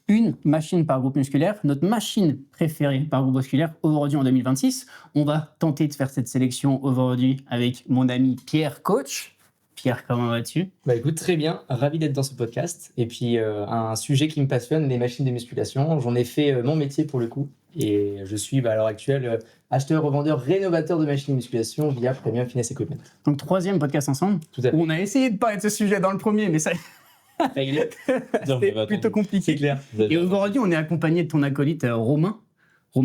une machine par groupe musculaire, notre machine préférée par groupe musculaire aujourd'hui en 2026. On va tenter de faire cette sélection aujourd'hui avec mon ami Pierre, coach. Pierre, comment vas-tu ? Bah écoute, très bien, ravi d'être dans ce podcast. Et puis un sujet qui me passionne, les machines de musculation. J'en ai fait mon métier pour le coup. Et je suis à l'heure actuelle acheteur, revendeur, rénovateur de machines de musculation via Premium Fitness Equipment. Donc 3e podcast ensemble. Tout à fait. Où on a essayé de parler de ce sujet dans le premier, mais ça c'était plutôt compliqué. C'est clair. Et aujourd'hui, on est accompagné de ton acolyte Romain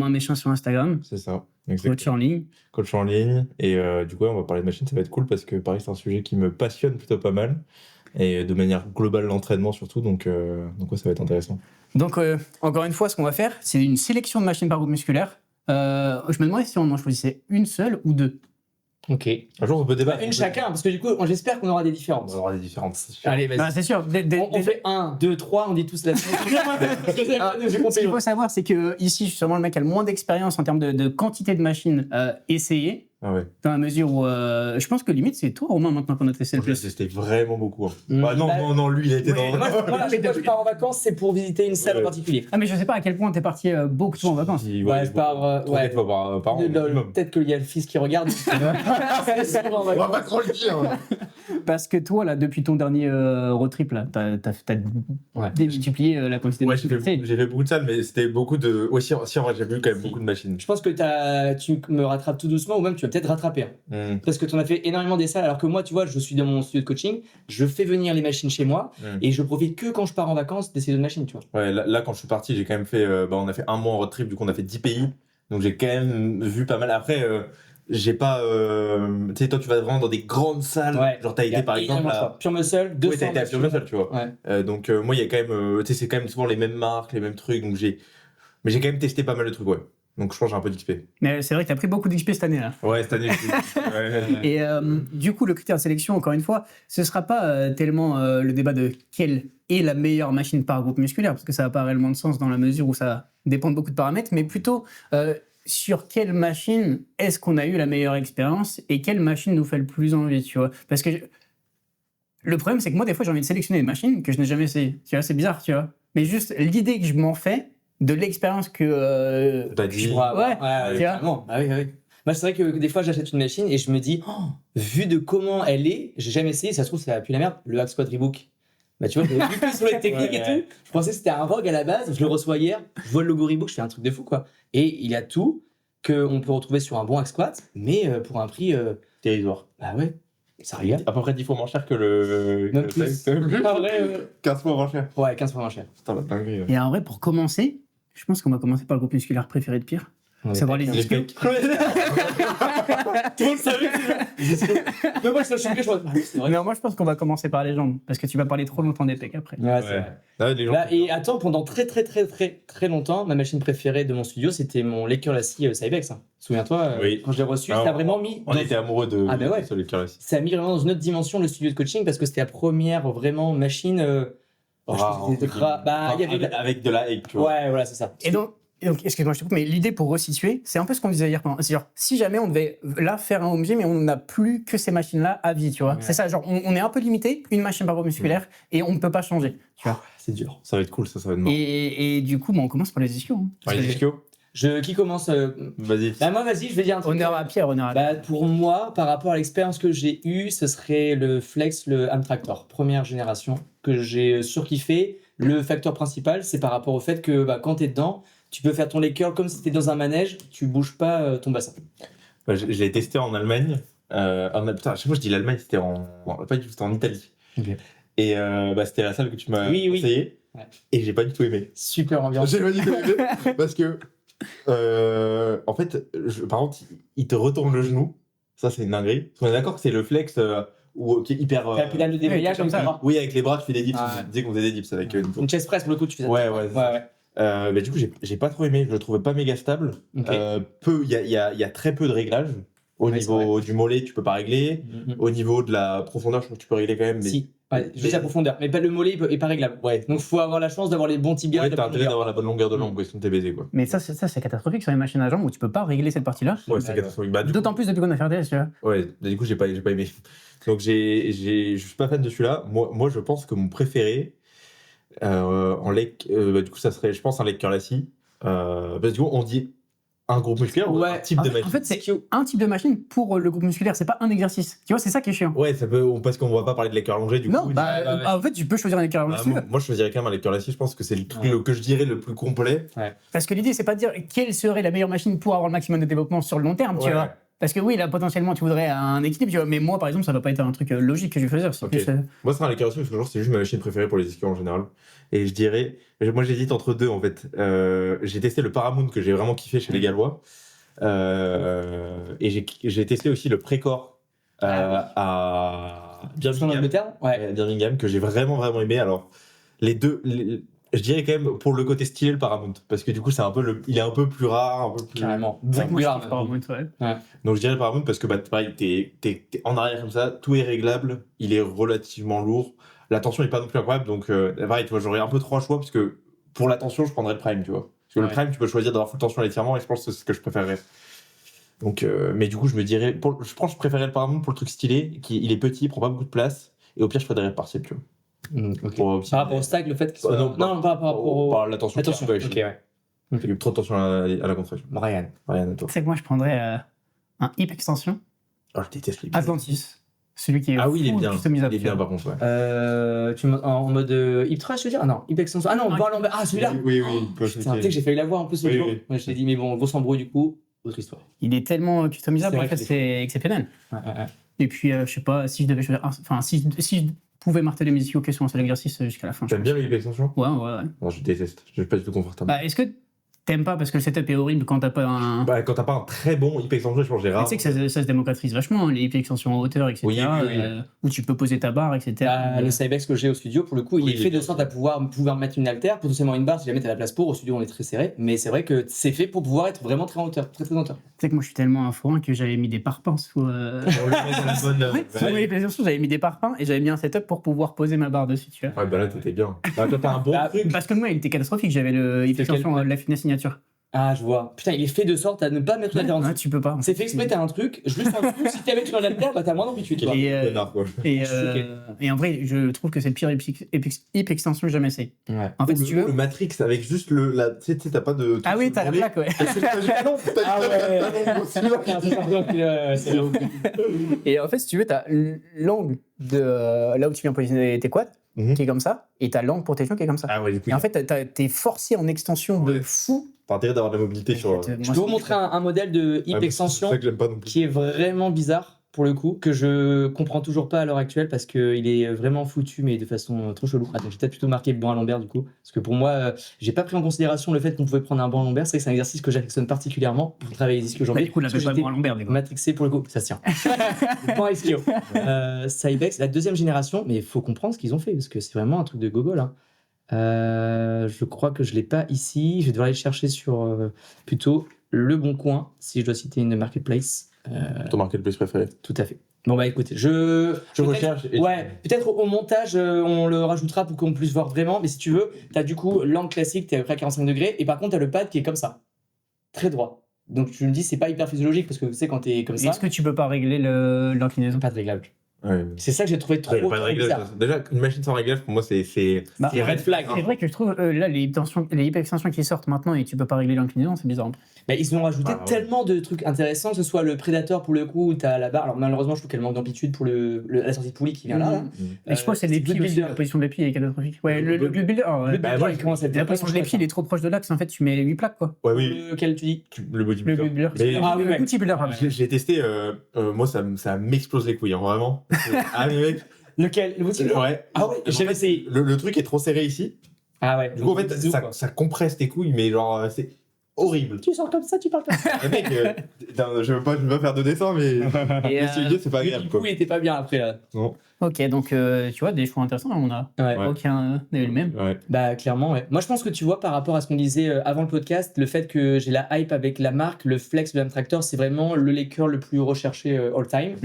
Méchin sur Instagram, C'est ça, coach en ligne. Coach en ligne. Et du coup, on va parler de machines, ça va être cool parce que pareil, c'est un sujet qui me passionne plutôt pas mal. Et de manière globale, l'entraînement surtout. Donc ouais, ça va être intéressant. Donc, encore une fois, ce qu'on va faire, c'est une sélection de machines par groupe musculaire. Je me demandais si on en choisissait une seule ou deux. Ok. Un jour, on peut débattre. Une chacun, parce que du coup, j'espère qu'on aura des différences. On aura des différences. c'est sûr. Allez, vas-y. Bah, c'est sûr. On fait 1, 2, 3, on dit tous la Ce qu'il faut savoir, c'est que ici, je suis sûrement le mec qui a le moins d'expérience en termes de quantité de machines essayées. Ah ouais. Dans la mesure où je pense que limite, c'est toi, Romain, maintenant qu'on a testé le Moi, j'ai plus. testé vraiment beaucoup. Hein. Bah, Non, lui, il a été ouais, dans... Moi, quand je pars en vacances, c'est pour visiter une salle en Ouais. particulier. Ah, mais je sais pas à quel point t'es parti beaucoup trop en vacances. Ouais, je pars. Ouais. Fois par an. minimum. Peut-être qu'il y a le fils qui regarde. C'est souvent en On va vacances. pas trop le dire. Parce que toi, là, depuis ton dernier road trip, là, t'as Ouais. démultiplié la quantité de Ouais, machines. j'ai fait beaucoup de salles, mais c'était beaucoup de... Ouais, si, en vrai, j'ai vu quand même beaucoup de machines. Je pense que tu me rattrapes tout doucement, ou même tu vas peut-être rattraper. Hein. Parce que tu en as fait énormément des salles, alors que moi, tu vois, je suis dans mon studio de coaching, je fais venir les machines chez moi, et je profite que quand je pars en vacances d'essayer d'autres machines, tu vois. Ouais, là, quand je suis parti, j'ai quand même fait... on a fait un mois en road trip, du coup, on a fait 10 pays. Donc, j'ai quand même vu pas mal. Après, j'ai pas... tu sais, toi, tu vas vraiment dans des grandes salles. Ouais. Genre, t'as été, par exemple, à... Pure Muscle, 200. Ouais, t'as été à Pure Muscle, tu vois. Ouais. Donc, moi, il y a quand même... tu sais, c'est quand même souvent les mêmes marques, les mêmes trucs. Donc, Mais j'ai quand même testé pas mal de trucs, ouais. Donc, je pense que j'ai un peu d'XP. Mais c'est vrai que t'as pris beaucoup d'XP cette année, là. Ouais, cette année, ouais. Et du coup, le critère de sélection, encore une fois, ce sera pas tellement le débat de quelle est la meilleure machine par groupe musculaire, parce que ça n'a pas réellement de sens dans la mesure où ça dépend de beaucoup de paramètres, mais plutôt sur quelle machine est-ce qu'on a eu la meilleure expérience et quelle machine nous fait le plus envie, tu vois. Parce que le problème, c'est que moi, des fois, j'ai envie de sélectionner des machines que je n'ai jamais essayées. Tu vois, c'est bizarre, tu vois. Mais juste l'idée que je m'en fais, de l'expérience que... T'as dit... Ouais, tu vois. carrément. Ah oui, oui. Moi, c'est vrai que des fois, j'achète une machine et je me dis, vu de comment elle est, j'ai jamais essayé, ça se trouve, ça a pu la merde, le Hack Squat Rebook. Bah, tu vois, j'avais vu plus sur les techniques et tout. Je pensais que c'était un Rogue à la base, je le reçois hier, je vois le logo Rebook, je fais un truc de fou, quoi. Et il y a tout qu'on peut retrouver sur un bon Hack Squat, mais pour un prix. Dérisoire. Bah ouais, ça regarde. À peu près 10 fois moins cher que le... Même plus. Ah, ouais. 15 fois moins cher. Ouais, 15 fois moins cher. Putain, la dinguerie. Ouais. Et en vrai, pour commencer, je pense qu'on va commencer par le groupe musculaire préféré de Pierre. Savoir les Les ischios. pecs. Tout le monde savait. Mais moi, je suis choqué, je vois. C'est vrai. Non, moi je pense qu'on va commencer par les jambes, parce que tu vas parler trop longtemps des pecs après. Ouais, c'est vrai. Là, les gens... Là, et attends, pendant très longtemps, ma machine préférée de mon studio, c'était mon Laker Lassie Cybex. Hein. Souviens-toi, Oui. quand je l'ai reçu, Alors, ça a vraiment mis. On était amoureux de... Ah, bah ouais. Sur les cœurs ici. Ça a mis vraiment dans une autre dimension le studio de coaching parce que c'était la première vraiment machine. Rare, il y avait. avec de la hype, tu vois. Ouais, voilà, c'est ça. Et donc, excuse-moi, je te coupe, mais l'idée pour resituer, c'est un peu ce qu'on disait hier pendant. C'est genre, si jamais on devait là faire un home gym et on n'a plus que ces machines-là à vie, tu vois. Ouais. C'est ça, genre, on est un peu limité, une machine par groupe musculaire, et on ne peut pas changer, tu vois. C'est dur. Ça va être cool, ça va être marrant. Et du coup, on commence par les ischios. Hein. Ouais, les ischios. Qui commence Vas-y. Bah, moi, vas-y, je vais dire un truc. Honneur à Pierre, honneur à Pierre. Bah, pour moi, par rapport à l'expérience que j'ai eue, ce serait le Flex, le Amtractor, première génération, que j'ai surkiffé. Le facteur principal, c'est par rapport au fait que quand tu es dedans, tu peux faire ton leg curl comme si tu étais dans un manège, tu bouges pas ton bassin. Bah, je l'ai testé en Allemagne. Putain, à chaque fois je dis l'Allemagne, c'était pas du tout, c'était en Italie. Ok. Et c'était la salle que tu m'as Oui. conseillé. Ouais. Et j'ai pas du tout aimé. Super ambiance. J'ai pas du tout aimé parce que, en fait, par contre, il te retourne le genou. Ça, c'est une dinguerie. Parce qu'on est d'accord que c'est le flex qui est hyper. T'as la pédale de débrayage comme comme ça. ça. Oui, avec les bras, tu fais des dips. Ouais. On disait qu'on faisait des dips avec Une chest press, pour le coup, tu fais ça. Ouais. Ouais. Du coup, j'ai pas trop aimé. Je le trouvais pas méga stable. Ok. Il y a très peu de réglages. Au Ouais, niveau du mollet, tu peux pas régler. Mhm. Au niveau de la profondeur, je crois que tu peux régler quand même. Mais Si, ouais, juste la profondeur. Mais pas le mollet, est pas réglable. Ouais. Donc, faut avoir la chance d'avoir les bons tibias. ouais, de t'as la intérêt longueur. d'avoir la bonne longueur de jambe, sinon t'es baisé, quoi. Mais ça, c'est catastrophique sur les machines à jambes où tu peux pas régler cette partie-là. Ouais, c'est catastrophique. Bah, du coup, D'autant plus depuis qu'on a fait RDS, tu vois. ouais, du coup, j'ai pas aimé. Donc, je suis pas fan de celui-là. Moi, je pense que mon préféré, En lake, du coup, ça serait, je pense, un lake currency. Parce que du coup, on dit un groupe musculaire ou un type de machine. En fait, c'est un type de machine pour le groupe musculaire, c'est pas un exercice. Tu vois, c'est ça qui est chiant. Ouais, ça peut, parce qu'on va pas parler de lake allongé du Non, coup. en fait, tu peux choisir un écart allongé. Moi, je choisirais quand même un lake currency. Je pense que c'est le truc que je dirais le plus complet. Parce que l'idée, c'est pas de dire quelle serait la meilleure machine pour avoir le maximum de développement sur le long terme, tu vois. Parce que oui, là, potentiellement, tu voudrais un équilibre, tu vois. Mais moi, par exemple, ça va pas être un truc logique que je vais choisir. C'est plus, Moi, c'est un lake currency parce que genre, c'est juste ma machine préférée pour les ischios en général. Et je dirais, moi, j'hésite entre deux en fait. J'ai testé le Paramount que j'ai vraiment kiffé chez les Gallois. Et j'ai testé aussi le Précor à Birmingham que j'ai vraiment aimé. Alors les deux, je dirais quand même pour le côté stylé le Paramount parce que du coup c'est un peu il est un peu plus rare, un peu plus carrément. Donc je dirais le Paramount parce que pareil t'es en arrière comme ça, tout est réglable, il est relativement lourd, la tension est pas non plus incroyable donc pareil tu vois j'aurais un peu trois choix parce que pour la tension je prendrais le Prime tu vois. Parce que le Prime, tu peux choisir d'avoir full tension à l'étirement et je pense que c'est ce que je préférerais. Donc, mais du coup, je me dirais, je pense que je préférerais le Paramount pour le truc stylé, il est petit, il prend pas beaucoup de place, et au pire, je ferais des rêves partiels, tu vois. Par rapport au stack, le fait qu'il soit. Non, par rapport à la tension. Attention, ok, ouais. Il y a trop de tension à la contraction. Ryan, à toi. C'est que moi, je prendrais un hip extension. Oh, je déteste les Atlantis. Celui qui est il est bien. Il est bien, par contre, ouais. En mode hip trash, je veux dire? Ah non, hip extension. Ah non, Bas Lambert. Ah, celui-là! Oui. Putain, j'ai failli l'avoir en plus le jour. Ouais, je t'ai dit, mais bon, grosse embrouille du coup, autre histoire. Il est tellement customisable, en fait, c'est exceptionnel. Et puis, je sais pas, si je devais choisir. Enfin, si je pouvais marteler mes ischios sur un seul exercice jusqu'à la fin. T'aimes bien le hip extension? Ouais. Non, je déteste. Je suis pas du tout confortable. Est-ce que t'aimes pas parce que le setup est horrible quand t'as pas un. Quand t'as pas un très bon hip extension, je pense que j'ai rare. Tu sais que ça se démocratise vachement, les hip extensions en hauteur, etc. Oui. Où tu peux poser ta barre, etc. Le Cybex que j'ai au studio, pour le coup, il est fait de sorte à pouvoir mettre une haltère, potentiellement une barre si jamais t'as la place pour. Au studio, on est très serré, mais c'est vrai que c'est fait pour pouvoir être vraiment très en hauteur, très en hauteur. Tu sais que moi, je suis tellement un forain que j'avais mis des parpaings sous. J'avais mis des parpaings et j'avais mis un setup pour pouvoir poser ma barre dessus, tu vois. Ouais, là, t'étais bien. Toi, t'as un bon truc. Parce que moi, il était catastrophique, j'avais le hip extension la fitness signature. Ah, je vois. Putain, il est fait de sorte à ne pas mettre l'haltère en dessous. Tu peux pas. C'est fait exprès, t'as un truc, juste en dessous, si t'avais sur l'haltère, t'as moins d'amplitude. Et en vrai, je trouve que c'est le pire hip extension que j'ai jamais essayé. Ouais. En fait, si tu veux. Le Matrix avec juste tu sais, t'as pas de. Ah oui, t'as la plaque, ouais. Et en fait, si tu veux, t'as l'angle de là où tu viens positionner tes quads, qui est comme ça, et t'as l'angle pour tes genoux qui est comme ça. Ah ouais, du coup. Et en fait, t'es forcé en extension de fou. T'as intérêt d'avoir de la mobilité sur. Je peux vous montrer un modèle de hip extension que j'aime pas non plus. qui est vraiment bizarre pour le coup, que je comprends toujours pas à l'heure actuelle parce qu'il est vraiment foutu mais de façon trop chelou. Attends, j'ai peut-être plutôt marqué le banc à lombaire du coup, parce que pour moi, j'ai pas pris en considération le fait qu'on pouvait prendre un banc à lombaire. C'est vrai que c'est un exercice que j'affectionne particulièrement pour travailler les ischios jambiers. Du coup, on appelle pas le banc à lombaire, mais matrixé pour le coup, ça se tient. Le banc à ischio. Cybex, la deuxième génération, mais il faut comprendre ce qu'ils ont fait parce que c'est vraiment un truc de gogol. Hein. Je crois que je l'ai pas ici. Je vais devoir aller chercher sur plutôt Le Bon Coin, si je dois citer une marketplace. Ton marketplace préféré? Tout à fait. Bon bah écoutez, je recherche. Peut-être au montage, on le rajoutera pour qu'on puisse voir vraiment. Mais si tu veux, t'as du coup l'angle classique, t'es à peu près à 45 degrés, et par contre t'as le pad qui est comme ça, très droit. Donc tu me dis c'est pas hyper physiologique parce que tu sais quand t'es comme ça. Est-ce que tu peux pas régler l'inclinaison? Pas de réglage. Ouais. C'est ça que j'ai trouvé trop bizarre. Déjà, une machine sans réglage, pour moi, c'est red flag. C'est vrai que je trouve là les hip extensions qui sortent maintenant et tu peux pas régler l'inclinaison, c'est bizarre. Mais ils ont rajouté tellement de trucs intéressants, que ce soit le Predator pour le coup où t'as la barre. Alors malheureusement, je trouve qu'elle manque d'amplitude pour la sortie de poulie qui vient là. Et je crois que c'est les pieds aussi, la position des pieds est catastrophique. Ouais, le Glute Builder. La position des pieds, il est trop proche de l'axe. En fait, tu mets 8 plaques quoi. Ouais, oui. Lequel tu dis? Le bodybuilder. Le bodybuilder. J'ai testé, moi ça m'explose les couilles, hein, vraiment. Ah mais mec. Lequel? Le bodybuilder? Ouais. Ah ouais, j'ai essayé. Le truc est trop serré ici. Ah ouais. Du coup, en fait, ça compresse tes couilles, mais genre, c'est horrible. Tu sors comme ça, tu parles comme ça. Mec, je veux pas faire de dessin, mais c'est pas agréable. Du coup, il était pas bien après là. Non. Ok, donc tu vois, des choix intéressants, on a aucun n'a eu le même. Ouais. Bah clairement, ouais. Moi je pense que tu vois par rapport à ce qu'on disait avant le podcast, le fait que j'ai la hype avec la marque, le Flex, le Ham Tractor, c'est vraiment le leg curl le plus recherché all time.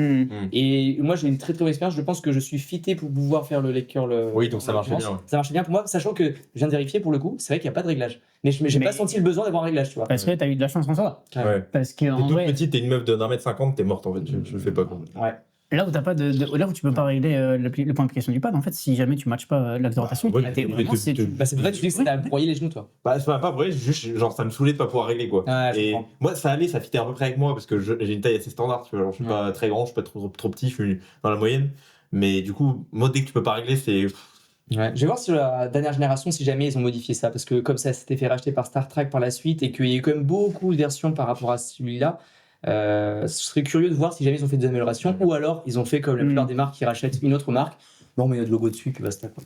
Et moi j'ai une très très bonne expérience, je pense que je suis fité pour pouvoir faire le leg curl. Oui, donc ça marchait bien. Ouais. Ça marchait bien pour moi, sachant que je viens de vérifier pour le coup, c'est vrai qu'il n'y a pas de réglage. Mais j'ai pas senti le besoin d'avoir un réglage, tu vois. Parce que t'as eu de la chance en ça. Ouais. Parce que t'es en toute vrai. petite, t'es une meuf de 1m50, t'es morte en fait, je le fais pas quoi. Ouais. Là où t'as pas là où tu peux pas régler le point d'application du pad, en fait, si jamais tu matches pas l'axe de rotation, ouais, t'es vraiment, c'est pour ça que tu dis que t'as broyé les genoux, toi. Bah, ça m'a pas brûlé, juste, genre, ça me saoulait de pas pouvoir régler, quoi. Ouais, je et comprends. moi, ça allait, ça fitait à peu près avec moi, parce que j'ai une taille assez standard, tu vois. Genre, je suis pas très grand, je suis pas trop petit, je suis dans la moyenne. Mais du coup, moi, dès que tu peux pas régler, c'est. Ouais. Je vais voir sur la dernière génération si jamais ils ont modifié ça, parce que comme ça s'était fait racheter par Star Trek par la suite et qu'il y a eu quand même beaucoup de versions par rapport à celui-là, je serais curieux de voir si jamais ils ont fait des améliorations ou alors ils ont fait comme la plupart des marques qui rachètent une autre marque. Bon, mais il y a de logo dessus, puis basta. Quoi.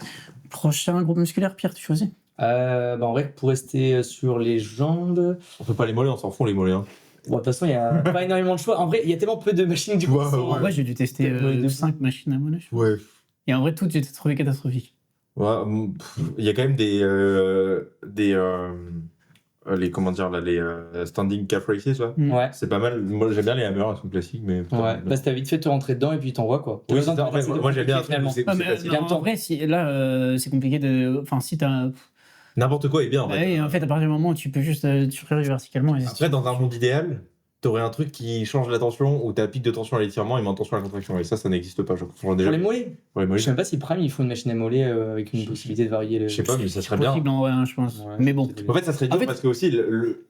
Prochain groupe musculaire, Pierre, tu choisis Bah en vrai, pour rester sur les jambes. On fait pas les mollets, on s'en fout, les mollets. Hein. Bon, de toute façon, il n'y a pas énormément de choix. En vrai, il y a tellement peu de machines du coup. Ouais, En vrai, j'ai dû tester 5 machines à mollets. Ouais. Et en vrai, toutes, j'ai trouvé catastrophique. Ouais, il y a quand même les comment dire là, les standing calf races là. Ouais. C'est pas mal. Moi j'aime bien les hammers, elles sont classiques, mais. Ouais. Bah, si t'as vite fait de te rentrer dedans et puis t'envoies quoi. Oui, c'est ça, en fait, moi j'aime bien un truc où c'est facile. En vrai, c'est compliqué de. Enfin, si t'as. N'importe quoi est bien en Bah fait. oui, en fait, à partir du moment où tu peux juste surcharger verticalement. Après, dans un monde idéal, t'aurais un truc qui change la tension, où t'as pic de tension à l'étirement et moins de tension à la contraction. Et ça n'existe pas. Je crois déjà. Pour les mollets. Ouais, moi, Je sais même pas si Prime il faut une machine à mollets avec une possibilité de varier le. je sais pas, mais ça serait C'est bien. possible en vrai, hein, je pense. Ouais, Mais bon. En fait, ça serait dur En fait- parce que aussi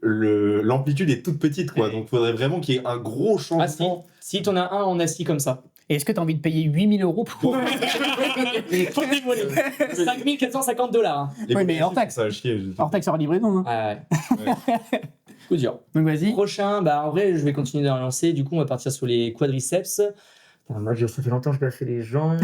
l'amplitude est toute petite, quoi. Donc, il faudrait vraiment qu'il y ait un gros Ah si, changement. si t'en as un en assis comme ça. Et est-ce que t'as envie de payer 8 000 € pour. Pour des mollets. 5 450 $. Hein. Les Ouais, mais mollets, hors taxe. Ça va chier. Hors taxe hors livraison, hein. Ah ouais. Coup dur. Donc vas-y. Prochain, bah en vrai, je vais continuer de lancer. Du coup, on va partir sur les quadriceps. Putain, moi, ça fait longtemps que je n'ai pas fait les jambes.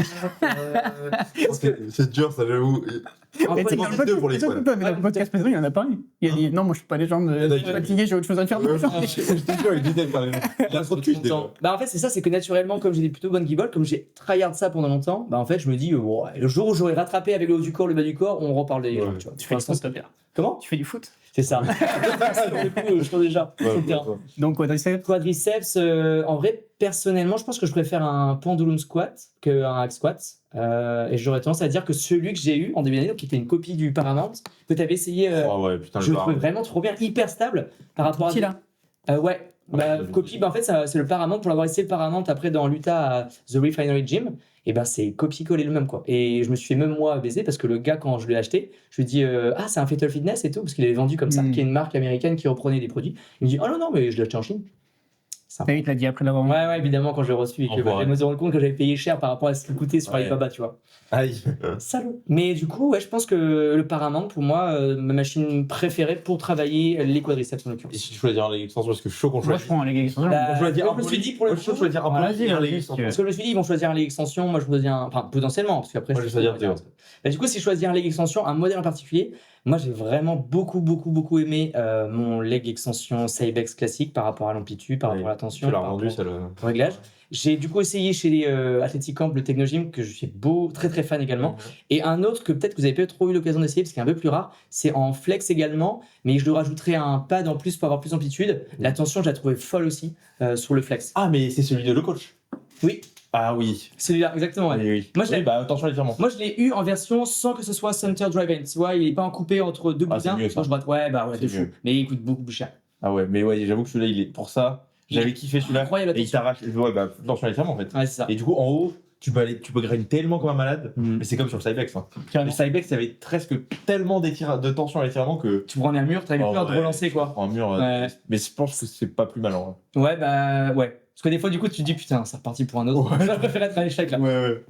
C'est dur, ça, j'avoue. Mais tu sais, Vraiment dans le deux pour les podcast- squats. mais dans le podcast précédent, il y en a pas eu. Il a dit non, moi je suis pas les jambes, je suis fatigué, j'ai autre chose à faire. Je te jure, il disait quand même. Il a trop de cuisses déjà. Bah en fait, c'est ça, c'est que naturellement, comme j'ai des plutôt bonnes guibolles, comme j'ai tryhard ça pendant longtemps, bah en fait, je me dis, le jour où j'aurai rattrapé avec le haut du corps, le bas du corps, on reparle des jambes, tu vois. Tu fais du Pour l'instant, foot, Pierre. Comment Tu fais du foot. C'est ça. Du coup, je cours déjà. Ouais, sur le terrain. ouais. Donc quadriceps. Quadriceps, en vrai, personnellement, je pense que je préfère un pendulum squat qu'un hack squat. Et j'aurais tendance à dire que celui que j'ai eu en début d'année, donc qui était une copie du Paramount, que tu avais essayé, Oh ouais, putain, je le trouvais vraiment trop bien, hyper stable par rapport à. Qui là Ouais. Bah, copie, bah, en fait, c'est le Paramount. Pour l'avoir essayé le Paramount après dans l'Utah à The Refinery Gym, et ben c'est copier-coller le même quoi. Et je me suis fait même moi baiser parce que le gars, quand je l'ai acheté, je lui dis ah, c'est un Fatal Fitness et tout, parce qu'il avait vendu comme ça, qui est une marque américaine qui reprenait des produits. Il me dit oh non, mais je l'ai acheté en Chine. Ah oui, tu l'as dit après l'avoir. Ouais, évidemment, quand je l'ai reçu et que Enfoiré. je me suis rendu compte que j'avais payé cher par rapport à ce qu'il coûtait sur Ouais. Alibaba, tu vois. Aïe. Salaud. Mais du coup, ouais, je pense que le Paramount, pour moi, ma machine préférée pour travailler les quadriceps en Et l'occurrence. si tu choisis un leg extension, parce que je suis chaud qu'on Moi je choisisse. prends les gars. Bah, Je choisis moi, un je me suis poly- dit pour le moi, je coup, choisis un Voilà, poly et un vas-y, leg vas-y, extension. parce que je me suis dit, ils vont choisir un leg extension, moi je choisis un. Enfin, potentiellement, parce qu'après. Moi, je vais choisir Théo. Bah, du coup, si je choisis un leg extension, un modèle en particulier, moi j'ai vraiment beaucoup aimé mon leg extension Cybex classique par rapport à l'amplitude, par rapport à la tension, Tu l'as par revendu, rapport ça le. au réglage. J'ai du coup essayé chez les Athletic Camp le Technogym, que je suis très fan également. Et un autre que peut-être que vous avez pas trop eu l'occasion d'essayer, parce qu'il est un peu plus rare, c'est en flex également, mais je le rajouterai un pad en plus pour avoir plus d'amplitude. La tension, je la trouvais folle aussi sur le flex. Ah, mais c'est celui de le coach. Oui, Ah oui. celui-là, exactement. Ouais. Oui. Moi, je l'ai- Oui, bah attention à l'étirement. Moi, je l'ai eu en version sans que ce soit center drive-in. Tu vois, il est pas en coupé entre deux Ah, boudins. c'est mieux, ça. Moi, ouais, C'est de fou. mieux. Mais il coûte beaucoup plus cher. Ah ouais, mais ouais, j'avoue que celui-là, il est pour ça. J'avais kiffé celui-là. Incroyable, Et il t'arrache. Ouais, bah attention à l'étirement en fait. Ouais, c'est ça. Et du coup, en haut, tu peux grind tellement comme un malade. Mhm. Mais c'est comme sur le Cybex. Hein. Carrément. Le Cybex, il y avait presque tellement de tension à l'étirement que. Tu prends un mur, t'avais Oh, peur de ouais. relancer, quoi. En mur. Ouais. Mais je pense que c'est pas plus mal en vrai. Ouais, bah, ouais. Parce que des fois, du coup, tu te dis, putain, c'est reparti pour un autre. Ouais. Je préfère être à l'échec, là. Ouais.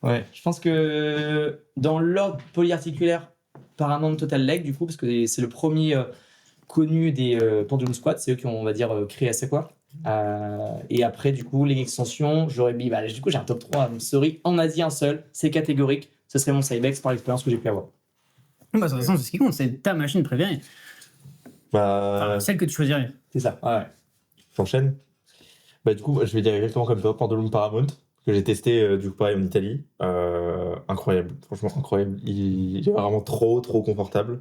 Ouais. Je pense que dans l'ordre polyarticulaire, Paramount Total Leg, du coup, parce que c'est le premier connu des pendulum squats, c'est eux qui ont, on va dire, créé Assequat. Et après, du coup, les extensions, j'aurais mis, bah, du coup, j'ai un top 3, sorry, en Asie, un seul, c'est catégorique, ce serait mon Cybex par l'expérience que j'ai pu avoir. Bah, de toute façon, c'est ce qui compte, c'est ta machine préférée. Bah. Celle que tu choisirais. C'est ça. Ouais. J'enchaîne. Bah, du coup, je vais dire exactement comme toi, Pendulum Paramount, que j'ai testé du coup pareil en Italie. Incroyable, franchement incroyable. Il est vraiment trop confortable.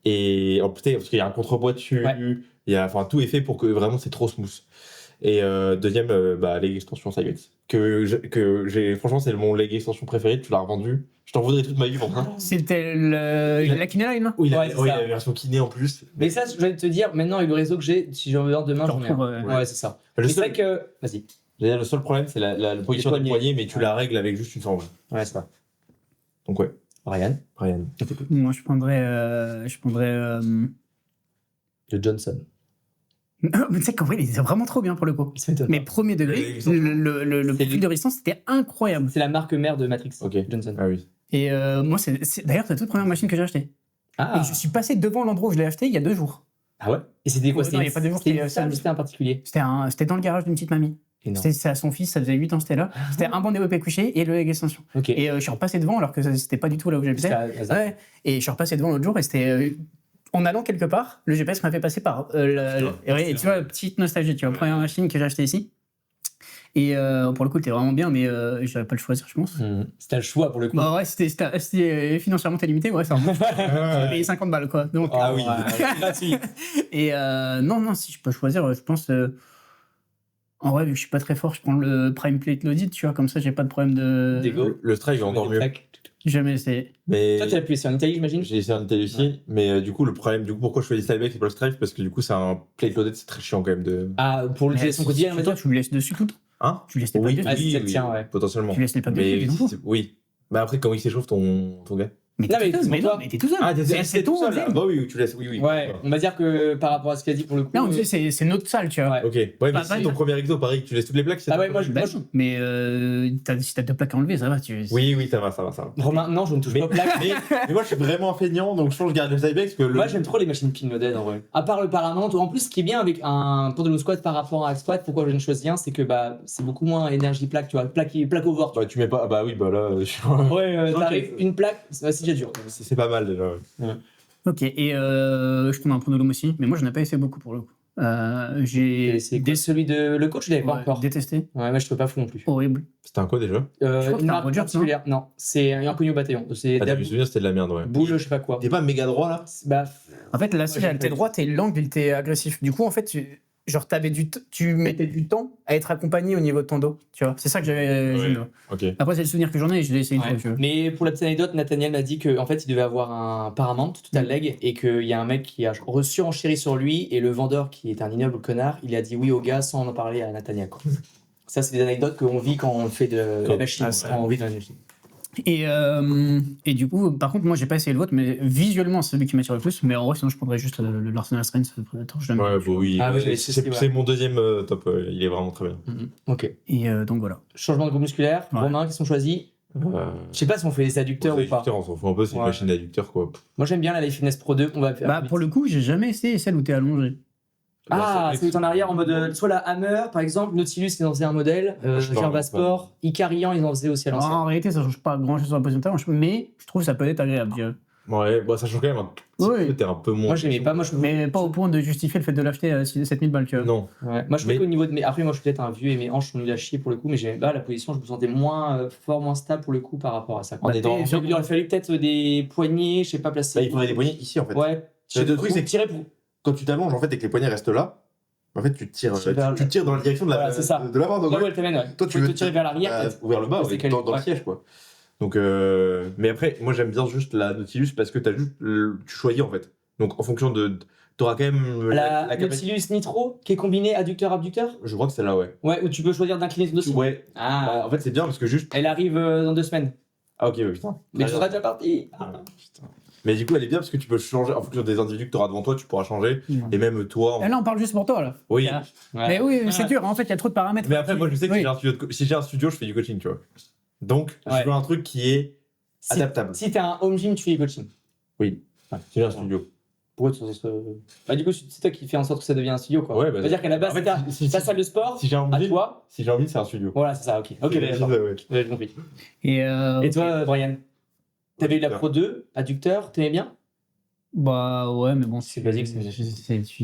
Et en plus, parce qu'il y a un contrepoids dessus, Ouais. enfin, tout est fait pour que vraiment c'est trop smooth. Et deuxième, bah, leg extension Cybex. Franchement, c'est mon leg extension préféré. Tu l'as revendu. Je t'en voudrais toute ma vie pour ça. C'était la Kiné Line, non Oui, Ouais, c'est il ça. a la version kiné en plus. Mais ça, je vais te dire, maintenant, avec le réseau que j'ai, si j'en veux un demain, Tu j'en ai un. retrouves, Ouais, c'est ça. Le Mais c'est seul- vrai que. Vas-y. J'allais dire, le seul problème, c'est la position du poignet, mais tu la règles avec juste une sangle. Ouais, c'est ça. Donc, ouais. Ryan. Moi, je prendrais. Le Johnson. Mais tu sais qu'en vrai, il était vraiment trop bien pour le coup. Ça m'étonne Mais pas. premier degré, le C'est fil lui. de résistance, c'était incroyable. C'est la marque mère de Matrix. Ok. Johnson. Ah oui. Et moi, d'ailleurs, c'est la toute première machine que j'ai achetée. Ah. Et je suis passé devant l'endroit où je l'ai acheté il y a 2 jours. Ah ouais. Et c'était quoi? Ouais, non, il y a pas de jour, C'était c'était une salle ou c'était un particulier? C'était dans le garage d'une petite mamie. Énorme. C'était à son fils, ça faisait 8 ans que c'était là. C'était un banc développé couché et le leg extension. Ok. Et je suis repassé devant alors que c'était pas du tout là où j'habitais. Ouais. Et je suis repassé devant l'autre jour et c'était. En allant quelque part, le GPS m'a fait passer par. Et tu vois, petite nostalgie, tu vois, première machine que j'ai achetée ici. Et pour le coup, c'était vraiment bien, mais j'aurais pas le choisir, je pense. C'était le choix pour le coup. Bah ouais, c'était financièrement t'es limité, ouais, ça remonte. J'ai payé 50 balles, quoi. Donc, Ah oui. Gratuit. et non, si je peux choisir, je pense. En vrai, vu que je suis pas très fort, je prends le Prime Plate Loaded, tu vois, comme ça, j'ai pas de problème de. Dégo. Le strike est encore mieux. Jamais essayé. Mais Toi, tu l'as pu essayer en Italie, j'imagine? j'ai essayé en Italie aussi, mais du coup, le problème, pourquoi je fais des Stylebake et pas le strike, parce que du coup, c'est un plate loaded, c'est très chiant quand même de. Ah, pour l'utilisation quotidienne, on va Toi, dire? tu le laisses dessus tout le temps. Hein? Tu laisses les packs Oui, dessus. Ah, si ça te tient, ouais. potentiellement. Tu laisses les packs Mais dessus, du coup. oui. Bah après, quand il s'échauffe, ton gars. Mais Non, mais t'es tout seul, pour toi. mais t'es tout seul. Ah, c'est tout ton seul. game. Bah oui, tu laisses. Oui. Ouais, on va dire que par rapport à ce qu'il a dit pour le coup. Non, tu sais, c'est notre salle, tu vois. Ouais. Ok. Ouais, mais Bah, si ton premier exo, pareil, tu laisses toutes les plaques. Ah ouais, moi, Bah, mais si t'as 2 plaques à enlever, ça va. Oui, ça va. Romain, non, je ne touche pas aux plaques. Mais moi, je suis vraiment feignant, donc je pense que je garde le Stylebake parce que Moi, j'aime trop les machines pin loaded en vrai. À part le Paramount, en plus, ce qui est bien avec un pendulum squat par rapport à un squat, pourquoi je ne choisis un, c'est que bah, c'est beaucoup moins énergie plaque, tu vois. Plaque over. Bah, tu mets pas. Bah oui, bah là. Ouais, t'arrives une plaque, c'est déjà dur. C'est pas mal déjà. Ouais. Ok, et je prends un Pronolum aussi, mais moi, je n'ai pas essayé beaucoup pour le coup. J'ai Celui de le coach, je l'avais pas encore. détesté. Ouais, moi je trouvais pas fou non plus. Horrible. C'était un quoi déjà? crois que Une c'était un marque Rogers, particulière. Non, c'est un inconnu au bataillon. C'est Ah, je me souviens, c'était de la merde, ouais. boule, je sais pas quoi. T'es pas méga droit là? Bah, En fait, la scie, elle était droite et l'angle, il était agressif. Du coup, en fait, tu mettais du temps à être accompagné au niveau de ton dos. Tu vois, c'est ça que j'avais. Ouais. Ok. Après, c'est le souvenir que j'en ai et je l'ai essayé une ouais. fois. Tu vois. Mais pour la petite anecdote, Nathaniel m'a dit qu'en fait il devait avoir un Paramount tout à leg et qu'il y a un mec qui a surenchéri sur lui et le vendeur qui est un ignoble connard, il a dit oui au gars sans en parler à Nathaniel. Quoi. Ça, c'est des anecdotes qu'on vit quand on fait de la machine. Quand on vit dans la machine. Et du coup, par contre, moi, j'ai pas essayé le vôtre, mais visuellement, c'est celui qui m'attire le plus. Mais en vrai, sinon, je prendrais juste l'Arsenal Strength Predator. Ouais, bah oui. Ah, ouais, c'est mon deuxième top. Il est vraiment très bien. Ok. Et donc voilà. Changement de groupe musculaire. Ouais. Romain, qui sont choisis. Je sais pas si on fait des adducteurs ou pas. On s'en fout un peu, c'est une Ouais. machine d'adducteur quoi. Moi, j'aime bien la Life Fitness Pro 2. On va faire. Bah, pour le coup, j'ai jamais essayé celle où t'es allongé. Ah, c'est en arrière en mode soit la Hammer par exemple, Nautilus ils en faisaient un modèle, Gerva Sport, Icarian ils en faisaient aussi à l'ancienne. En réalité, ça change pas grand chose sur la position de talent, mais je trouve que ça peut être agréable. Tu vois. Ouais, bah ça change quand même un petit Oui. peu, t'es un peu moins. Moi j'aimais pas, Mais pas au point de justifier le fait de l'acheter à 7000 balles. Tu vois. Non. Ouais. Moi je trouvais qu'au niveau de mes. Après, moi je suis peut-être un vieux et mes hanches sont nulles à chier pour le coup, mais j'aimais pas la position, je me sentais moins fort, moins stable pour le coup par rapport à ça. On est dans- Il aurait fallu peut-être des poignées, je sais pas, placer. Bah, il faudrait des poignées ici en fait. Ouais. Le truc, c'est que tirer pour. quand tu t'allonges en fait et que les poignets restent là, en fait tu tires, vers tu tires dans la direction de Voilà, c'est ça. de l'avant. Donc, Là où elle t'amène, ouais. toi tu Faut veux te tirer vers l'arrière. peut-être. ou vers le bas, C'est ouais, quel- dans le ouais. siège quoi. Donc, mais après, moi j'aime bien juste la Nautilus parce que t'as juste tu choisis en fait. Donc en fonction de, t'auras quand même La capacité. Nautilus Nitro qui est combinée adducteur-abducteur. Je crois que c'est là, ouais. Ouais, où tu peux choisir d'incliner ton dossier. Ouais. Ah. Bah, en fait c'est bien parce que juste. Elle arrive dans 2 semaines. Ah ok, ouais, putain. Mais tu Ah, seras déjà parti. Ah, putain. Mais du coup, elle est bien parce que tu peux changer en fonction des individus que tu auras devant toi, tu pourras changer. Ouais. Et même toi. Et là, on parle juste pour toi, là. Oui. Ah. Ouais. Mais oui, c'est dur. En fait, il y a trop de paramètres. Mais après, moi, je sais que Oui. si j'ai un studio, je fais du coaching, tu vois. Donc, Ouais. je veux un truc qui est Si- adaptable. Si t'as un home gym, tu fais du coaching. Oui. Si j'ai un studio. Pourquoi tu Bah, du coup, c'est toi qui fais en sorte que ça devienne un studio, quoi. Ouais, bah, Ça veut dire qu'à la base, en fait, t'as si- ta salle de sport, Si j'ai un à mobile, toi. c'est un studio. Voilà, c'est ça, ok. Ok, Ouais, d'accord. ouais. J'ai compris. Et, Et toi, Brian t'avais eu la Pro 2, adducteur, t'aimais bien? Bah ouais, mais bon, C'est basique,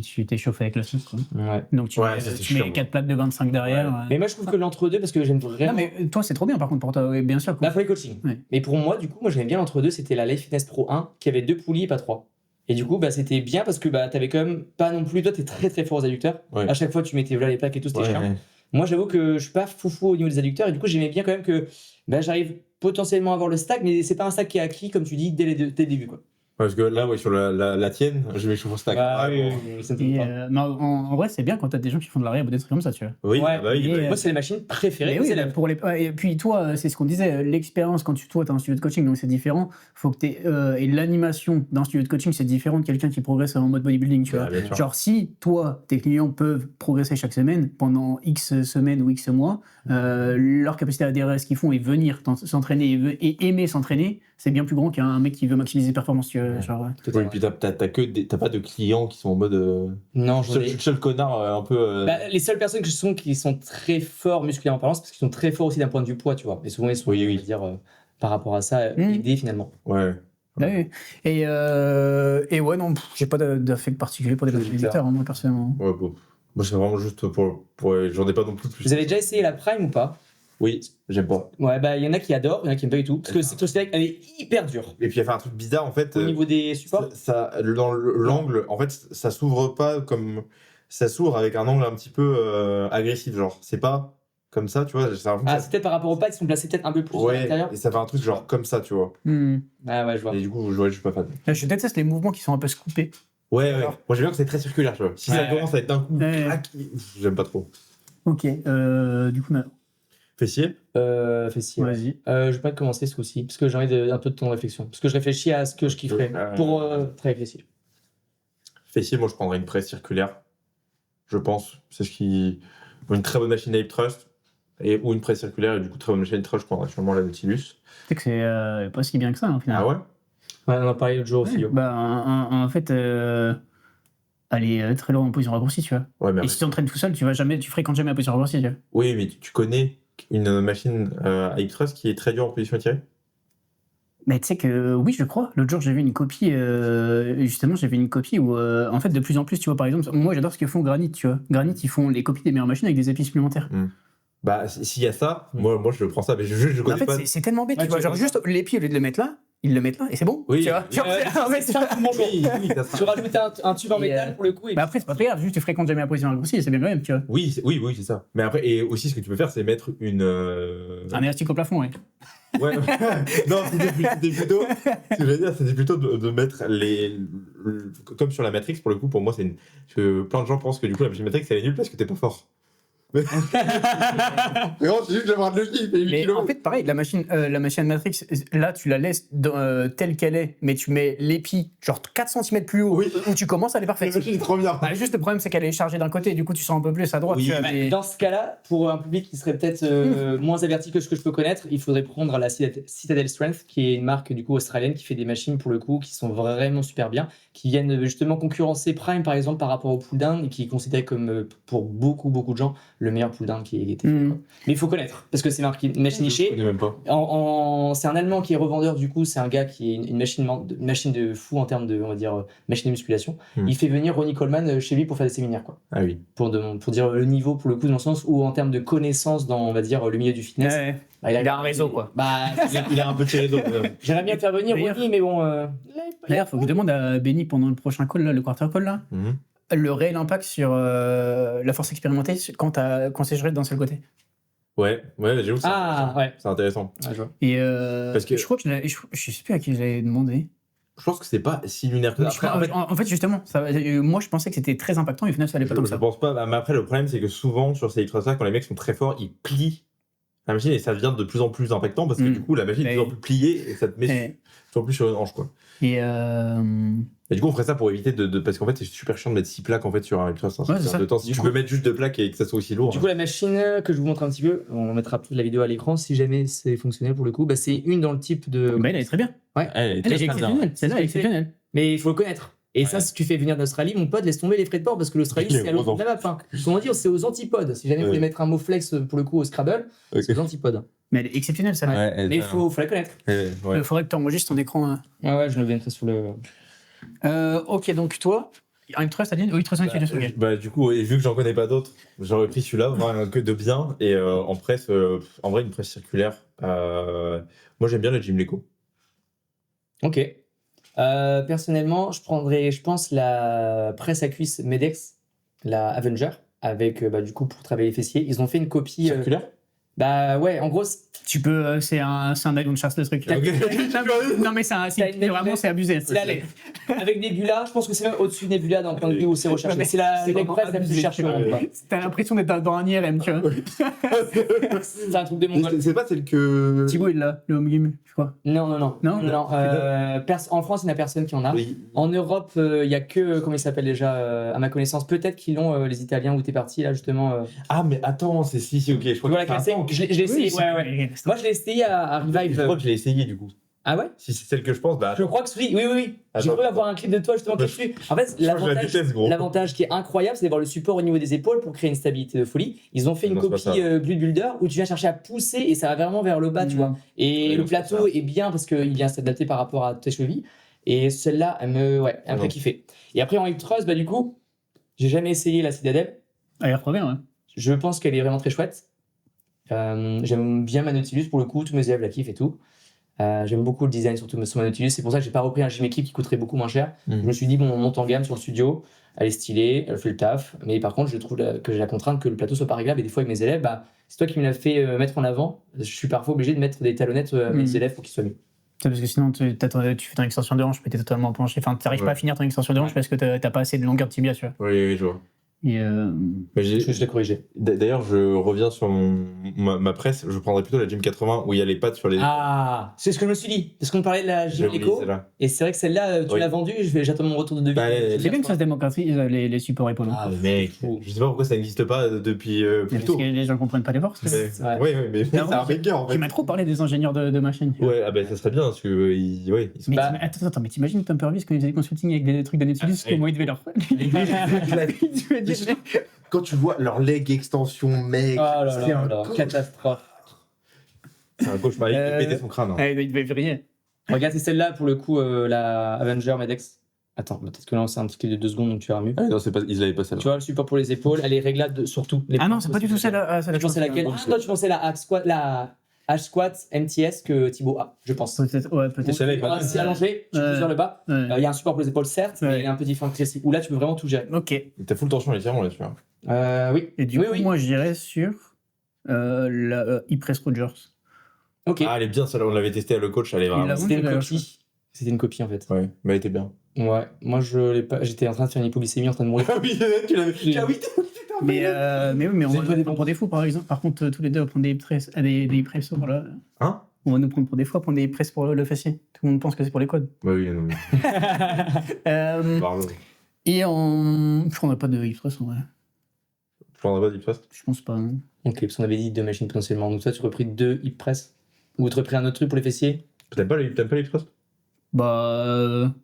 tu t'es chauffé avec la sauce, quoi. Ouais. Donc tu Ouais, mets, ça, c'est tu mets chiant. 4 plaques de 25 derrière. ouais. Mais moi, je trouve que l'entre-deux, parce que j'aime vraiment. Non, mais toi, c'est trop bien par contre pour toi, oui, bien sûr. Bah, pour les coaching. Ouais. Mais pour moi, du coup, moi, j'aimais bien l'entre-deux, c'était la Life Fitness Pro 1 qui avait 2 poulies et pas 3. Et du coup, bah, c'était bien parce que bah, t'avais quand même pas non plus. Toi, t'es très très fort aux adducteurs. Ouais. À chaque fois, tu mettais voilà, les plaques et tout, c'était Ouais, chiant. ouais. Moi, j'avoue que je suis pas foufou au niveau des adducteurs et du coup, j'aimais bien quand même que bah, j'arrive potentiellement à avoir le stack, mais c'est pas un stack qui est acquis, comme tu dis, dès le début. Quoi. Parce que là, sur la tienne, je mets chauffe stack. Bah, oui, ça me fait pas. Mais en vrai, c'est bien quand t'as des gens qui font de la réhab ou des trucs comme ça, tu vois. Oui, Ouais, bah oui. mais, moi, c'est les machines préférées. Mais oui, C'est pour les... Et puis toi, c'est ce qu'on disait, l'expérience quand toi, tu as un studio de coaching, donc c'est différent. Faut que et l'animation d'un studio de coaching, c'est différent de quelqu'un qui progresse en mode bodybuilding, tu vois. Bien sûr. Genre, si toi, tes clients peuvent progresser chaque semaine pendant X semaines ou X mois, leur capacité à adhérer à ce qu'ils font et venir s'entraîner et aimer s'entraîner, c'est bien plus grand qu'un mec qui veut maximiser les performances, tu vois. Genre, Oui, et puis t'as pas de clients qui sont en mode. Non, j'en ai. Seul connard un peu. Bah, les seules personnes qui sont très forts musculairement parlant, c'est parce qu'ils sont très forts aussi d'un point de vue poids, tu vois. Et souvent, ils sont, Oui. je veux dire, par rapport à ça, aidés finalement. Ouais. ouais. Et ouais, non, j'ai pas d'affect particulier pour des bodybuilders, moi, personnellement. Ouais, bon. Moi, c'est vraiment juste pour j'en ai pas non plus. Vous avez déjà essayé la Prime ou pas? Oui, j'aime pas. Ouais, bah, il y en a qui adorent, il y en a qui aiment pas du tout. Parce que cette ostéac, elle est hyper dure. Et puis, il y a fait un truc bizarre, en fait. Au niveau des supports? Dans l'angle, en fait, ça s'ouvre pas comme. Ça s'ouvre avec un angle un petit peu agressif, genre. C'est pas comme ça, tu vois. Ah, c'est peut-être par rapport aux pattes, ils sont placés peut-être un peu plus à l'intérieur. Et ça fait un truc genre comme ça, tu vois. Ah ouais, je vois. Et du coup, je suis pas fan. Je déteste les mouvements qui sont un peu scoopés. Ouais. Moi, j'aime bien que c'est très circulaire, tu vois. Si ça commence à être d'un coup, clac, j'aime pas trop. Ok, du coup, Fessier Fessier. Vas-y. Je vais pas commencer ce coup-ci, parce que j'ai envie un peu de ton réflexion. Parce que je réfléchis à ce que je kifferais pour très fessier. Fessier, moi, je prendrais une presse circulaire. Je pense. C'est ce qui. Une très bonne machine Hip Thrust. Ou une presse circulaire, et du coup, très bonne machine Hip Thrust, je prendrais actuellement la Nautilus. Tu sais que c'est pas si bien que ça, au final. Ah ouais? Ouais, on en a parlé l'autre jour aussi. Bah, en fait, elle est très loin en position raccourcie, tu vois. Ouais, mais et si tu entraînes tout seul, tu fréquentes jamais la position raccourcie, tu vois. Oui, mais tu connais une machine à Hip Thrust qui est très dure en position étirée? Mais tu sais que oui, je crois. L'autre jour, j'ai vu une copie. Justement, j'ai vu une copie où, en fait, de plus en plus, tu vois, par exemple, moi, j'adore ce que font Granit, tu vois. Granit, ils font les copies des meilleures machines avec des épis supplémentaires. Bah, s'il y a ça, moi, je prends ça, mais je connais en fait, pas. c'est tellement bête, tu vois. Genre, juste l'épi, au lieu de le mettre là, ils le mettent là, et c'est bon. Oui. Tu vois. Tu rajoutes un tube en métal pour le coup. Mais après, c'est pas très grave, juste tu fréquentes jamais la position raccourcie, c'est bien quand même, tu vois. Oui, c'est ça. Mais après, et aussi, ce que tu peux faire, c'est mettre une. Un élastique au plafond, ouais. Ouais. Non, c'était plutôt. Ce que je veux dire, c'était plutôt de mettre comme sur la Matrix, pour le coup, pour moi, c'est une. Parce que plein de gens pensent que du coup, la machine Matrix, elle est nulle parce que t'es pas fort. Mais non, c'est juste d'avoir de logique. Mais en fait, pareil, la machine Matrix, là, tu la laisses telle qu'elle est, mais tu mets l'épi, genre 4 cm plus haut, où tu commences, elle est parfaite. La machine est trop bien. Bah, juste le problème, c'est qu'elle est chargée d'un côté, et du coup, tu sens un peu plus à droite. Oui, tu vois, Bah, mais- dans ce cas-là, pour un public qui serait peut-être moins averti que ce que je peux connaître, il faudrait prendre la Citadel Strength, qui est une marque du coup australienne qui fait des machines pour le coup qui sont vraiment super bien, qui viennent justement concurrencer Prime par exemple par rapport au pull down et qui est considéré comme pour beaucoup de gens le meilleur pull down qui a été fait. Mais il faut connaître parce que c'est une machine nichée. Je connais même pas. C'est un Allemand qui est revendeur du coup, c'est un gars qui est une machine de fou en termes de, on va dire, machine de musculation. Il fait venir Ronnie Coleman chez lui pour faire des séminaires quoi. Ah oui. Pour dire le niveau pour le coup dans le sens où en termes de connaissances dans on va dire le milieu du fitness. Ouais. Bah, Il a un réseau, quoi. Bah, Il a un peu tiré d'eau. j'aimerais bien le faire venir D'ailleurs- Ronnie mais bon. D'ailleurs, faut que je demande à Benny pendant le prochain call, là, le quarter call, là, le réel impact sur la force expérimentée quand c'est géré d'un seul côté. Ouais, j'avoue, Ouais. c'est intéressant. Ah, je vois. Et Parce que- je crois que je sais plus à qui je l'avais demandé. Je pense que c'est pas si lunaire que ça. Après, En fait, justement, moi je pensais que c'était très impactant et au final ça allait pas tant que je ça. pense pas. Mais après, le problème, c'est que souvent, sur ces ultra quand les mecs sont très forts, ils plient la machine et ça devient de plus en plus impactant parce que du coup, la machine est de plus en plus pliée et ça te met de plus en plus sur une hanche, quoi. Et du coup, on ferait ça pour éviter parce qu'en fait, c'est super chiant de mettre 6 plaques en fait sur un ultra. Ouais, c'est ça. De temps, si tu peux mettre juste 2 plaques et que ça soit aussi lourd. Du coup, la machine que je vous montre un petit peu, on mettra la vidéo à l'écran si jamais c'est fonctionnel pour le coup. Bah, c'est une dans le type de. Bah, elle est très bien. Ouais. Elle est Elle très est bien. exceptionnelle. Celle-là, elle est exceptionnelle. Mais il faut le connaître. Et ça, si tu fais venir d'Australie, mon pote, laisse tomber les frais de port parce que l'Australie, c'est à l'autre bout de la map. Hein. Comment dire, c'est aux antipodes. Si jamais vous voulez mettre un mot flex pour le coup au Scrabble, c'est aux antipodes. Mais elle est exceptionnelle, celle-là. Mais il faut la connaître. Il faudrait que tu enregistres ton écran. Ouais, je le mettrai sur le. Ok, donc toi, un trust, t'as dit? Oui, trust, tu l'as. Bah, du coup, et vu que j'en connais pas d'autres, j'aurais pris celui-là, vraiment que de bien. Et en presse, en vrai, une presse circulaire. Moi, j'aime bien la Jim Leco. Ok. Personnellement, je prendrais, je pense, la presse à cuisse Medex, la Avenger, avec du coup pour travailler les fessiers. Ils ont fait une copie. Circulaire Bah ouais, en gros, Tu peux, c'est un Iron Charles le truc. Non mais c'est abusé. avec Nebula, je pense que c'est même au-dessus de Nebula dans le point de vue où c'est recherché. C'est l'express la plus cherchée au monde. T'as l'impression d'être dans un IRM, tu vois. C'est un truc de mongol. C'est pas celle que. Thibaut il l'a, le home game, je crois. Non. Non En France, il n'y en a personne qui en a. Oui. En Europe, il n'y a que, comment il s'appelle déjà, à ma connaissance, peut-être qu'ils l'ont, les Italiens, où t'es parti là justement. Ah, mais attends, c'est si, ok. Je crois Tu vois la que classée. Je l'ai essayé, ouais. Moi, je l'ai essayé à Revive. Je crois que je l'ai essayé du coup. Ah ouais? Si c'est celle que je pense, bah. Je crois que oui. J'ai Attends. cru avoir un clip de toi justement dessus. En fait, l'avantage qui est incroyable, c'est d'avoir le support au niveau des épaules pour créer une stabilité de folie. Ils ont fait une copie Glute Builder où tu viens chercher à pousser et ça va vraiment vers le bas, tu vois. Et le plateau est bien parce qu'il vient s'adapter par rapport à tes chevilles. Et celle-là, elle me fait kiffer. Et après en hip thrust, bah du coup, j'ai jamais essayé la Citadel. Elle a l'air trop bien, ouais. Je pense qu'elle est vraiment très chouette. J'aime bien ma Nautilus pour le coup, tous mes élèves la kiffent et tout. J'aime beaucoup le design surtout sur ma Nautilus, c'est pour ça que j'ai pas repris un gym équipe qui coûterait beaucoup moins cher. Je me suis dit bon, on monte en gamme sur le studio, elle est stylée, elle fait le taf, mais par contre je trouve que j'ai la contrainte que le plateau soit pas réglable et des fois avec mes élèves, bah, c'est toi qui me l'as fait mettre en avant, je suis parfois obligé de mettre des talonnettes à mes élèves pour qu'ils soient mieux. C'est parce que sinon tu fais ton extension de hanche mais t'es totalement penché, enfin t'arrives pas à finir ton extension de hanche parce que t'as pas assez de longueur de tibia, tu vois. Oui, je vois. Et Mais je l'ai corrigé. D'ailleurs, je reviens sur ma presse. Je prendrais plutôt la Gym 80 où il y a les pattes sur les. Ah, c'est ce que je me suis dit. Parce qu'on parlait de la Gym Eco. Et c'est vrai que celle-là, tu l'as vendue. J'attends mon retour de devis. C'est bien que ça se démocratise les supports épaules. Ah, mec, je sais pas pourquoi ça n'existe pas depuis plus tôt. Parce que les gens comprennent pas les forces. Oui, mais c'est un banger en fait. Tu m'as trop parlé des ingénieurs de ma chaîne. Ouais, ah ben ça serait bien parce que ils sont. Mais attends, mais t'imagines Tumpervis quand ils faisaient des consulting avec des trucs de Nautilus, comment ils devaient leur. Quand tu vois leur leg extension, mec, c'est une catastrophe. C'est un cauchemar. Il pétait son crâne. Il devait vriller. Regarde, c'est celle-là pour le coup, la Avenger Medex. Attends, peut-être que là c'est un petit clip de 2 secondes donc tu verras mieux. Ah non, ils l'avaient pas celle-là. Tu vois, le support pour les épaules, elle est réglable sur tout. Ah non, c'est pas du tout celle-là. Tu pensais laquelle? Ah non, tu pensais la H-Squat MTS que Thibaut a, je pense. Peut-être, ouais, peut-être. Celle-là est pas assez allongée, tu peux sur le bas. Il y a un support pour les épaules, certes, mais il est un peu différent que celle-ci. Où là, tu peux vraiment tout gérer. Ok. T'as full tension étirement là-dessus. Oui. Et du coup, moi, je dirais sur la E-Press Rogers. Ok. Ah, elle est bien, celle-là, on l'avait testée à le coach, elle est vraiment. C'était une copie. C'était une copie en fait. Ouais, mais elle était bien. Ouais, moi je l'ai pas. J'étais en train de faire une hypoglycémie, en train de mourir. Ah oui, tu l'avais. Ah oui, mais oui, mais on va nous prendre pour des fous, par exemple. Par contre, tous les deux, on prend des press pour là. Hein? On va nous prendre pour des fous, prendre des press pour le fessier. Tout le monde pense que c'est pour les quads. Bah oui, non. Et je prendrais pas de hip thrust en vrai. Je prendrais pas d'hip thrust? Je pense pas. Hein. Ok, parce qu'on avait dit 2 machines potentiellement. Donc toi, tu aurais pris 2 hip press? Ou tu aurais pris un autre truc pour les fessiers? T'aimes pas l'hip thrust? Bah.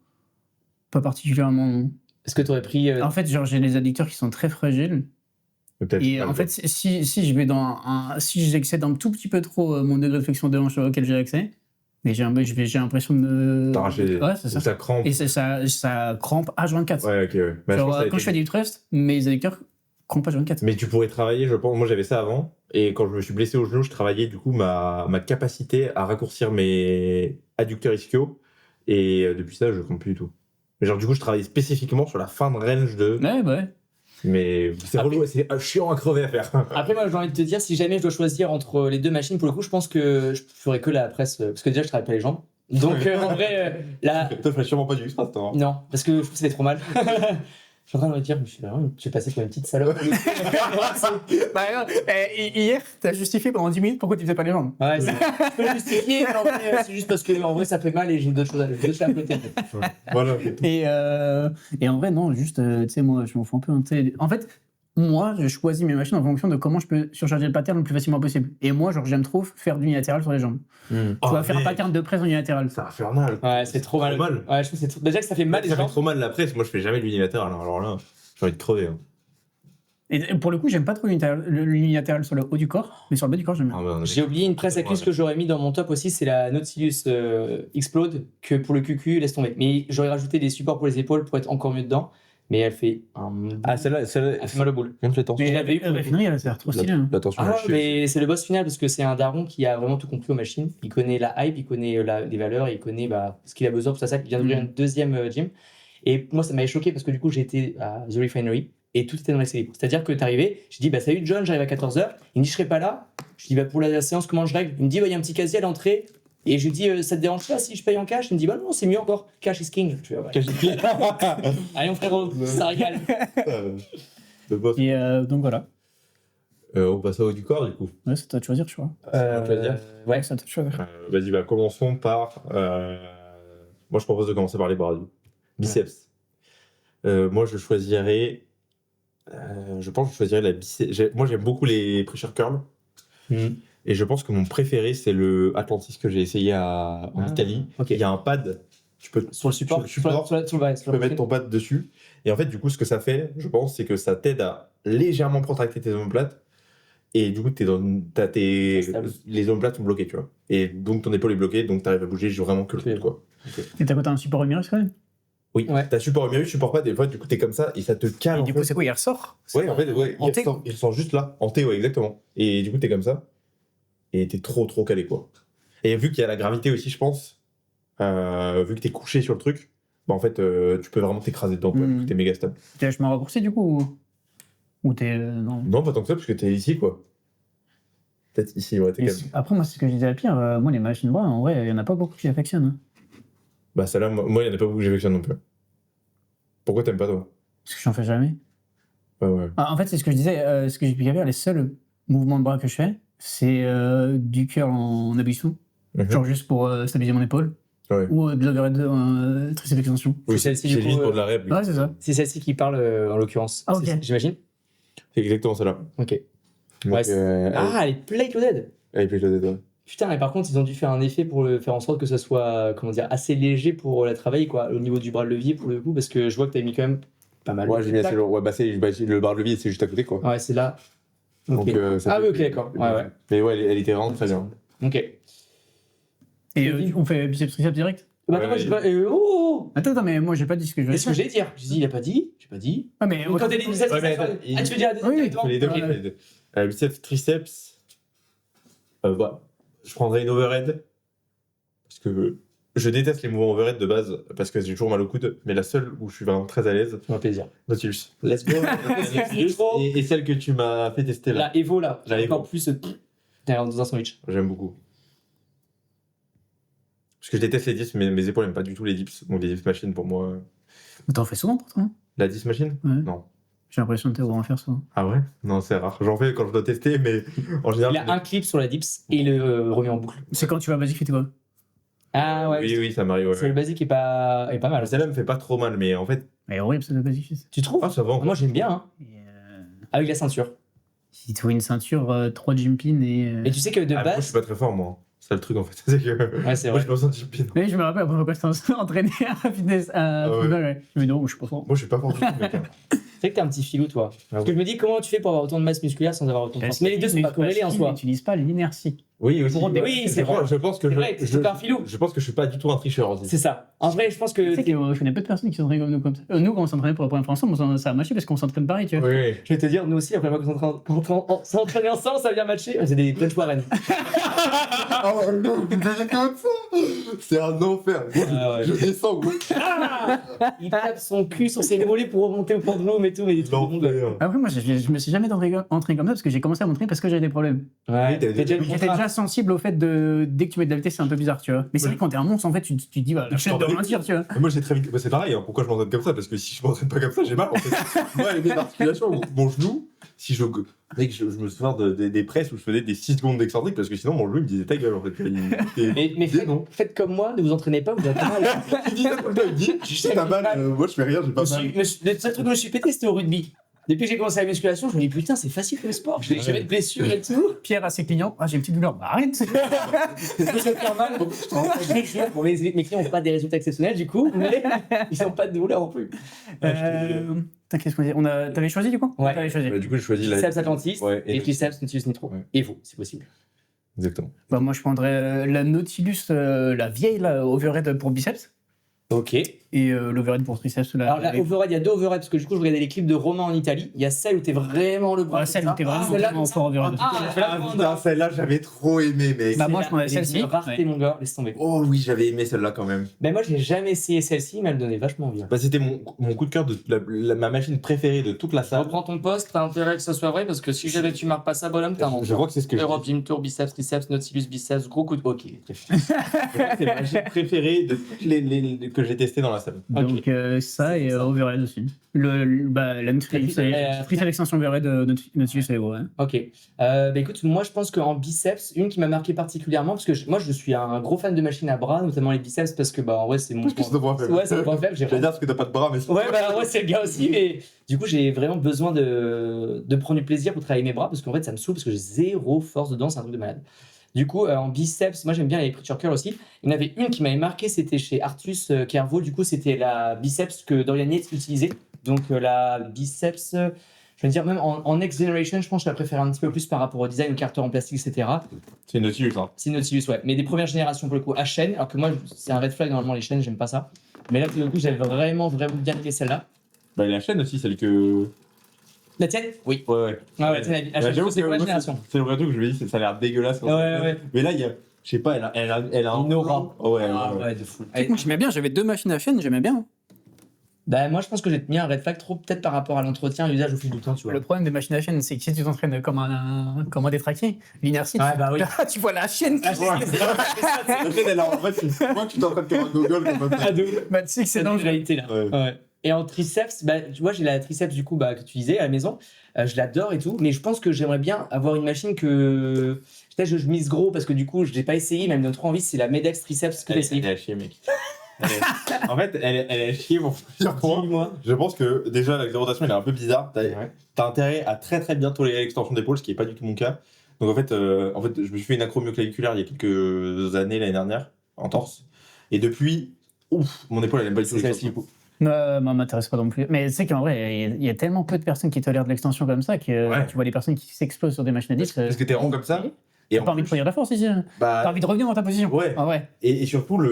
Pas particulièrement, non. Est-ce que tu aurais pris. En fait, genre, j'ai des adducteurs qui sont très fragiles. Et en fait, si je vais si j'excède un tout petit peu trop mon degré de flexion de hanche auquel j'ai accès, mais j'ai l'impression de me. Ouais, c'est ça. Ça crampe. Et ça crampe H24. Ouais, ok, ouais. Bah, genre, quand je fais du thrust, mes adducteurs crampent H24. Mais tu pourrais travailler, je pense. Moi, j'avais ça avant. Et quand je me suis blessé au genou, je travaillais du coup ma capacité à raccourcir mes adducteurs ischiaux. Et depuis ça, je crampe plus du tout. Mais genre, du coup, je travaillais spécifiquement sur la fin de range de. Ouais, bah ouais. Mais c'est relou, c'est chiant à crever à faire. Après, moi, j'ai envie de te dire, si jamais je dois choisir entre les 2 machines, pour le coup, je pense que je ferais que la presse. Parce que déjà, je travaille pas les jambes. Donc, en vrai, Toi, tu ferais sûrement pas du extra, toi. Non, parce que je trouve que c'était trop mal. Je suis en train de me dire, je vais passer pour une petite salope. Hier, t'as justifié pendant 10 minutes pourquoi tu faisais pas les jambes. Ouais, je peux justifier, mais en vrai, c'est juste parce que en vrai, ça fait mal et j'ai d'autres choses à faire à côté. Voilà. Et en vrai, non, juste, tu sais, moi, je m'en fous un peu. En fait, moi, je choisis mes machines en fonction de comment je peux surcharger le pattern le plus facilement possible. Et moi, genre, j'aime trop faire du unilatéral sur les jambes. Tu vas faire un pattern de presse en unilatéral. C'est infernal. Ouais, c'est trop mal. Ouais, je trouve que c'est déjà que ça fait mal. Ça fait trop mal la presse. Moi, je fais jamais l'unilatéral. Alors là, j'ai envie de crever. Hein. Et pour le coup, j'aime pas trop l'unilatéral sur le haut du corps, mais sur le bas du corps, j'aime bien. Ah, j'ai oublié une presse à cuisse que j'aurais mis dans mon top aussi, c'est la Nautilus Explode, que pour le QQ, laisse tomber. Mais j'aurais rajouté des supports pour les épaules pour être encore mieux dedans. Mais elle fait celle-là, elle fait mal au boule. Mais je l'avais eu pour la finale, elle a l'air trop stylée. Mais c'est le boss final parce que c'est un daron qui a vraiment tout compris aux machines. Il connaît la hype, il connaît les valeurs, il connaît ce qu'il a besoin pour ça. Il vient d'ouvrir une 2e gym. Et moi, ça m'avait choqué parce que du coup, j'ai été à The Refinery et tout était dans l'accès libre. C'est-à-dire que t'arrivais, je dis bah salut John, j'arrive à 14h, il me dit je serai pas là, je dis bah pour la séance comment je règle, il me dit bah il y a un petit casier à l'entrée, et je lui dis ça te dérange pas si je paye en cash, il me dit bah non c'est mieux encore, cash is king. Je fais, ouais. Cash is king. Allez mon frérot, ça régale. Et donc voilà. On passe au haut du corps du coup. Ouais, c'est à toi de choisir, je crois. Ouais, c'est à toi de choisir. Vas-y, commençons par. Moi, je propose de commencer par les bras. Biceps. Moi, je choisirais. Je pense que je choisirais la biceps. Moi, j'aime beaucoup les pressure curls. Et je pense que mon préféré, c'est le Atlantis que j'ai essayé en Italie. Okay. Il y a un pad. Tu peux, sur le support, tu peux mettre ton pad dessus. Et en fait, du coup, ce que ça fait, je pense, c'est que ça t'aide à légèrement contracter tes omoplates. Et du coup, les omoplates sont bloquées, tu vois. Et donc, ton épaule est bloquée, donc t'arrives à bouger vraiment que le coude, quoi. Okay. Et t'as quoi, t'as un support humérus quand même? Oui, t'as support humérus, support pas, des fois, du coup, t'es comme ça et ça te cale. Et du coup, c'est quoi, il ressort? Ouais, en fait, il ressort juste là, en T, ouais, exactement. Et du coup, t'es comme ça. Et t'es trop calé, quoi. Et vu qu'il y a la gravité aussi, je pense, vu que t'es couché sur le truc, bah en fait, tu peux vraiment t'écraser dedans, quoi. T'es méga stable. T'es vachement raccourci, du coup ou t'es. Non. Non, pas tant que ça, parce que t'es ici, quoi. Peut-être ici, ouais, t'es calme. Après, moi, c'est ce que je disais à Pierre, moi, les machines bras, en vrai, il y en a pas beaucoup qui affectionnent. Hein. Bah, celle-là, moi, il y en a pas beaucoup que j'affectionne non plus. Pourquoi t'aimes pas, toi? Parce que j'en fais jamais. Ouais. En fait, c'est ce que je disais, ce que j'expliquais à Pierre, les seuls mouvements de bras que je fais, c'est du curl en abduction, genre juste pour stabiliser mon épaule. Ouais. Ou de l'overhead triceps extension. Oui, c'est juste pour de la rep. Ouais, c'est ça. C'est celle-ci qui parle en l'occurrence. Ah, ok. J'imagine. C'est exactement celle-là. Ok. Donc, ouais, elle est plate loaded. Elle est plate loaded, ouais. Putain, mais par contre, ils ont dû faire un effet pour faire en sorte que ça soit, comment dire, assez léger pour la travailler, quoi, au niveau du bras de levier, pour le coup, parce que je vois que t'as mis quand même pas mal. Ouais, j'ai mis assez lourd. Ouais, le bar de levier, c'est juste à côté, quoi. Ouais, c'est là. Okay. Donc, ah oui, ok, d'accord. Ouais. Mais ouais, elle était vraiment très bien. Ok. Et on fait biceps triceps direct? Bah attends, moi j'ai pas. Attends, mais moi j'ai pas dit ce que je veux dire. Qu'est-ce que j'ai dire? J'ai dit, il a pas dit. J'ai pas dit. Ah, mais quand t'as des biceps, tu veux dire les deux. Biceps triceps. Je prendrais une overhead. Parce que je déteste les mouvements overhead de base, parce que j'ai toujours mal au coude. Mais la seule où je suis vraiment très à l'aise. C'est un plaisir. Nautilus. Let's go. Et celle que tu m'as fait tester là. La Evo là. La Evo. Encore plus dans un sandwich. J'aime beaucoup. Parce que je déteste les dips, mais mes épaules n'aiment pas du tout les dips. Donc les dips machines pour moi. Mais t'en fais souvent pourtant? La dips machine? Ouais. Non. J'ai l'impression de t'avoir en faire souvent. Ah ouais? Non, c'est rare. J'en fais quand je dois tester, mais en général. Il a un clip sur la dips et il le remet en boucle. C'est quand tu vas basique, fais quoi? Ah ouais. Oui, ça m'arrive. Ouais. C'est le basique est pas mal. Celle-là me fait pas trop mal, mais en fait. Elle est horrible, ça, le basique. Tu trouves? Ah, ça va. Moi j'aime bien. Hein. Avec la ceinture. Si tu vois une ceinture, 3 gym pins et. Et tu sais que de base. Moi, je suis pas très fort, moi. C'est le truc en fait. C'est que. Ouais, c'est moi, vrai. je me sens gym pin. Mais je me rappelle après quand j'étais entraîné à fitness. Ouais. Je me dis, non, je suis pas fort. Moi, je suis pas fort du tout, mec. C'est que t'as un petit filou, toi. Parce que je me dis, comment tu fais pour avoir autant de masse musculaire sans avoir autant de force? Mais les deux sont pas corrélés en soi. Tu n'utilises pas l'inertie. Oui, aussi. Oui, c'est vrai. Je pense que c'est un filou. Je pense que je suis pas du tout un tricheur aussi. C'est ça. En vrai, je pense que. Tu sais que je connais peu de personnes qui s'entraînent comme nous. Comme ça. Nous, quand on s'entraînait pour la première fois ensemble, ça a matché parce qu'on s'entraîne pareil, tu vois. Oui. Je vais te dire, nous aussi, après moi, quand on s'entraîne ensemble, ça vient matcher. C'est des punch warren. Oh non, comme ça. C'est un enfer. Je descends, gros. Il tape son cul sur ses mollets pour remonter au fond de l'eau et tout, mais des trucs de monde. Après, moi, je me suis jamais entraîné comme ça parce que j'ai commencé à m'entraîner parce que j'avais des problèmes. Ouais, j'étais déjà sensible au fait de dès que tu mets de la vitesse, c'est un peu bizarre, tu vois. Mais c'est vrai que quand t'es un monstre, en fait, tu te dis, la chaîne de ralentir, tu vois. Moi, j'ai très vite. C'est pareil, hein. Pourquoi je m'entraîne comme ça? Parce que si je m'entraîne pas comme ça, j'ai mal en fait. Moi, avec mes articulations, mon genou, si je. Mec, je me souviens des presses où je faisais des 6 secondes d'excentrique parce que sinon mon genou il me disait ta gueule en fait. Mais faites comme moi, ne vous entraînez pas, vous avez pas mal. Il dit ça tout le temps, il dit tu sais, t'as mal, moi je fais rien, j'ai pas mal. Le seul truc que je me suis pété, c'était au rugby. Depuis que j'ai commencé la musculation, je me dis putain, c'est facile comme sport, j'ai jamais de blessure et tout. Pierre à ses clients, j'ai une petite douleur, bah arrête. Ça fait mal. Bon, mes clients n'ont pas des résultats exceptionnels du coup, mais ils n'ont pas de douleur non plus. Qu'est-ce qu'on dit? T'avais choisi du coup? Ouais. T'avais choisi. Du coup, j'ai choisi la. Triceps Atlantis et triceps Nautilus Nitro. Ouais. Et vous, c'est possible. Exactement. Bah, moi, je prendrais la Nautilus, la vieille, là, overhead pour biceps. Ok. Et l'overhead pour triceps. Là, Alors là, overhead, il y a 2 overhead parce que du coup, je regardais les clips de Romain en Italie. Il y a celle où t'es vraiment le bras. Ouais, celle où t'es vraiment fort overhead. Putain, celle-là, j'avais trop aimé, mec. Bah, moi, je prendrais celle-ci. C'est rareté, mon gars, laisse tomber. Oh oui, j'avais aimé celle-là quand même. Ben moi, j'ai jamais essayé celle-ci, mais elle me donnait vachement envie. Bah, c'était mon coup de cœur de ma machine préférée de toute la salle. Reprends ton poste, t'as intérêt que ça soit vrai parce que si jamais tu marques pas ça, bonhomme, t'as un Je crois que c'est ce que je Europe, Gym Tour, biceps, triceps, Nautilus, biceps, gros coup de. Ok. c'est ma machine préférée de toutes les que j'ai testées dans la salle. Donc ça et overhead aussi. La Nautilus, triceps extension overhead Nautilus et ouais. Ok. Bah écoute, moi je pense qu'en biceps, une qui m'a marqué particulièrement, parce que moi je suis un gros fan de machines à bras, notamment les biceps, parce que bah en vrai c'est mon. Parce que c'est ton point faible. Ouais, c'est mon point faible. J'allais dire parce que t'as pas de bras, mais c'est. Ouais, bah ouais, c'est le gars aussi, mais du coup j'ai vraiment besoin de prendre du plaisir pour travailler mes bras, parce qu'en fait ça me saoule, parce que j'ai zéro force dedans, c'est un truc de malade. Du coup, en biceps, moi j'aime bien les preacher curl aussi. Il y en avait une qui m'avait marqué, c'était chez Artus Kervo, du coup c'était la biceps que Dorian Yates utilisait. Donc la biceps, je veux dire même en Next Generation, je pense que je la préfère un petit peu plus par rapport au design, au carter en plastique, etc. C'est une Nautilus, hein. C'est Nautilus, ouais. Mais des premières générations pour le coup à chaîne, alors que moi c'est un red flag normalement les chaînes, j'aime pas ça. Mais là pour le coup j'avais vraiment bien aimé celle-là. Bah, la chaîne aussi, celle que. La tienne? Oui. Ouais. Ah ouais, tiens, la chaîne, J'avoue c'est que pour la moi, génération. c'est le vrai truc que je me dis, ça a l'air dégueulasse. Ouais. Mais là, il y a. Je sais pas, elle a Une aura. Ouais. Ouais, de fou. Moi j'aimais bien, j'avais 2 machines à chaîne, j'aimais bien. Bah moi je pense que j'ai mis un red flag trop peut-être par rapport à l'entretien, à l'usage au fil du temps, tu vois. Le problème des machines à chaîne, c'est que si tu t'entraînes comme un détraqué, l'inertie, Ouais, bah oui. tu vois la chaîne qui Elle a en fait, moi, tu t'es en train de faire un Google comme ça. bah, tu sais que c'est C'est dangereux. réalité là. Ouais. Ouais. Et en triceps, bah, tu vois, j'ai la triceps du coup bah, que tu disais à la maison. Je l'adore et tout, mais je pense que j'aimerais bien avoir une machine que. Peut-être je mise gros parce que du coup, je l'ai pas essayé, mais elle me donne trop envie. C'est la Medex Triceps que j'ai essayé. Elle est à chier, mec. En fait, elle est à chier pour plusieurs points. Dis-moi. Je pense que déjà, la rotation, elle est un peu bizarre. T'as intérêt à très bien tolérer l'extension d'épaule, ce qui n'est pas du tout mon cas. Donc en fait, je me suis fait une acromioclaviculaire il y a quelques années, l'année dernière, en torse. Et depuis, mon épaule, elle aime pas du tout l'extension. Non, m'intéresse pas non plus. Mais tu sais qu'en vrai, il y a tellement peu de personnes qui tolèrent de l'extension comme ça que tu vois des personnes qui s'explosent sur des machines à disques. Parce que t'es rond comme ça. Et t'as pas envie de produire de la force ici. T'as envie de revenir dans ta position. Ouais. Ah ouais. Et surtout,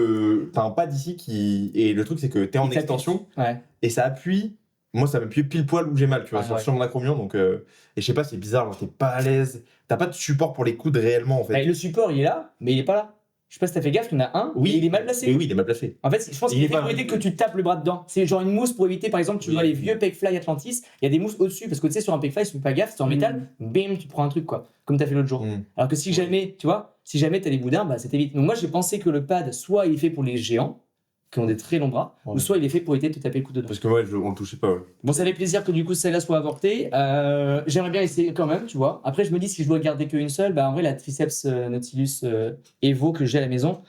t'as un pad ici qui. Et le truc, c'est que t'es en extension. Ouais. Et ça appuie. Moi, ça m'appuie pile poil où j'ai mal, tu vois, sur mon acromion. Donc, et je sais pas, c'est bizarre, genre, t'es pas à l'aise. T'as pas de support pour les coudes réellement, en fait. Bah, le support, il est là, mais il est pas là. Je sais pas si t'as fait gaffe, il y en a un, Oui. et il est mal placé. Et oui, il est mal placé. En fait, je pense qu'il est fait pour éviter que tu tapes le bras dedans. C'est genre une mousse pour éviter, par exemple, tu vois les vieux Pegfly Atlantis, il y a des mousses au-dessus, parce que tu sais, sur un Pegfly, si tu fais pas gaffe, c'est en métal, bim, tu prends un truc, quoi. Comme t'as fait l'autre jour. Alors que si jamais, tu vois, si jamais t'as des boudins, bah ça t'évite. Donc moi, j'ai pensé que le pad, soit il est fait pour les géants, qui ont des très longs bras, ou soit il est fait pour éviter de te taper le coup dedans. Parce que on le touchait pas, ouais. Bon, ça fait plaisir que du coup celle-là soit avortée. J'aimerais bien essayer quand même, tu vois. Après, je me dis si je dois garder qu'une seule, bah en vrai, la triceps Nautilus Evo que j'ai à la maison,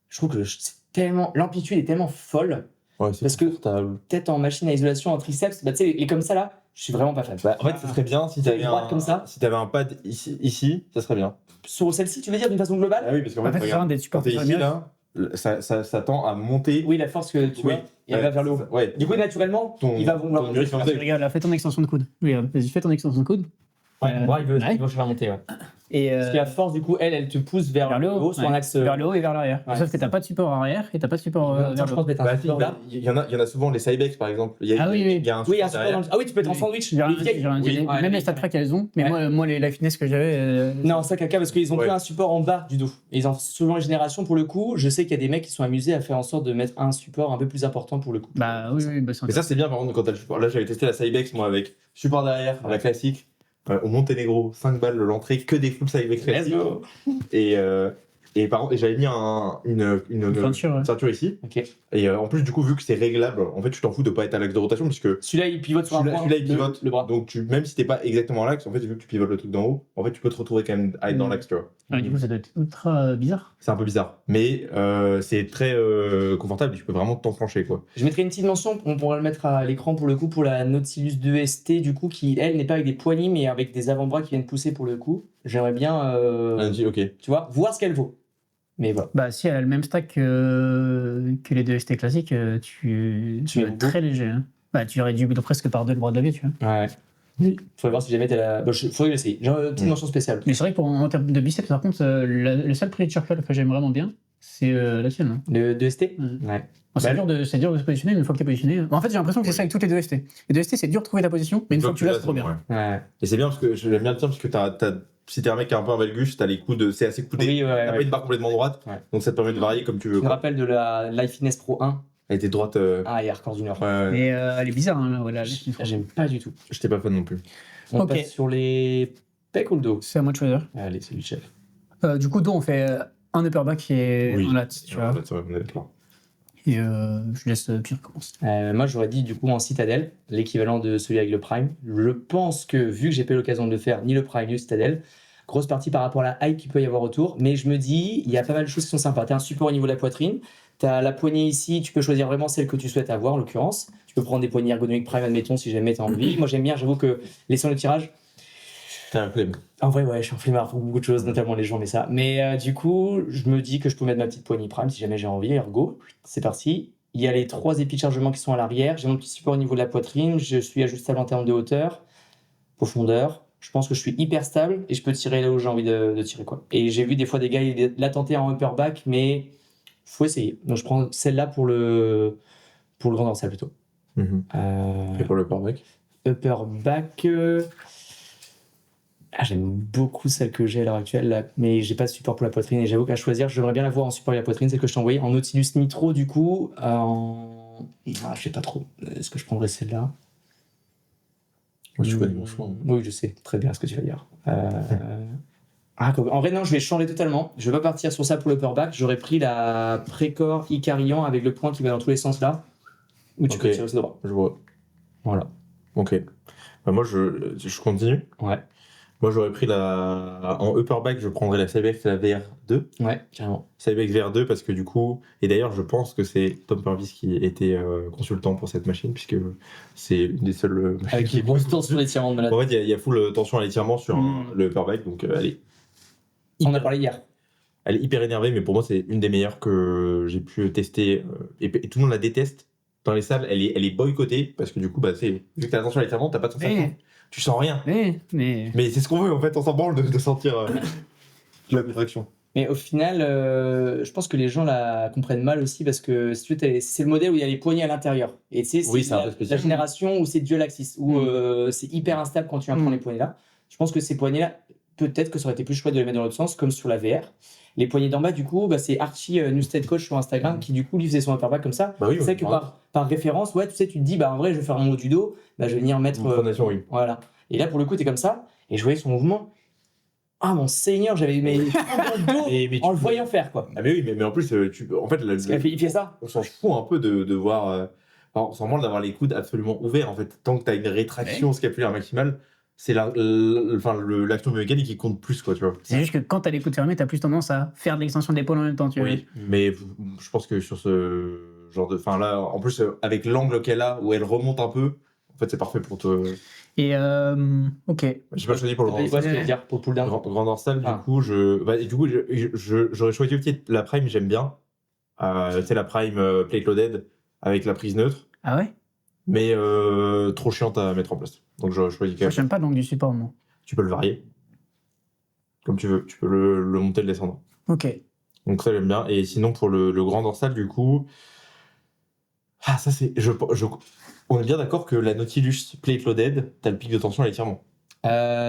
je trouve que c'est tellement. L'amplitude est tellement folle. Ouais, c'est Parce que confortable. peut-être en machine à isolation, en triceps, bah tu sais, et comme ça là, je suis vraiment pas fan. Bah, en fait, ça serait bien si t'avais comme ça. Si t'avais un pad ici, ça serait bien. Sur celle-ci, tu veux dire d'une façon globale? Ah oui, parce qu'en En fait, fait, c'est regarde, un des supports quand t'es ici, là, ça tend à monter. Oui, la force que tu vois, et elle va vers le haut. Ouais. Du coup, naturellement, il va vouloir. Regarde, là, fais ton extension de coude. Regarde, vas-y, fais ton extension de coude. Ouais, bon, il veut ouais. faire monter, ouais. Et Parce que la force, du coup, elle te pousse vers le haut, sur un axe. vers le haut et vers l'arrière. Ouais. Sauf que t'as pas de support arrière et t'as pas de support vers je le haut. pense mettre un support là. Il y en a souvent, les Cybex par exemple. Il y a un Oui, un support support derrière. Ah oui, tu peux être en sandwich. J'ai rien Les vieilles. dit, j'ai rien dit. Oui, ouais, Même les les- StatTrack, elles ont. Mais Ouais. moi, la fitness que j'avais. Non, ça caca parce qu'ils ont Ouais. que un support en bas du dos. Et ils ont selon les générations pour le coup. Je sais qu'il y a des mecs qui sont amusés à faire en sorte de mettre un support un peu plus important pour le coup. Bah oui, bah c'est Mais ça, c'est bien par contre quand t'as le support. Là, j'avais testé la Cybex moi avec support derrière, la classique. Au Monténégro, 5 balles l'entrée, que des full Cybex classiques. Et par contre, j'avais mis une ceinture ici. Ok. Et en plus, du coup, vu que c'est réglable, en fait, tu t'en fous de pas être à l'axe de rotation puisque Celui-là, il pivote sur un point. celui-là, il pivote. Le bras. Donc, même si t'es pas exactement à l'axe, en fait, vu que tu pivotes le truc d'en haut, en fait, tu peux te retrouver quand même à être dans l'axe, tu vois. Ah, du coup, ça doit être ultra bizarre. C'est un peu bizarre. Mais c'est très confortable et tu peux vraiment t'enfrancher, quoi. Je mettrai une petite mention, on pourra le mettre à l'écran pour le coup, pour la Nautilus 2ST, du coup, qui elle n'est pas avec des poignées mais avec des avant-bras qui viennent pousser pour le coup. J'aimerais bien, Ok. tu vois, voir ce qu'elle vaut. Mais voilà. Bah, si elle a le même stack que les deux ST classiques, tu Tu es es très léger. Hein. Bah, tu réduis presque par 2 le bras de la vie, tu vois. Ouais. Faudrait voir si jamais t'as la. Bah, faudrait l'essayer. J'ai une petite mention spéciale. Mais c'est vrai que en termes de biceps, par contre, le seul preacher curl que j'aime vraiment bien, C'est la tienne. Hein. Le 2ST Ouais. Ouais. Bon, c'est dur de se positionner une fois que t'es positionné. En fait, j'ai l'impression que c'est ça avec toutes les 2ST. Les 2ST, c'est dur de trouver ta position, mais une fois que tu l'as, c'est trop bien. Ouais. Et c'est bien parce que j'aime bien le dire parce que si t'es un mec qui a un peu un valgus, t'as les coudes, c'est assez coudé. Oui, T'as pas une barre complètement droite, donc ça te permet de varier comme tu veux. Je me rappelle de la Life Fitness Pro 1. Elle était droite. Ah, et Hardcore Junior. Ouais. Mais elle est bizarre, hein, voilà. J'aime pas du tout. J'étais pas fan non plus. On Ok. passe sur les pecs ou le dos. C'est à moi de choisir. Allez, c'est lui le chef. Du coup, dos, on fait un upper back et un lat, tu vois. Et je laisse Pierre commencer. Moi, j'aurais dit du coup en citadelle, l'équivalent de celui avec le Prime. Je pense que vu que j'ai pas eu l'occasion de le faire, ni le Prime ni le citadelle, grosse partie par rapport à la hype qu'il peut y avoir autour. Mais je me dis, il y a pas mal de choses qui sont sympas. Tu as un support au niveau de la poitrine, tu as la poignée ici, tu peux choisir vraiment celle que tu souhaites avoir en l'occurrence. Tu peux prendre des poignées ergonomiques Prime, admettons, si jamais tu as envie. Moi, j'aime bien, j'avoue que les sons de tirage. T'as un flemme. En vrai, ouais, je suis un flemmard pour beaucoup de choses, notamment les gens, mais ça. Mais du coup, je me dis que je peux mettre ma petite poignée Prime si jamais j'ai envie. Ergo, c'est parti. Il y a les 3 épis de chargement qui sont à l'arrière. J'ai mon petit support au niveau de la poitrine. Je suis ajustable en termes de hauteur, profondeur. Je pense que je suis hyper stable et je peux tirer là où j'ai envie de tirer, quoi. Et j'ai vu des fois des gars la tenter en upper back, mais faut essayer. Donc je prends celle-là pour le grand dorsal plutôt. Et pour le upper back Upper back. J'aime beaucoup celle que j'ai à l'heure actuelle, là, mais j'ai pas de support pour la poitrine et j'avoue qu'à choisir, j'aimerais bien l'avoir en support pour la poitrine, celle que je t'ai envoyée en Nautilus Nitro du coup. Je sais pas trop. Est-ce que je prendrais celle-là? Moi, tu connais mon choix. Oui, je sais très bien ce que tu vas dire. En vrai, non, je vais changer totalement. Je vais pas partir sur ça pour le upper back. J'aurais pris la Précor Icarian avec le point qui va dans tous les sens là. Ou tu peux tirer aussi droit. Je vois. Voilà. Ok. Bah, moi, je continue. Ouais. Moi, j'aurais pris en upper back, je prendrais la Cybex, la VR2. Ouais, carrément. Cybex VR2 parce que du coup, et d'ailleurs, je pense que c'est Tom Purvis qui était consultant pour cette machine puisque c'est une des seules machines. Avec les grosses tensions d'étirement de malade. En fait, il y a full tension à l'étirement sur le upper back, donc On en a parlé hier. elle est hyper énervée, mais pour moi, c'est une des meilleures que j'ai pu tester et tout le monde la déteste. Dans les salles, elle est boycottée parce que du coup, vu que t'as attention à l'étirement, t'as pas de sensation. Tu sens rien. Mais c'est ce qu'on veut en fait, on s'en branle de sentir la contraction. Mais au final, je pense que les gens la comprennent mal aussi parce que si tu veux, c'est le modèle où il y a les poignées à l'intérieur. Et tu sais, c'est la génération où c'est dual axis, où c'est hyper instable quand tu prends les poignées là. Je pense que ces poignées-là, peut-être que ça aurait été plus chouette de les mettre dans l'autre sens, comme sur la VR. Les poignées d'en bas, du coup, c'est Archie Newstead Coach sur Instagram qui, du coup, lui faisait son upper back comme ça. Bah oui, c'est que par référence, ouais, tu sais, tu te dis, en vrai, je vais faire un haut du dos, je vais venir mettre. Fondation, oui. Voilà. Et là, pour le coup, t'es comme ça, et je voyais son mouvement. Ah, mon Seigneur, j'avais mes dans le dos en le voyant faire, quoi. Ah, mais oui, mais en plus, en fait, il fait ça. On s'en fout un peu de voir. On s'en branle d'avoir les coudes absolument ouverts, en fait. Tant que t'as une rétraction scapulaire maximale. C'est l'action mécanique qui compte plus, quoi, tu vois. c'est juste que quand t'as les coudes fermés, t'as plus tendance à faire de l'extension d'épaule en même temps, tu vois. Oui, mais je pense que sur ce genre de... Enfin là, en plus, avec l'angle qu'elle a, où elle remonte un peu, en fait, c'est parfait pour te... Et ok. J'ai pas choisi pour le grand dorsal. Ouais, dire pour le pull down. Grand dorsal, du coup, j'aurais choisi aussi la Prime, j'aime bien. C'est la Prime Plate Loaded avec la prise neutre. Ah ouais? Mais trop chiante à mettre en place. Donc je choisis quand même. J'aime pas l'angle du support, moi. Tu peux le varier. Comme tu veux. Tu peux le monter, le descendre. Ok. Donc ça, j'aime bien. Et sinon, pour le grand dorsal, du coup... Ah, ça, c'est... On est bien d'accord que la Nautilus Plate Loaded, t'as le pic de tension à l'étirement.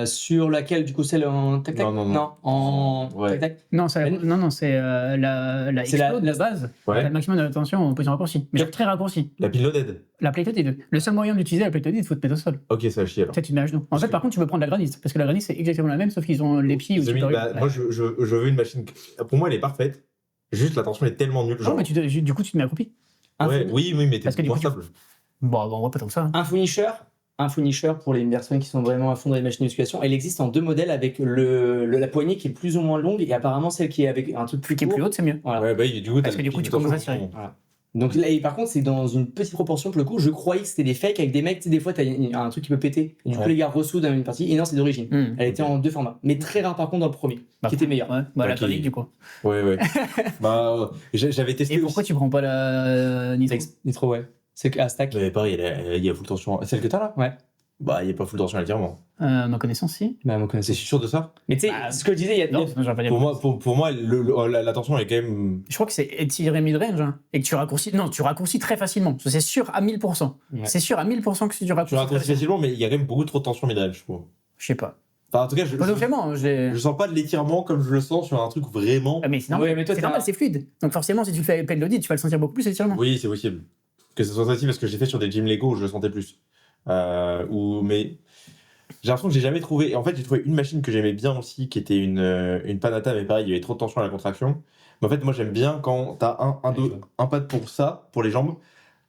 Sur laquelle, du coup, celle en tac-tac? Non. En Ouais. tac-tac? Non, c'est la Explode, la base. Ouais. T'as le maximum de tension en position raccourcie. Mais très raccourci. La pile loaded. La plate loaded. Le seul moyen d'utiliser la plate loaded, il faut te mettre au sol. Ok, ça va chier alors. Peut-être tu te mets à genoux. En fait, par contre, tu peux prendre la granite. Parce que la granite, c'est exactement la même, sauf qu'ils ont les pieds où tu peux. Moi, je veux une machine. Pour moi, elle est parfaite. Juste, la tension est tellement nulle. Non, mais du coup, tu te mets accroupi. Oui, mais t'es moins stable. Bon, on voit pas tant que ça. Un finisher pour les personnes qui sont vraiment à fond dans les machines de musculation. Elle existe en 2 modèles avec la poignée qui est plus ou moins longue et apparemment celle qui est avec un truc plus qui est plus haute, c'est mieux. Voilà. Ouais, du coup, parce que du coup, tu commences à tirer. Voilà. Donc là, et par contre, c'est dans une petite proportion pour le coup. Je croyais que c'était des fakes avec des mecs. Tu sais, des fois, t'as un truc qui peut péter. Et du coup, les gars ressoudent une partie. Et non, c'est d'origine. Elle était en 2 formats. Mais très rare par contre dans le premier, qui était meilleur. Ouais, la granite du coup. Ouais. J'avais testé. Et pourquoi tu prends pas la Nitro? Nitro, ouais. C'est à stack. Mais pareil, il y a full tension. Celle que t'as là? Ouais. Bah, il n'y a pas full tension à l'étirement. Ma connaissance, si. Bah, mon C'est connaissance. sûr de ça? Mais tu sais, ce que je disais, il y a. Non, j'aurais pas dit. Pour moi la tension, elle est quand même. Je crois que c'est étiré mid-range hein, et que tu raccourcis. Non, tu raccourcis très facilement. C'est sûr à 1000%. Ouais. C'est sûr à 1000% que si tu Tu raccourcis. raccourcis très facilement, mais il y a quand même beaucoup trop de tension mid-range, je trouve. Je sais pas. Enfin, en tout cas, Potentiellement, je sens pas de l'étirement comme je le sens sur un truc vraiment. Ah, mais c'est normal, Ouais, mais toi, c'est t'as- normal, c'est fluide. Donc forcément, si tu le fais avec Pelody, tu vas le sentir beaucoup plus étirement. Oui, c'est possible. Que ce soit ça aussi parce que j'ai fait sur des gyms Lego où je le sentais plus. Mais j'ai l'impression que j'ai jamais trouvé. Et en fait, j'ai trouvé une machine que j'aimais bien aussi, qui était une Panata, mais pareil, il y avait trop de tension à la contraction. Mais en fait, moi, j'aime bien quand t'as un pad pour ça, pour les jambes,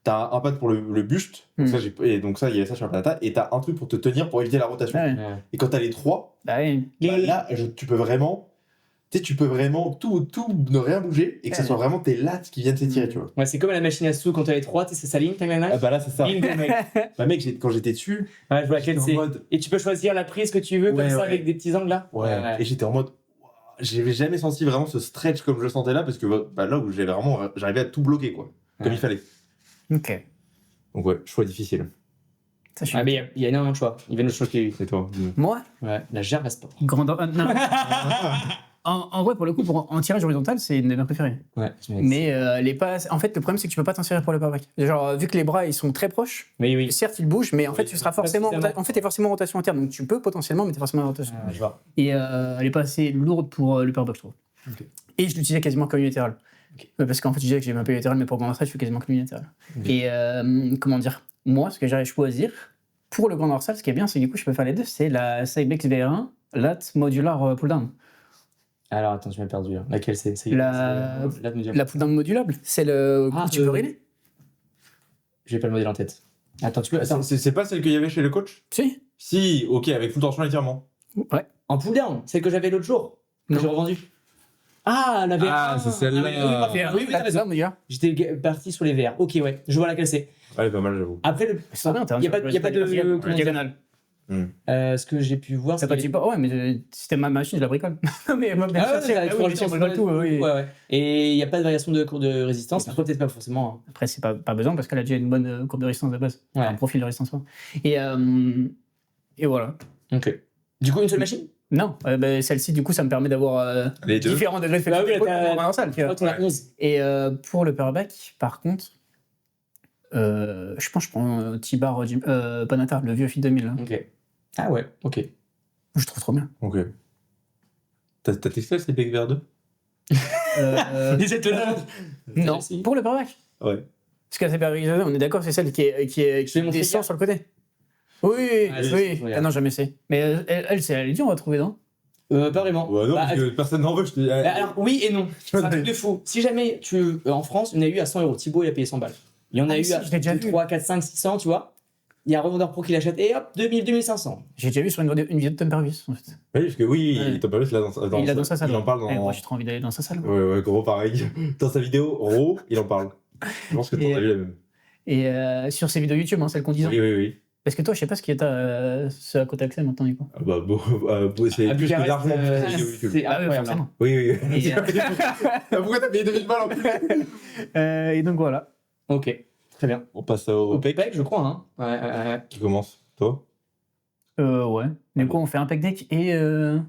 t'as un pad pour le buste, donc ça, il y avait ça sur la Panata, et t'as un truc pour te tenir pour éviter la rotation. Ouais. Ouais. Et quand t'as les trois, Bah oui. là, tu peux vraiment. Tu peux vraiment tout ne rien bouger et que ce soit vraiment tes lattes qui viennent s'étirer, tu vois. Ouais, c'est comme à la machine à sous quand t'as les 3, tu sais, c'est sa ligne, tac, tac, tac. Ah bah là, c'est ça. Bingo, mec. Bah mec, quand j'étais dessus, Ouais, je vois laquelle j'étais en c'est. mode. Et tu peux choisir la prise que tu veux, Ouais, comme ça, ouais. avec des petits angles là. Et j'étais en mode. J'avais jamais senti vraiment ce stretch comme je le sentais là, parce que là où j'arrivais à tout bloquer, quoi. Comme il fallait. Ok. Donc ouais, choix difficile. Ça, je suis... Ah, mais il y a énormément de choix. Il vient de choquer, lui. Et toi Moi, Ouais, la gerbe à sport. grandeur. Non. En vrai, pour le coup, pour en tirage horizontal, c'est une de mes préférées. Ouais, Mais les passes. En fait, le problème, c'est que tu peux pas t'en tirer pour le powerback. Genre, vu que les bras, ils sont très proches, oui. certes, ils bougent, mais en fait, tu seras forcément. Précisément. En fait, t'es forcément en rotation interne. Donc, tu peux potentiellement, mais t'es forcément en rotation. Je vois. Et elle est pas assez lourde pour le powerback, je trouve. Ok. Et je l'utilisais quasiment comme unilatéral. Ok. Parce qu'en fait, je disais que j'ai un peu unilatéral, mais pour grand dorsal, je fais quasiment comme unilatéral. Ok. Et comment dire, moi, ce que j'arrive à choisir pour le grand dorsal, ce qui est bien, c'est que du coup, je peux faire les deux. C'est la Cybex VR1, lat modular pull-down. Alors, attends, je m'ai perdu là. Laquelle c'est La La pull-down modulable, c'est le coup que tu peux régler. J'ai pas le modèle en tête. Attends, tu peux. Attends. C'est pas celle qu'il y avait chez le coach? Si. Si, ok, avec full tension étirement. Ouais. En pull down, celle que j'avais l'autre jour, que Non. j'ai revendue. Ah, la VR. Ah, c'est celle-là. Oui, t'as raison. J'étais parti sur les VR. Ok, ouais, je vois laquelle c'est. Ouais, pas mal, j'avoue. Après, le... C'est bien, y a pas de comment dire, diagonale. ce que j'ai pu voir, Ça pas ouais, mais c'était ma machine, je la bricole. mais moi, bien Ah sûr, ouais, oui, bien sûr, je bricole tout, oui. Ouais. Et il n'y a pas de variation de courbe de résistance. Après, peut-être pas forcément. Hein. Après, c'est pas besoin parce qu'elle a déjà une bonne courbe de résistance de base. Ouais. Un profil de résistance. Et voilà. Ok. Du coup, une seule machine? Non, celle-ci, du coup, ça me permet d'avoir Les deux. différents degrés de Bah oui, flexibilité t'as- pour un salle, tu vois. Oh, t'en as 11. Et pour le powerback, par contre, je pense que je prends T-Bar Panata, le vieux Fit 2000. Là. Ok. Ah ouais, ok. Je trouve trop bien. Ok. T'as testé cette Big VR 2? Non, Merci. pour le powerback. Ouais. Parce que la CPR, on est d'accord, c'est celle qui l'ai montré descend hier. sur le côté. Oui, Ah, oui. regarde. Ah non, jamais essayé. Mais elle est dure à trouver, non? Pas vraiment. Ouais, non, Bah, parce que personne n'en veut, je te dis. alors, oui et non. C'est un truc de fou. Si jamais tu. En France, il y en a eu à 100 euros. Thibaut, il a payé 100 balles. Il y en a Ah, eu si, à je l'ai déjà 2, vu. 3, 4, 5, 600, tu vois. Il y a un revendeur pro qui l'achète et hop, 2000, 2500. J'ai déjà vu sur une vidéo de Tom Pervis, en fait. Oui, parce que oui, Ouais. Tom Paris, il a dans sa salle. Il Il en parle dans. Moi, j'ai trop envie d'aller dans sa salle. Ouais, gros, pareil. Dans sa vidéo, Ro, il en parle. Je pense que t'en Et- as vu la même. Et sur ses vidéos YouTube, hein, celles qu'on disait. Oui. Parce que toi, je sais pas ce qui est ce à côté accès maintenant, Nico. Ah bah, c'est À plus que Bucarest, largement plus que vidéo YouTube. c'est Ah oui, incroyable. forcément. Oui. Et, Pourquoi t'as payé 2000 balles en plus? et donc voilà. Ok, très bien. On passe Au au PEC. PEC, je crois. Hein. Ouais. Qui commence? Toi? Ouais. Du coup, on fait un pack deck et.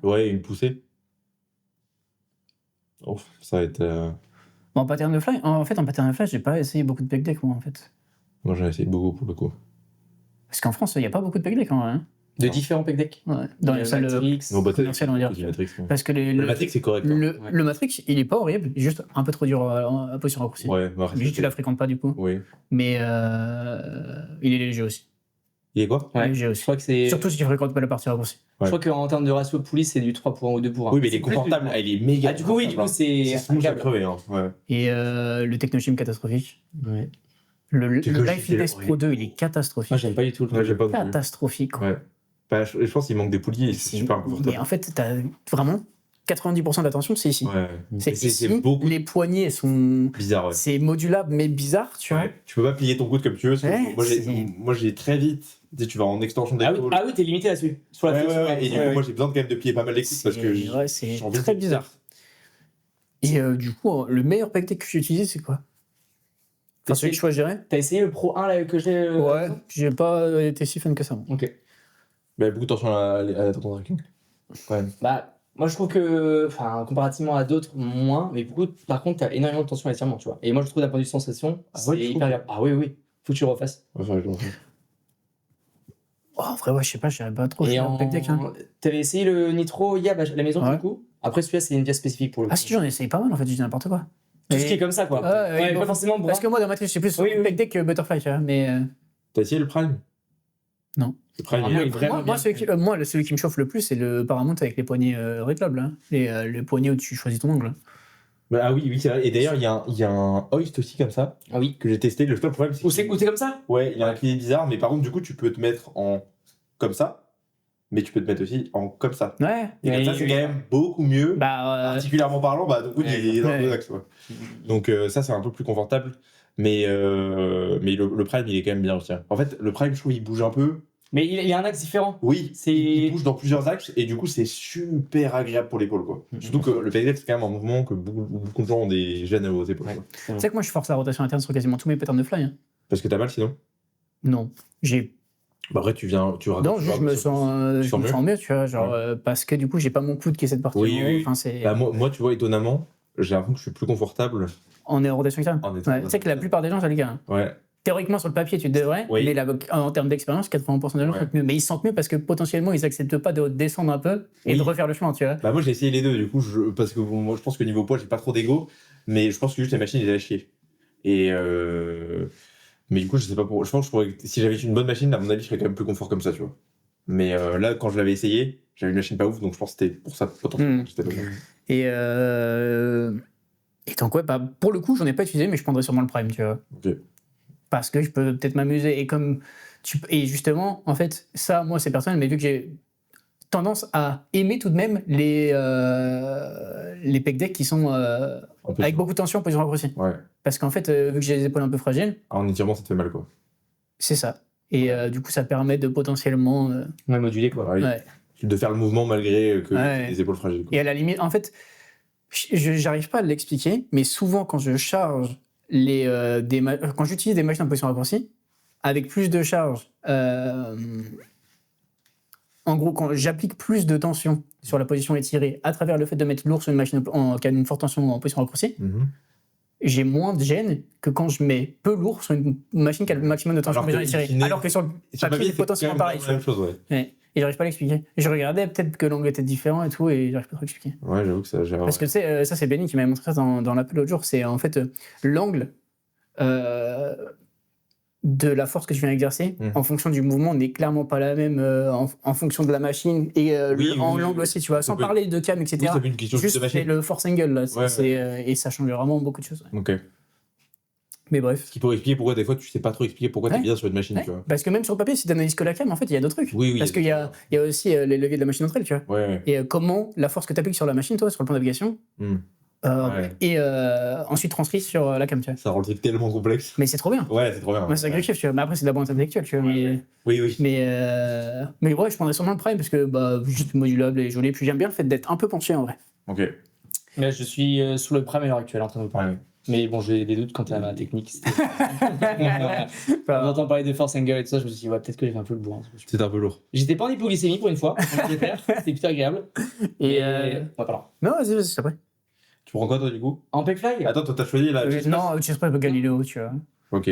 Ouais, une poussée. Oh, ça va être. Bon, en pattern de fly. En fait, en pattern de fly, j'ai pas essayé beaucoup de pack deck, moi, en fait. Moi, j'en ai essayé beaucoup pour le coup. Parce qu'en France, il n'y a pas beaucoup de pack deck, en vrai. Hein. De différents PEC decks. Ouais. Dans les salles Matrix. Non, bah, commerciales, on va dire. Le Matrix, ouais. Parce que Le Matrix, c'est correct. hein. le Matrix, il est pas horrible, il est juste un peu trop dur à position raccourcie. Ouais, Juste, tu la fréquentes pas, du coup. Oui. Mais il est léger aussi. Il est quoi? Ouais. Léger Je aussi. crois que c'est. Surtout si tu fréquentes pas la partie raccourcie. Je crois qu'en termes de ratio police, c'est du 3 pour 1 ou 2 pour 1. Oui, mais il est confortable. Il est méga. Ah, du coup, oui, c'est. C'est smooth à crever, hein. Ouais. Et le Technochim catastrophique. Ouais. Le Technochim, Life Fitness oui. Pro 2, il est catastrophique. Moi, j'aime pas du tout le Ouais, j'ai pas non plus. Catastrophique. Quoi. Ouais. Bah, je pense qu'il manque des poulies et c'est super inconfortable. Mais en fait, t'as vraiment 90% de l'attention, c'est ici. Ouais. C'est C'est ici. beaucoup Les poignées sont. bizarre, ouais. C'est modulable, mais bizarre, tu vois. Ouais. Tu peux pas plier ton coude comme tu veux. Parce que Ouais, moi, j'ai très vite. Tu sais, tu vas en extension Ah oui, d'épaule. ah oui, t'es limité là-dessus. Sur la Ouais, flexion. ouais. Et du coup, moi, j'ai besoin quand même de plier pas mal les coudes parce que c'est j'ai envie très de- bizarre. Et du coup, le meilleur pack deck que j'ai utilisé, c'est quoi? Enfin, celui que je choisirais. T'as essayé le Pro 1 là que j'ai. Ouais, j'ai pas été si fan que ça. Moi. Ok. Bah, beaucoup de tension à la tension tracking. Quand même. Bah, moi je trouve que, enfin, comparativement à d'autres, moins, mais beaucoup, par contre, t'as énormément de tension à l'étirement, tu vois. Et moi je trouve d'un point de vue sensation, c'est ouais, tu trouves hyper grave. Ah oui, oui, faut que tu le refasses. Ouais, je le refais. Oh, en vrai, ouais, je sais pas, je dirais pas trop. Et Je suis un pec deck, hein. t'avais essayé le Nitro Yab à la maison, Ouais. du coup. Après, celui-là, c'est une pièce spécifique pour le coup. Ah, si, j'en ai essayé pas mal en fait, je dis n'importe quoi. Tout ce qui est comme ça, quoi. Ouais, pas forcément Parce que moi, dans ma tête, c'est plus Oui, oui. pec deck que Butterfly, tu vois. Mais. T'as essayé le Prime? Non. Le Prime, Ah, il est oui, vraiment moi, bien. celui qui me chauffe le plus, c'est le Paramount avec les poignées réglables. Hein. Les poignées où tu choisis ton angle. Bah, ah oui, c'est vrai. Et d'ailleurs, il y a un Hoist aussi comme ça Ah oui. que j'ai testé. Le seul problème, c'est Ou c'est comme ça? ouais, il y a un clié bizarre, mais par contre, du coup, tu peux te mettre en comme ça, mais tu peux te mettre aussi en comme ça. Ouais. Et comme ça, c'est quand même beaucoup mieux. Bah. Particulièrement parlant, bah, donc, il est dans ouais. le axe, quoi. Donc, ça, c'est un peu plus confortable. Mais le Prime, il est quand même bien aussi. En fait, le Prime, je trouve, il bouge un peu. Mais il y a un axe différent. Oui, C'est- il bouge dans plusieurs axes et du coup, c'est super agréable pour l'épaule, quoi. Surtout que le pec, c'est quand même un mouvement que beaucoup de gens ont des gènes aux épaules. Ouais. Quoi. Tu sais que moi, je force la rotation interne sur quasiment tous mes patterns de fly. Hein. Parce que t'as mal sinon. Non. J'ai. Bah, après, tu Non, juste, je me sens mieux, tu vois. Genre, parce que du coup, j'ai pas mon coude qui est cette partie. Oui, oui. Enfin, c'est. Bah, moi, tu vois, étonnamment, j'ai l'impression que je suis plus confortable. En rotation interne. En Ouais, tu sais que la plupart des gens, ça les gars. Hein. Ouais. Théoriquement, sur le papier, tu devrais, Oui. mais en termes d'expérience, 80% des gens se sentent mieux. Mais ils se sentent mieux parce que potentiellement, ils acceptent pas de descendre un peu et Oui. de refaire le chemin, tu vois. Bah, moi, j'ai essayé les deux, du coup, parce que bon, moi, je pense que niveau poids, j'ai pas trop d'ego, mais je pense que juste les machines, ils allaient chier. Et mais du coup, je sais pas pour. Je pense que si j'avais une bonne machine, à mon avis, je serais quand même plus confort comme ça, tu vois. Mais là, quand je l'avais essayé, j'avais une machine pas ouf, donc je pense que c'était pour ça potentiellement. C'était pas mal. Et donc, ouais, bah, pour le coup, j'en ai pas utilisé, mais je prendrais sûrement le Prime, tu vois. Ok. Parce que je peux peut-être m'amuser. Et justement, en fait, ça, moi, c'est personnel, mais vu que j'ai tendance à aimer tout de même les pec decks qui sont avec beaucoup de tension en position raccourcie. Ouais. Parce qu'en fait, vu que j'ai les épaules un peu fragiles, En étirement, ça te fait mal, quoi. c'est ça. Et du coup, ça permet de potentiellement. Ouais, modulé, quoi. Oui. Ouais. De faire le mouvement malgré que Ouais. les épaules fragiles. Quoi. Et à la limite, en fait, j'arrive pas à l'expliquer, mais souvent, quand je charge quand j'utilise des machines en position raccourcie, avec plus de charge, en gros, quand j'applique plus de tension sur la position étirée à travers le fait de mettre lourd sur une machine qui a une forte tension en position raccourcie, j'ai moins de gêne que quand je mets peu lourd sur une machine qui a le maximum de tension en position étirée. Alors que sur le papier, c'est potentiellement pareil. C'est la même chose, ouais. Ouais. Et j'arrive pas à l'expliquer. Je regardais, peut-être que l'angle était différent et tout, et j'arrive pas à l'expliquer. Ouais, j'avoue que ça gère. Parce que tu sais, ça c'est Benny qui m'avait montré ça dans l'appel l'autre jour, c'est en fait l'angle de la force que tu viens exercer en fonction du mouvement n'est clairement pas la même en fonction de la machine et l'angle aussi, tu vois, sans parler de cam, etc. Oui, c'est une question juste de machine. c'est le force angle là, et ça change vraiment beaucoup de choses. Ouais. Ok. Mais bref. Ce qui pourrait expliquer pourquoi des fois tu sais pas trop expliquer pourquoi t'es bien sur une machine, Ouais. tu vois. Parce que même sur le papier, si t'analyses que la cam, en fait, il y a d'autres trucs. Oui, Parce qu'il y a aussi les leviers de la machine entre elles, tu vois. Ouais. Et comment la force que tu appliques sur la machine, toi, sur le plan de navigation, et ensuite transcrit sur la cam, tu vois. Ça rend le truc tellement complexe. Mais c'est trop bien. Ouais, c'est trop bien. Moi, c'est un gros kiff, tu vois. Mais après, c'est de la bande intellectuelle, tu vois. Oui. Mais ouais, je prendrais sûrement le Prime parce que juste modulable et joli. Puis j'aime bien le fait d'être un peu penché en vrai. Ok. Là, je suis sous le Prime à l'heure actuelle en train de vous parler. Mais bon, j'ai des doutes quant à ma technique. On entend parler de force angle et tout ça, je me suis dit, ouais, peut-être que j'ai fait un peu le bourrin. C'était un peu lourd. J'étais pas en hypoglycémie pour une fois, c'était plutôt agréable. Et ouais, pardon. Non, vas-y, c'est après. Tu prends quoi toi du coup? En pegfly? Attends, toi t'as choisi la. Non, tu sais pas Galileo, tu vois. Ok.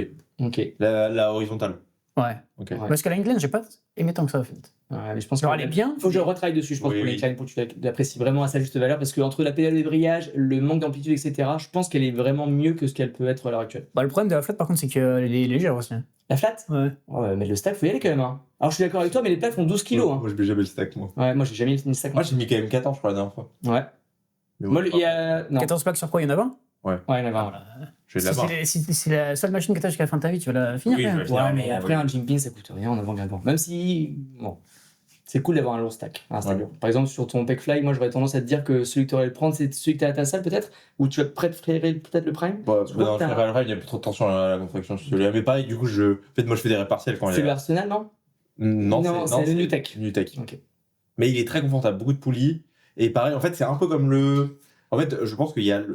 La horizontale. Ouais. Ok. Ouais. Parce que la incline, j'ai pas aimé tant que ça, en fait. Ouais, mais je pense Alors, elle est bien. Faut que je retravaille dessus, je pense, pour l'incline, pour que tu l'apprécies vraiment à sa juste valeur. Parce que entre la pédale de débrayage, le manque d'amplitude, etc., je pense qu'elle est vraiment mieux que ce qu'elle peut être à l'heure actuelle. Le problème de la flat, par contre, c'est qu'elle est légère aussi. La flat? Ouais. Ouais, mais le stack, faut y aller quand même. Hein. Alors, je suis d'accord avec toi, mais les plaques font 12 kilos. Hein. Moi, je mets jamais le stack, moi. Ouais, moi, j'ai jamais mis le stack. Moi, j'ai mis quand même 14, je crois, la dernière fois. Ouais. Mais moi, il y a. Non. 14 plaques sur quoi? Il y en a 20? Ouais, il y en a 20. Je vais de la barre. Si c'est la seule machine que t'as jusqu'à la fin de ta vie, tu vas la finir Oui, quand même. je vais la Ouais, mais après, un Jimpin, ça coûte rien en avant-gardant. Même si. Bon. C'est cool d'avoir un lourd stack. Un stack lourd. Par exemple, sur ton Pegfly, moi, j'aurais tendance à te dire que celui que tu aurais à le prendre, c'est celui que tu as à ta salle, peut-être? Ou tu vas préférer peut-être le Prime? Non, je préfère le Prime, il y a plus trop de tension à la contraction. Mais pareil, du coup, moi, je fais des répartiels quand il y a. C'est le Arsenal, non? Non, c'est le Newtek. Newtek. Ok. Mais il est très confortable, beaucoup de poulies. Et pareil, en fait, c'est un peu comme le En fait, je pense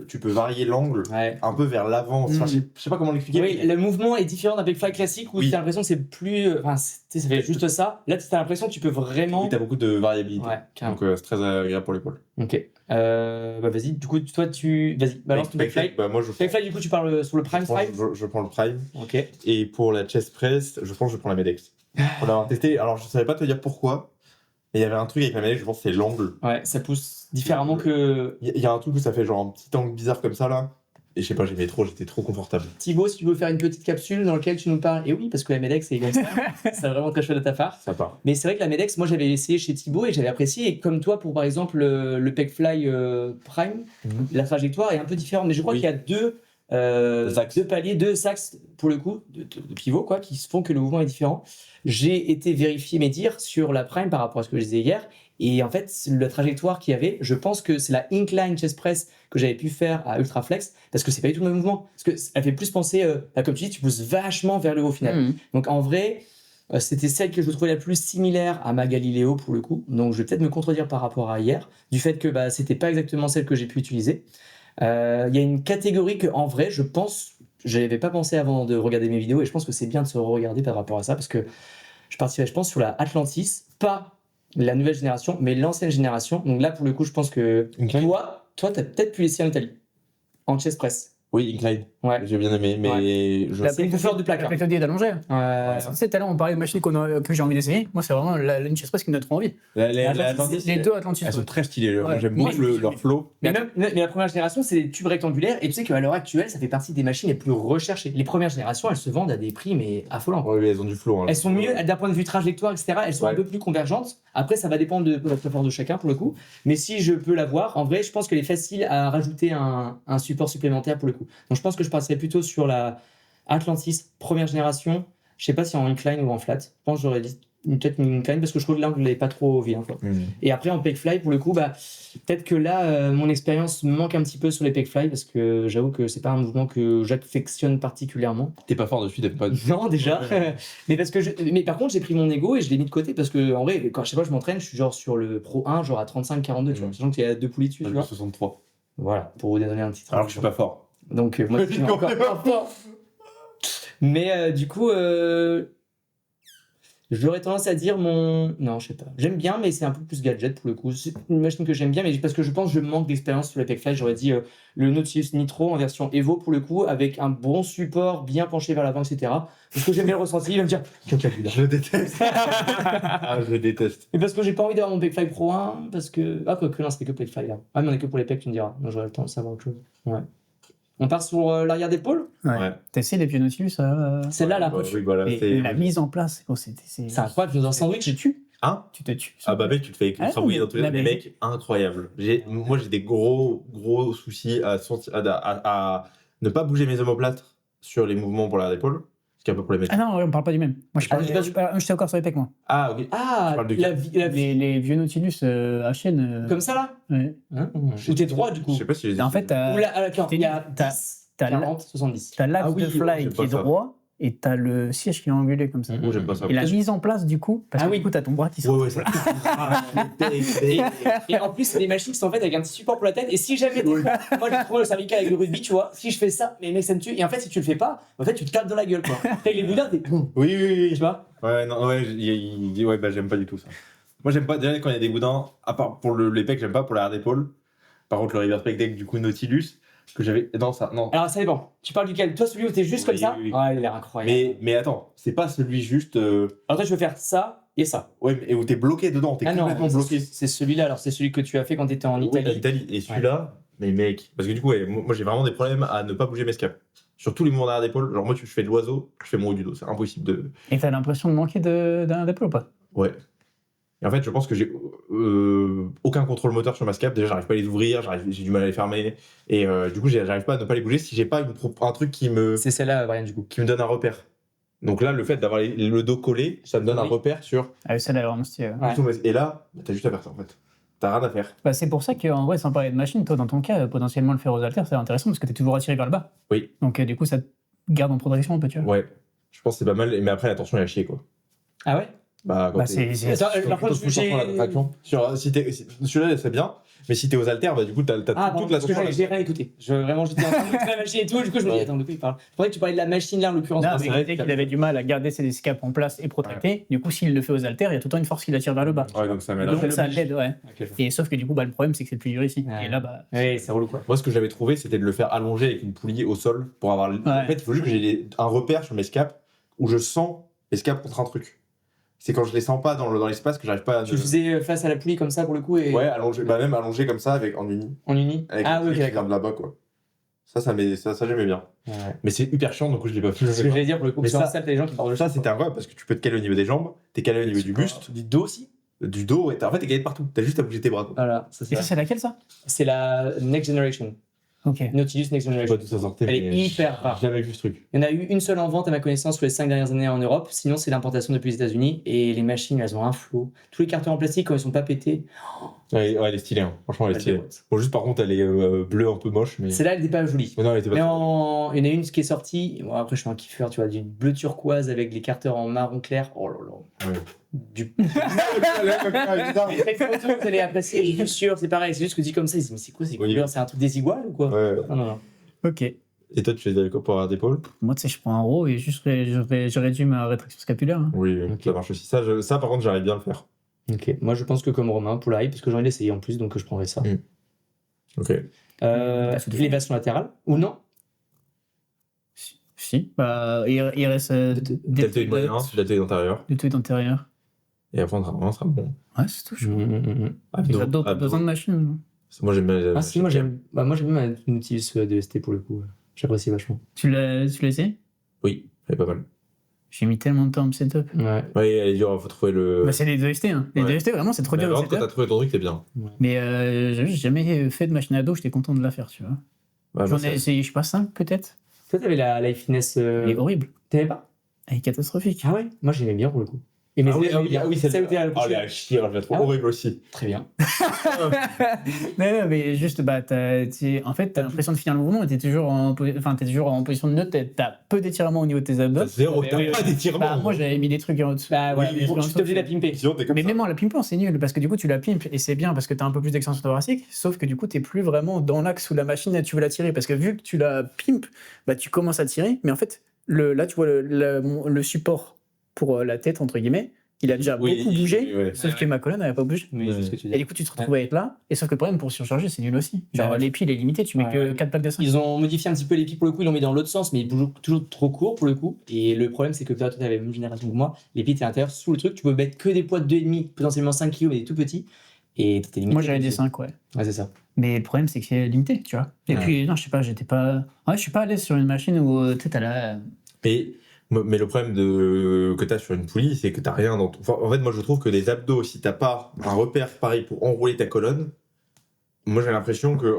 tu peux varier l'angle Ouais. un peu vers l'avant. Enfin, je sais pas comment l'expliquer. Oui, le mouvement est différent d'un Backfly classique où Oui. tu as l'impression que c'est plus. Enfin, ça fait juste ça. Là, tu as l'impression que tu peux vraiment. Oui, t'as beaucoup de variabilité. Ouais, carrément. Donc, c'est très agréable pour l'épaule. Ok. Bah, vas-y, du coup, toi, Vas-y, balance ton Backfly. Bah, moi, je Backfly, du coup, tu parles sur le Prime Strike. je prends le Prime. Ok. Et pour la chest press, je pense que je prends la Medex. Pour l'avoir testé, alors je savais pas te dire pourquoi, mais il y avait un truc avec la Medex, je pense que c'est l'angle. Ouais, ça pousse différemment que. Il y a un truc où ça fait genre un petit angle bizarre comme ça là. Et je sais pas, j'étais trop confortable. Thibaut, si tu veux faire une petite capsule dans laquelle tu nous parles. Et oui, parce que la Medex, c'est comme ça. C'est vraiment très chouette de ta part. Ça part. Mais c'est vrai que la Medex, moi, j'avais essayé chez Thibaut et j'avais apprécié. Et comme toi, pour par exemple le Pegfly Prime, la trajectoire est un peu différente. Mais je crois qu'il y a deux paliers, deux axes pour le coup, de pivot, quoi, qui font que le mouvement est différent. J'ai été vérifier mes dires sur la Prime par rapport à ce que je disais hier. Et en fait, la trajectoire qu'il y avait, je pense que c'est la incline chest press que j'avais pu faire à Ultraflex, parce que c'est pas du tout le même mouvement. Parce que elle fait plus penser, comme tu dis, tu pousses vachement vers le haut au final. Donc en vrai, c'était celle que je trouvais la plus similaire à ma Galileo pour le coup. Donc je vais peut-être me contredire par rapport à hier, du fait que c'était pas exactement celle que j'ai pu utiliser. Il y a une catégorie que, en vrai, je pense, je n'avais pas pensé avant de regarder mes vidéos, et je pense que c'est bien de se regarder par rapport à ça, parce que je partirais, je pense, sur la Atlantis, pas la nouvelle génération, mais l'ancienne génération. Donc là, pour le coup, je pense que toi, t'as peut-être pu essayer en Italie, en chest press. Oui, incline. Ouais. J'ai bien aimé, mais C'est une bouffeur de plaque. La plate est allongée. Ouais. Tu sais, tout à l'heure, on parlait de machines que j'ai envie d'essayer. Moi, c'est vraiment la chest press qui me donne trop envie. Les deux Atlantis. Elles sont très stylées. Ouais. J'aime Moi, beaucoup leur flow. Mais la première génération, c'est des tubes rectangulaires, et tu sais qu'à l'heure actuelle, ça fait partie des machines les plus recherchées. Les premières générations, elles se vendent à des prix mais affolants. Ouais, elles ont du flow. Hein. Elles sont mieux d'un point de vue trajectoire, etc. Elles sont un peu plus convergentes. Après, ça va dépendre de la préférence de chacun pour le coup. Mais si je peux l'avoir, en vrai, je pense qu'elle est facile à rajouter un support supplémentaire pour le coup. Donc je pense que je passerai plutôt sur la Atlantis première génération. Je sais pas si en incline ou en flat. Je pense que j'aurais dit peut-être une incline parce que je trouve que l'angle n'est pas trop vilain. Et après en pegfly, pour le coup, peut-être que là, mon expérience me manque un petit peu sur les pegfly parce que j'avoue que c'est pas un mouvement que j'affectionne particulièrement. T'es pas fort dessus, t'aimes pas. Non, déjà. mais par contre, j'ai pris mon ego et je l'ai mis de côté parce que en vrai, quand je sais pas, je m'entraîne, je suis genre sur le Pro 1, genre à 35-42, tu vois. Sachant qu'il y a 2 poulies dessus, tu vois. 63. Voilà, pour vous donner un petit truc. Alors que je suis pas fort. Donc, moi, je suis encore pas fort. Mais du coup, j'aurais tendance à dire Non, je sais pas. J'aime bien, mais c'est un peu plus gadget pour le coup. C'est une machine que j'aime bien, mais parce que je pense que je manque d'expérience sur les Pegfly. J'aurais dit le Nautilus Nitro en version Evo pour le coup, avec un bon support, bien penché vers l'avant, etc. Parce que j'aime bien le ressenti. Il va me dire Je le déteste. Je le déteste. Mais parce que j'ai pas envie d'avoir mon Pegfly Pro 1, parce que. Ah, quoi que non, c'était que Pegfly là. Ah, mais on est que pour les Pegs, tu me diras. Non, j'aurais le temps de savoir autre chose. Ouais. On part sur l'arrière d'épaule. Ouais. T'as essayé les pieds Nautilus Celle-là, là. Oui, voilà. La mise en place, c'est incroyable. Dans un sandwich, je tue. Hein? Tu te tues. Ah bah mec, tu te fais écraser dans tous les mecs, incroyable. Moi j'ai des gros soucis à ne pas bouger mes omoplates sur les mouvements pour l'arrière d'épaule. Ce qui est un peu problématique. Ah non, on parle pas du même. Moi, j'étais encore sur les pecs, moi. Ah, ok. Ah, les vieux Nautilus à chaîne. Comme ça, là? Ouais. Ou t'es droit, du coup? Je sais pas si les En fait, il y a 10, 40, 70. T'as l'axe de fly qui est droit et t'as le siège qui est angulé comme ça. J'aime pas ça. Et la mise en place, du coup, parce que du coup, t'as ton bras qui sort. Ouais, ça. Et en plus, c'est des machines qui sont faites avec un petit support pour la tête. Et si jamais moi j'ai trouvé le cervical avec le rugby, tu vois, si je fais ça, mais mec, ça me tue. Et en fait, si tu le fais pas, en fait, tu te tapes dans la gueule, quoi. Avec les boudins, t'es. Oui. Tu vois? Ouais, non, ouais, il dit, j'aime pas du tout ça. Moi, j'aime pas, déjà, quand il y a des boudins, à part pour les pecs, j'aime pas pour l'arrière d'épaule. Par contre, le reverse pec deck, du coup, Nautilus, que j'avais. Non, ça, non. Alors, ça dépend. Tu parles duquel? Toi, celui où t'es juste comme ça? Oui. Ouais, il a l'air incroyable. Mais attends, c'est pas celui juste. Alors, toi, je veux faire ça et ça. Ouais, et où t'es bloqué dedans, t'es complètement bloqué. C'est celui-là, alors c'est celui que tu as fait quand t'étais en Italie. Oui, en Italie. Et celui-là, mais mec, parce que du coup, moi j'ai vraiment des problèmes à ne pas bouger mes scaps. Sur tous les mouvements d'arrière d'épaule, genre moi, je fais de l'oiseau, je fais mon haut du dos, c'est impossible de. Et t'as l'impression de manquer d'un d'épaule ou pas? Ouais. Et en fait, je pense que j'ai aucun contrôle moteur sur ma scap. Déjà, j'arrive pas à les ouvrir, j'ai du mal à les fermer. Et du coup, j'arrive pas à ne pas les bouger si j'ai pas un truc qui me. C'est celle-là, Brian, du coup. Qui me donne un repère. Donc là, le fait d'avoir le dos collé, ça me donne un repère sur. Ah, celle-là, vraiment stylée. Ouais. Et là, t'as juste à faire ça en fait. T'as rien à faire. C'est pour ça qu'en vrai, sans parler de machine, toi, dans ton cas, potentiellement le faire aux haltères, c'est intéressant parce que t'es toujours attiré vers le bas. Oui. Donc du coup, ça te garde en progression un peu, tu vois. Ouais. Je pense que c'est pas mal. Mais après, la tension est à chier, quoi. Ah ouais? Bah, Bah, c'est- Attends, par contre, j'ai. Celui-là, c'est bien. Mais si t'es aux haltères, bah, du coup, t'as Ah, toute pardon, la parce que j'ai rien écouté. Vraiment, j'étais en train de la machine et tout, du coup, je me dis, attends, de quoi il parle? Je croyais que tu parlais de la machine là, en l'occurrence. Non, c'est mais vrai il disait qu'il avait du mal à garder ses escapes en place et protractées. Du coup, s'il le fait aux haltères, il y a tout le temps une force qui l'attire vers le bas. Ouais, donc ça m'aide. Donc ça l'aide, ouais. Ok, je vois. Et sauf que du coup, bah, le problème, c'est que c'est le plus dur ici. Ouais. Et là, bah. Ouais, c'est relou quoi. Moi, ce que j'avais trouvé, c'était de le faire allonger avec une poulie au sol pour avoir. En fait, il faut juste que j'ai un repère sur mes scapes où je sens les scapes contre un truc. C'est quand je les sens pas dans l'espace que j'arrive pas à. Tu le faisais face à la poulie comme ça pour le coup et Ouais, allongé, bah même allongé comme ça avec en uni. en uni. Avec Ah un oui, ok, truc qui vient d'accord. de là-bas, quoi. Ça j'aimais bien. Ouais. Mais c'est hyper chiant, donc je l'ai pas fait. C'est ce que j'allais dire pour le coup. Mais Parce qu'en ça- salle, t'as des gens qui parlent de Ça, c'était incroyable parce que tu peux te caler au niveau des jambes, t'es calé au niveau du buste, Du dos aussi. du dos, et en fait, t'es calé de partout. T'as juste à bouger tes bras, quoi. Voilà, ça Et c'est ça, c'est laquelle, ça? c'est la Next Generation. Ok. Nautilus Next Je sais Generation. pas d'où ça sortait. Elle est mais hyper rare. J'ai jamais vu ce truc. Il y en a eu une seule en vente à ma connaissance sur les 5 dernières années en Europe. Sinon, c'est l'importation depuis les États-Unis. Et les machines, elles ont un flot. Tous les cartons en plastique, quand ils sont pas pétés, Ouais, elle est stylée, hein. Franchement, elle est elle stylée. déroute. Bon, juste par contre, elle est bleue un peu moche, mais. Celle-là, elle n'était pas jolie. Mais non, elle était pas. Mais il y en a une qui est sortie. Bon, après, je suis un kiffeur, tu vois, du bleu turquoise avec les carters en marron clair. Oh là là. Ouais. Du. Vous allez apprécier, je suis sûr, c'est pareil. C'est juste que dit comme ça, ils se disent, mais c'est quoi ces Oui. couleurs? C'est un truc désigual ou quoi? Ouais. Non, non, non. Ok. Et toi, tu fais des pour avoir d'épaule? Moi, tu sais, je prends un row et juste je réduis ma rétraction scapulaire. Hein. Oui, Ok. ça marche aussi. Ça, par contre, j'arrive bien à le faire. Ok. Moi, je pense que comme Romain, pour la hype, parce que j'en ai essayé en plus, donc je prendrais ça. Ok. Les versions latérales ou non? Si. Bah, il reste Deltoïde moyen, deltoïde antérieur. deltoïde antérieur. Et après, on sera bon. Ouais, c'est tout. Je crois. Les Abdos, abdos, t'as abdos. besoin de machine. Moi, j'aime bien les Ah si, moi j'aime bien une Nautilus DST pour le coup. J'apprécie vachement. Tu l'as essayé? Oui, elle est pas mal. J'ai mis tellement de temps à me setup. Ouais. Oui, elle est dure, faut trouver le. Bah, c'est les 2ST. Hein. Les Ouais. 2ST, vraiment, c'est trop Mais dur le alors, quand setup. t'as trouvé ton truc, t'es bien. Mais j'ai jamais fait de machine à dos, j'étais content de la faire, tu vois. Ouais, J'en bah, ai essayé, je sais pas, 5 peut-être. Toi t'avais la Life Finesse. Elle est horrible. T'avais pas? Elle est catastrophique. Ah ouais? Moi j'aimais bien pour le coup. Et Ah oui, c'est c'est où t'es à la Ah, elle est à chier, je la trouve Ah ouais. horrible aussi. Très bien. Non, mais juste, bah, en fait, t'as l'impression de finir le mouvement, t'es toujours en position de neutre, t'as peu d'étirement au niveau de tes abdos. T'as zéro, Mais t'as oui, pas oui. d'étirement. Bah, moi, j'avais mis des trucs en dessous. Bah voilà, Oui, mais faut que tu t'obliges la pimper. Sinon, t'es comme Mais ça. même en la pimpant, c'est nul parce que du coup, tu la pimpes et c'est bien parce que tu as un peu plus d'extension thoracique. Sauf que du coup, tu n'es plus vraiment dans l'axe où la machine, tu veux la tirer. Parce que vu que tu la pimpes, bah, tu commences à tirer. Mais en fait, là, tu vois le support pour la tête, entre guillemets, il a déjà Oui, beaucoup bougé. ouais. Sauf que ma colonne n'avait pas bougé. Oui, c'est ce que tu Et dis. du coup, tu te retrouves à être là. Et sauf que le problème pour surcharger, c'est nul aussi. Genre, Bah ouais. l'épi, il est limité. Tu mets Ouais, que ouais. 4 plaques de 5. Ils ont modifié un petit peu les pieds pour le coup, ils l'ont mis dans l'autre sens, mais ils bougent toujours trop court pour le coup. Et le problème, c'est que toi, tu avais la même génération que moi. Les pieds étaient à l'intérieur sous le truc. Tu peux mettre que des poids de 2,5, potentiellement 5 kg, mais des tout petits. Et t'étais limité. Moi, j'avais des 5, ouais. Ouais, c'est ça. Mais le problème, c'est que c'est limité, tu vois. Et Ouais. puis, non, je sais pas, j'étais pas. Ouais, je suis pas à l'aise sur une machine où tu sais, t'as la. Mais le problème que t'as sur une poulie, c'est que t'as rien dans ton. Enfin, en fait, moi, je trouve que les abdos, si t'as pas un repère pareil pour enrouler ta colonne, moi, j'ai l'impression que,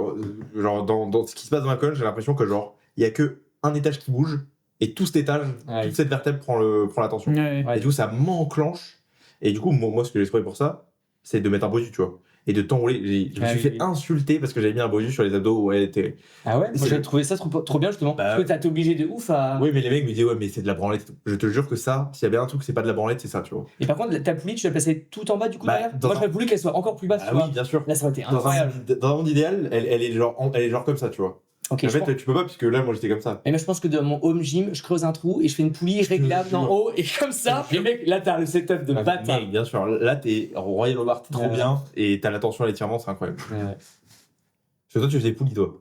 genre, dans ce qui se passe dans ma colonne, j'ai l'impression que, genre, il y a que un étage qui bouge et tout cet étage, Ouais. toute cette vertèbre prend la tension. Ouais. Ouais. Et du coup, ça m'enclenche. Et du coup, moi, ce que j'ai trouvé pour ça, c'est de mettre un bosu, tu vois. Et de t'enrouler. Je me Ah suis oui, fait oui. insulter parce que j'avais mis un bosu sur les abdos où elle était. Ah ouais? Moi, C'est- j'avais trouvé ça trop bien justement. Bah, Parce que t'as été obligé de ouf à. Oui, mais les mecs me disaient, ouais, mais c'est de la branlette. et tout. Je te jure que ça, s'il y avait un truc, c'est pas de la branlette, c'est ça, tu vois. Et par contre, ta poulie, tu l'as placée tout en bas du coup Bah, derrière? dans Moi, un- j'aurais voulu qu'elle soit encore plus basse, tu Ah vois. oui, bien sûr. Là, ça aurait été Dans incroyable. un monde idéal, elle est genre comme ça, tu vois. Ok, En je fait, pense- tu peux pas, puisque là, moi, j'étais comme ça. Et moi, je pense que dans mon home gym, je creuse un trou et je fais une poulie réglable jure. en haut et comme ça. Et mec, là, t'as le setup de bâtard. Mec, bien sûr. Là, t'es Royal Hobart, t'es trop Ouais. bien, et t'as l'attention à l'étirement, c'est incroyable. Ouais, ouais. Parce que toi, tu faisais poulie, toi.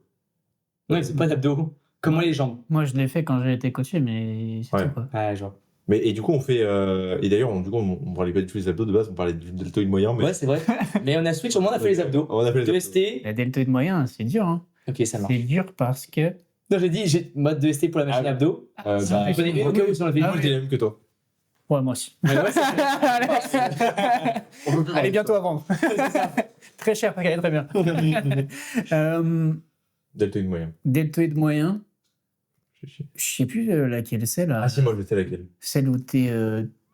Ouais, c'est pas d'abdos. Comme moi, les jambes. Moi, je l'ai fait quand j'ai été coaché, mais c'est Ouais. tout, quoi. Ouais, genre. Mais, et du coup, on fait. Et d'ailleurs, on parlait pas du tout des abdos de base, on parlait du deltoïde moyen. Mais... Ouais, c'est vrai. Mais on a switch, au moins, on a fait les abdos. On a fait les abdos. 2ST. La deltoïde moyen, c'est dur. Hein. Ok, ça marche. C'est dur parce que. Non, j'ai mode 2ST pour la machine Ah. abdos. Bah, Vous connaissez au cas où on l'a fait. moi, je dis la même que toi. Ouais, moi aussi. Mais ouais, c'est- On peut plus Elle parler est bientôt à vendre. Très cher, parce qu'elle est très bien. Deltoïde moyen. Deltoïde moyen, Je sais. je sais plus laquelle c'est là. Ah si, moi, je sais laquelle. Celle où t'es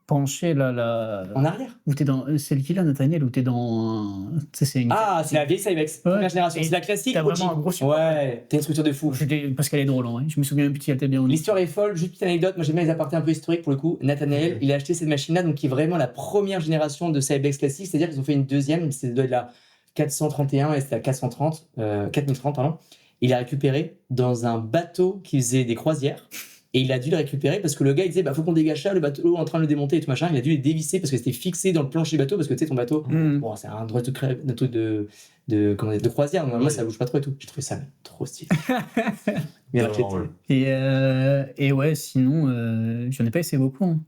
penché là. En arrière. Où t'es dans. C'est le là, Nathaniel, où t'es dans. Tu sais, c'est une. Ah, c'est la vieille Cybex, Ouais. première génération. Et C'est la classique. t'as vraiment OG. un gros support. Ouais, t'as une structure de fou. Parce qu'elle est drôle, hein. Je me souviens plus si elle était bien. L'histoire est folle. Juste petite anecdote, moi j'aime bien les apartés un peu historiques pour le coup. Nathaniel, il a acheté cette machine-là, donc qui est vraiment la première génération de Cybex classique, c'est-à-dire qu'ils ont fait une deuxième, ça doit être la 431 et c'était la 4030, pardon. Il l'a récupéré dans un bateau qui faisait des croisières. Et il a dû le récupérer parce que le gars il disait faut qu'on dégage ça, le bateau est en train de le démonter et tout machin. Il a dû les dévisser parce que c'était fixé dans le plancher du bateau parce que tu sais ton bateau, bon c'est un truc de croisière, normalement ça bouge pas trop et tout. J'ai trouvé ça trop stylé. Bien acheté. Et ouais, sinon, j'en ai pas essayé beaucoup. Hein.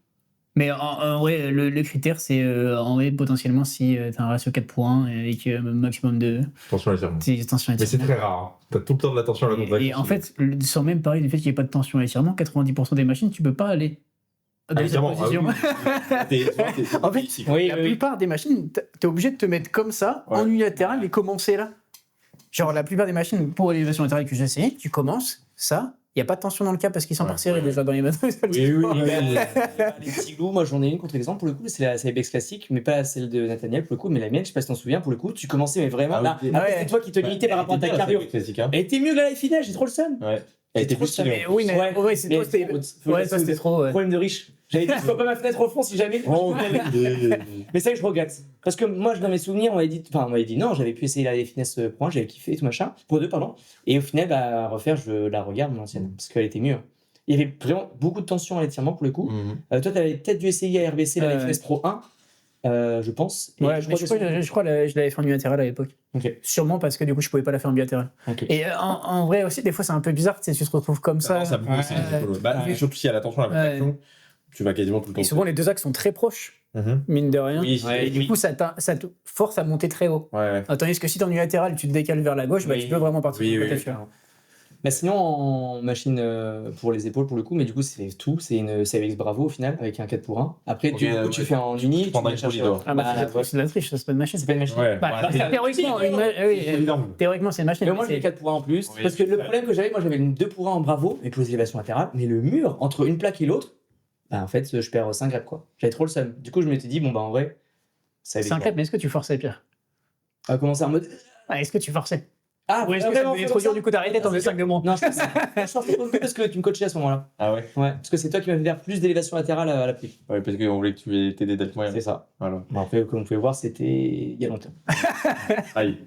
Mais en vrai, le critère, c'est en vrai, potentiellement, si t'as un ratio 4:1 avec maximum de Tension à l'étirement. tension à Mais c'est l'étirement. très rare. Hein. T'as tout le temps de la tension à la contraction. Et en fait, sans même parler du fait qu'il n'y ait pas de tension à l'étirement, 90% des machines, tu peux pas aller dans cette position. En fait, la plupart des machines, t'es obligé de te mettre comme ça, en unilatéral, et commencer là. Genre, la plupart des machines, pour l'élévation latérale que j'ai essayé, tu commences ça, il n'y a pas de tension dans le câble parce qu'ils sont pas serrés déjà dans les bateaux. Les petits loups, moi j'en ai une contre-exemple pour le coup, c'est la Cybex classique, mais pas celle de Nathaniel pour le coup, mais la mienne, je sais pas si t'en souviens pour le coup, tu commençais mais vraiment là. C'est toi qui te limitais par rapport à ta cardio. Elle était mieux que la Life Finesse, j'ai trop le seum. Ouais. Elle était plus stylée. Oui, mais ouais, c'est toi, c'était trop. Problème de riche. J'avais dit, je vois pas ma fenêtre au fond si jamais. Mais ça, je regrette. Parce que moi, dans mes souvenirs, on m'avait dit non, j'avais pu essayer la Finesse Pro 1, j'avais kiffé et tout machin. Pro 2, pardon. Et au final, à refaire, je la regarde, mon ancienne, parce qu'elle était mieux. Il y avait vraiment beaucoup de tension à l'étirement pour le coup. Toi, t'avais peut-être dû essayer à RBC la Finesse Pro 1, je pense. Et ouais, je crois que je l'avais fait en unilatéral à l'époque. Okay. Sûrement parce que du coup, je pouvais pas la faire en bilatéral. Okay. Et en vrai aussi, des fois, c'est un peu bizarre, tu te retrouves comme ça. Ça bouge aussi. Surtout si y a la tension à la contraction. Tu vas quasiment tout le temps. Et souvent, les deux axes sont très proches, mine de rien. Et du coup, ça te force à monter très haut. Tandis que si t'es en unilatéral, tu te décales vers la gauche, tu peux vraiment partir sur le côté. Bah sinon, en machine pour les épaules, pour le coup, mais du coup, c'est tout. C'est une Cybex Bravo au final, avec un 4:1. Après, tu fais en uni, tu vas chercher. C'est de la triche, ça, c'est pas une machine. C'est pas une machine. Théoriquement, c'est une machine. Mais moi, j'ai 4:1 en plus. Parce que le problème que j'avais, moi, j'avais une 2:1 en Bravo, mais pour les élévations latérales. Mais le mur, entre une plaque et l'autre, en fait, je perds 5 reps, quoi. J'avais trop le seum. Du coup, je m'étais dit, en vrai, ça 5 reps, mais est-ce que tu forçais, Pierre? À commencer en mode. Est-ce que tu forçais? Ou est-ce que ça devenait trop dur du coup d'arrêter, t'en fais 5 de moins? Non, je pense parce que tu me coachais à ce moment-là. Ah ouais? Ouais, parce que c'est toi qui m'as fait faire plus d'élévation latérale à la pluie. Ouais, parce qu'on voulait que tu t'aider d'être moyen. C'est ça. Voilà. Après, comme vous pouvez voir, c'était il y a longtemps. Aïe.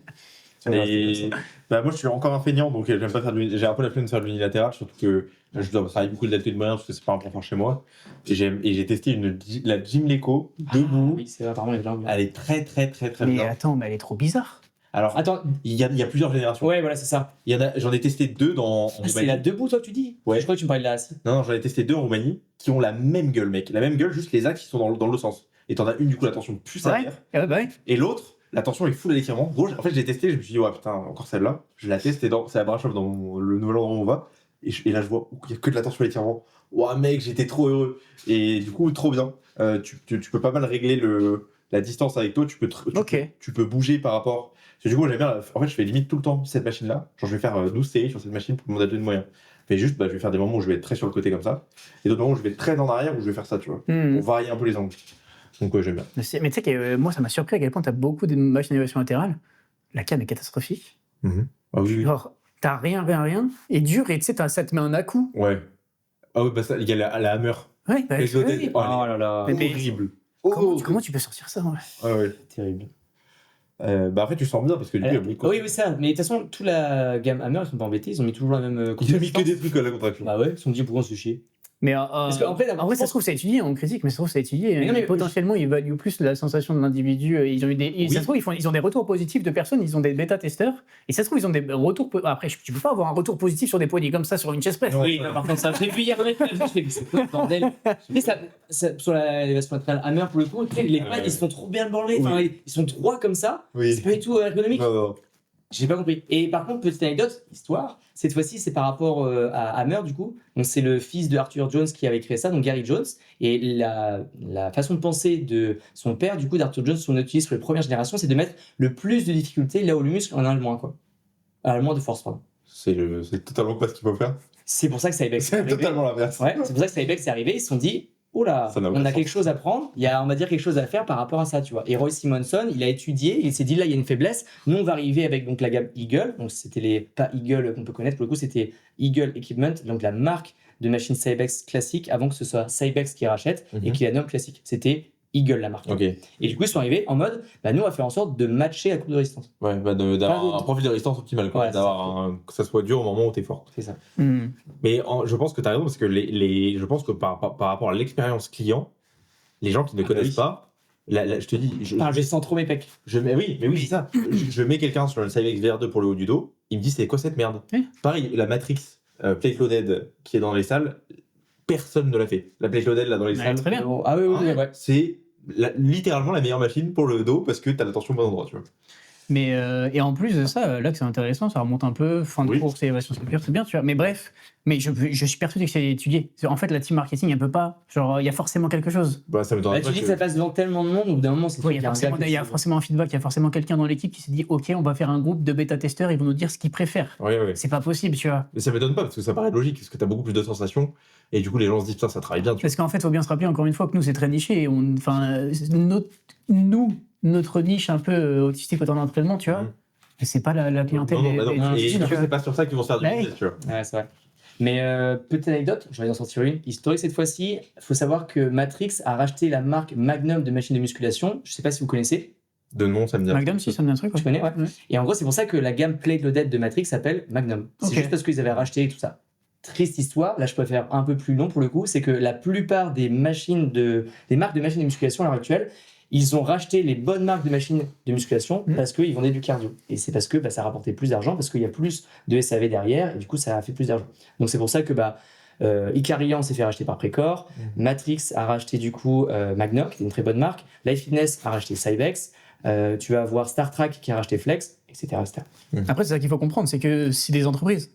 Et moi, je suis encore un feignant, donc j'aime pas faire j'ai un peu la flemme de faire de l'unilatéral, surtout que je dois travailler beaucoup de l'altitude moyen parce que c'est pas important chez moi. Et j'ai testé la Gymleco debout. Oui, c'est vrai, apparemment, elle est très bien. Mais attends, mais elle est trop bizarre. Alors, il y a plusieurs générations. Ouais, voilà, c'est ça. J'en ai testé 2 en Roumanie. C'est la debout, toi, tu dis? Ouais. Je crois que tu me parlais de la assis. Non, j'en ai testé 2 en Roumanie qui ont la même gueule, mec. La même gueule, juste les axes qui sont dans l'autre sens. Et t'en as une, du coup, la tension plus arrière. Et l'autre, la tension est full à l'étirement. Gros, en fait, j'ai testé, je me suis dit, ouais, putain, encore celle-là. Je la teste, c'est à Brasov dans le nouvel endroit où on va. Et là, je vois qu'il n'y a que de la tension à l'étirement. Ouah, mec, j'étais trop heureux. Et du coup, trop bien. Tu peux pas mal régler la distance avec toi. Tu peux bouger par rapport. Parce que du coup, j'aime bien. En fait, je fais limite tout le temps cette machine-là. Genre, je vais faire 12 séries sur cette machine pour mon athlète moyen. Mais juste, je vais faire des moments où je vais être très sur le côté comme ça. Et d'autres moments où je vais être très en arrière où je vais faire ça, tu vois. Pour varier un peu les angles. Donc, j'aime bien. Mais tu sais que moi, ça m'a surpris à quel point t'as beaucoup de machines d'élévation latérale. La cam est catastrophique. Ah oui. Genre, t'as rien. Et dur, et tu sais, ça te met un à-coup. Ouais. Ah oui, ça, il y a la hammer. Ouais, oui. Oh là là. Horrible. Comment tu peux sortir ça, ouais. Ah ouais. Terrible. Après, tu sens bien parce que du coup, il y a beaucoup. Oui, ça. Mais de toute façon, toute la gamme Hammer, ils sont pas embêtés. Ils ont mis toujours la même. Ils ont mis que des trucs à la contraction. Bah ouais, ils se sont dit pourquoi on se chier. Mais en vrai, ça se trouve, c'est étudié, on critique, mais ça se trouve, c'est étudié. Mais potentiellement, ils évaluent plus la sensation de l'individu. Ça se trouve, ils ont des retours positifs de personnes, ils ont des bêta-testeurs. Et ça se trouve, ils ont des retours. Après, tu peux pas avoir un retour positif sur des poignées comme ça, sur une chaise presse. Oui, par contre, ça. J'ai vu hier, c'est quoi ce bordel? Mais ça, sur l'élévation latérale Hammer, pour le coup, les pads, ils sont trop bien branlés. Enfin, ils sont droits comme ça. C'est pas du tout ergonomique. Non. J'ai pas compris. Et par contre, petite anecdote, histoire, cette fois-ci, c'est par rapport à Hammer, du coup. Donc, c'est le fils de Arthur Jones qui avait créé ça, donc Gary Jones. Et la façon de penser de son père, du coup, d'Arthur Jones, son utilise pour les premières générations, c'est de mettre le plus de difficulté là où le muscle en a le moins, quoi. Le moins de force, pardon. C'est totalement pas ce qu'il faut faire. C'est pour ça que Cybex C'est totalement l'inverse. Ouais, c'est pour ça que Cybex est arrivé. Ils se sont dit, oh là, Ça n'a aucun on a sens. quelque chose à prendre, il y a, on va dire, quelque chose à faire par rapport à ça, tu vois. Et Roy Simonson, il a étudié, il s'est dit là, il y a une faiblesse. Nous, on va arriver avec donc la gamme Eagle, donc c'était pas Eagle qu'on peut connaître, pour le coup, c'était Eagle Equipment, donc la marque de machines Cybex classique, avant que ce soit Cybex qui rachète et qui la nomme classique. C'était Eagle la marque. Ok. Et du coup, ils sont arrivés en mode, bah, nous, on va faire en sorte de matcher la courbe de résistance. Ouais, bah d'avoir un profil de résistance optimal, quoi. Ouais, Que ça soit dur au moment où t'es fort. C'est ça. Mais je pense que tu as raison parce que je pense que par rapport à l'expérience client, les gens qui ne connaissent pas, je te dis, Je sens trop mes pecs. mais oui, c'est ça. Je mets quelqu'un sur le Cybex VR2 pour le haut du dos, il me dit c'est quoi cette merde. Oui. Pareil, la Matrix Plate Loaded qui est dans les salles, personne ne l'a fait. La Plate Loaded là dans les Ouais, salles, très bien. Ah oui, ouais. c'est littéralement la meilleure machine pour le dos parce que tu as la tension au bon endroit, tu vois. Mais et en plus de ça, là que c'est intéressant, ça remonte un peu fin de Oui. course, élévation séculaire, c'est bien, tu vois. Mais bref, mais je suis persuadé que c'est étudié. En fait, la team marketing, elle peut pas. Genre, il y a forcément quelque chose. Bah, ça me donne Bah, tu dis que ça passe devant tellement de monde, au bout d'un moment, c'est Ouais, il y a forcément un feedback, il y a forcément quelqu'un dans l'équipe qui s'est dit, ok, on va faire un groupe de bêta-testeurs, ils vont nous dire ce qu'ils préfèrent. Ouais. C'est pas possible, tu vois. Mais ça me donne pas parce que ça paraît logique parce que tu as beaucoup plus de sensations et du coup les gens se disent putain ça travaille bien, tu vois. Parce qu'en fait, il faut bien se rappeler encore une fois que nous, c'est très niché. Et notre niche un peu autistique autant d'entraînement, tu vois, c'est pas la clientèle Non, bah non. des Et usines, du tu coup, vois. c'est pas sur ça qu'ils vont se faire du Bah business, tu vois. Ouais, c'est vrai. Mais petite anecdote, j'en ai d'en sortir une. Historique cette fois-ci, il faut savoir que Matrix a racheté la marque Magnum de machines de musculation. Je sais pas si vous connaissez. De nom, ça me dit. Magnum, si ça me dit un truc. Tu connais, ouais. Et en gros, c'est pour ça que la gamme Plate Loaded de Matrix s'appelle Magnum. C'est Ok. juste parce qu'ils avaient racheté tout ça. Triste histoire, là je peux faire un peu plus long pour le coup, c'est que la plupart des marques de machines de musculation à l'heure actuelle, ils ont racheté les bonnes marques de machines de musculation parce qu'ils vendaient du cardio. Et c'est parce que ça rapportait plus d'argent, parce qu'il y a plus de SAV derrière, et du coup ça a fait plus d'argent. Donc c'est pour ça que Icarian s'est fait racheter par Precor, Matrix a racheté du coup Magnum, qui est une très bonne marque, Life Fitness a racheté Cybex, tu vas avoir Star Trek qui a racheté Flex, etc. Après, c'est ça qu'il faut comprendre, c'est que c'est des entreprises.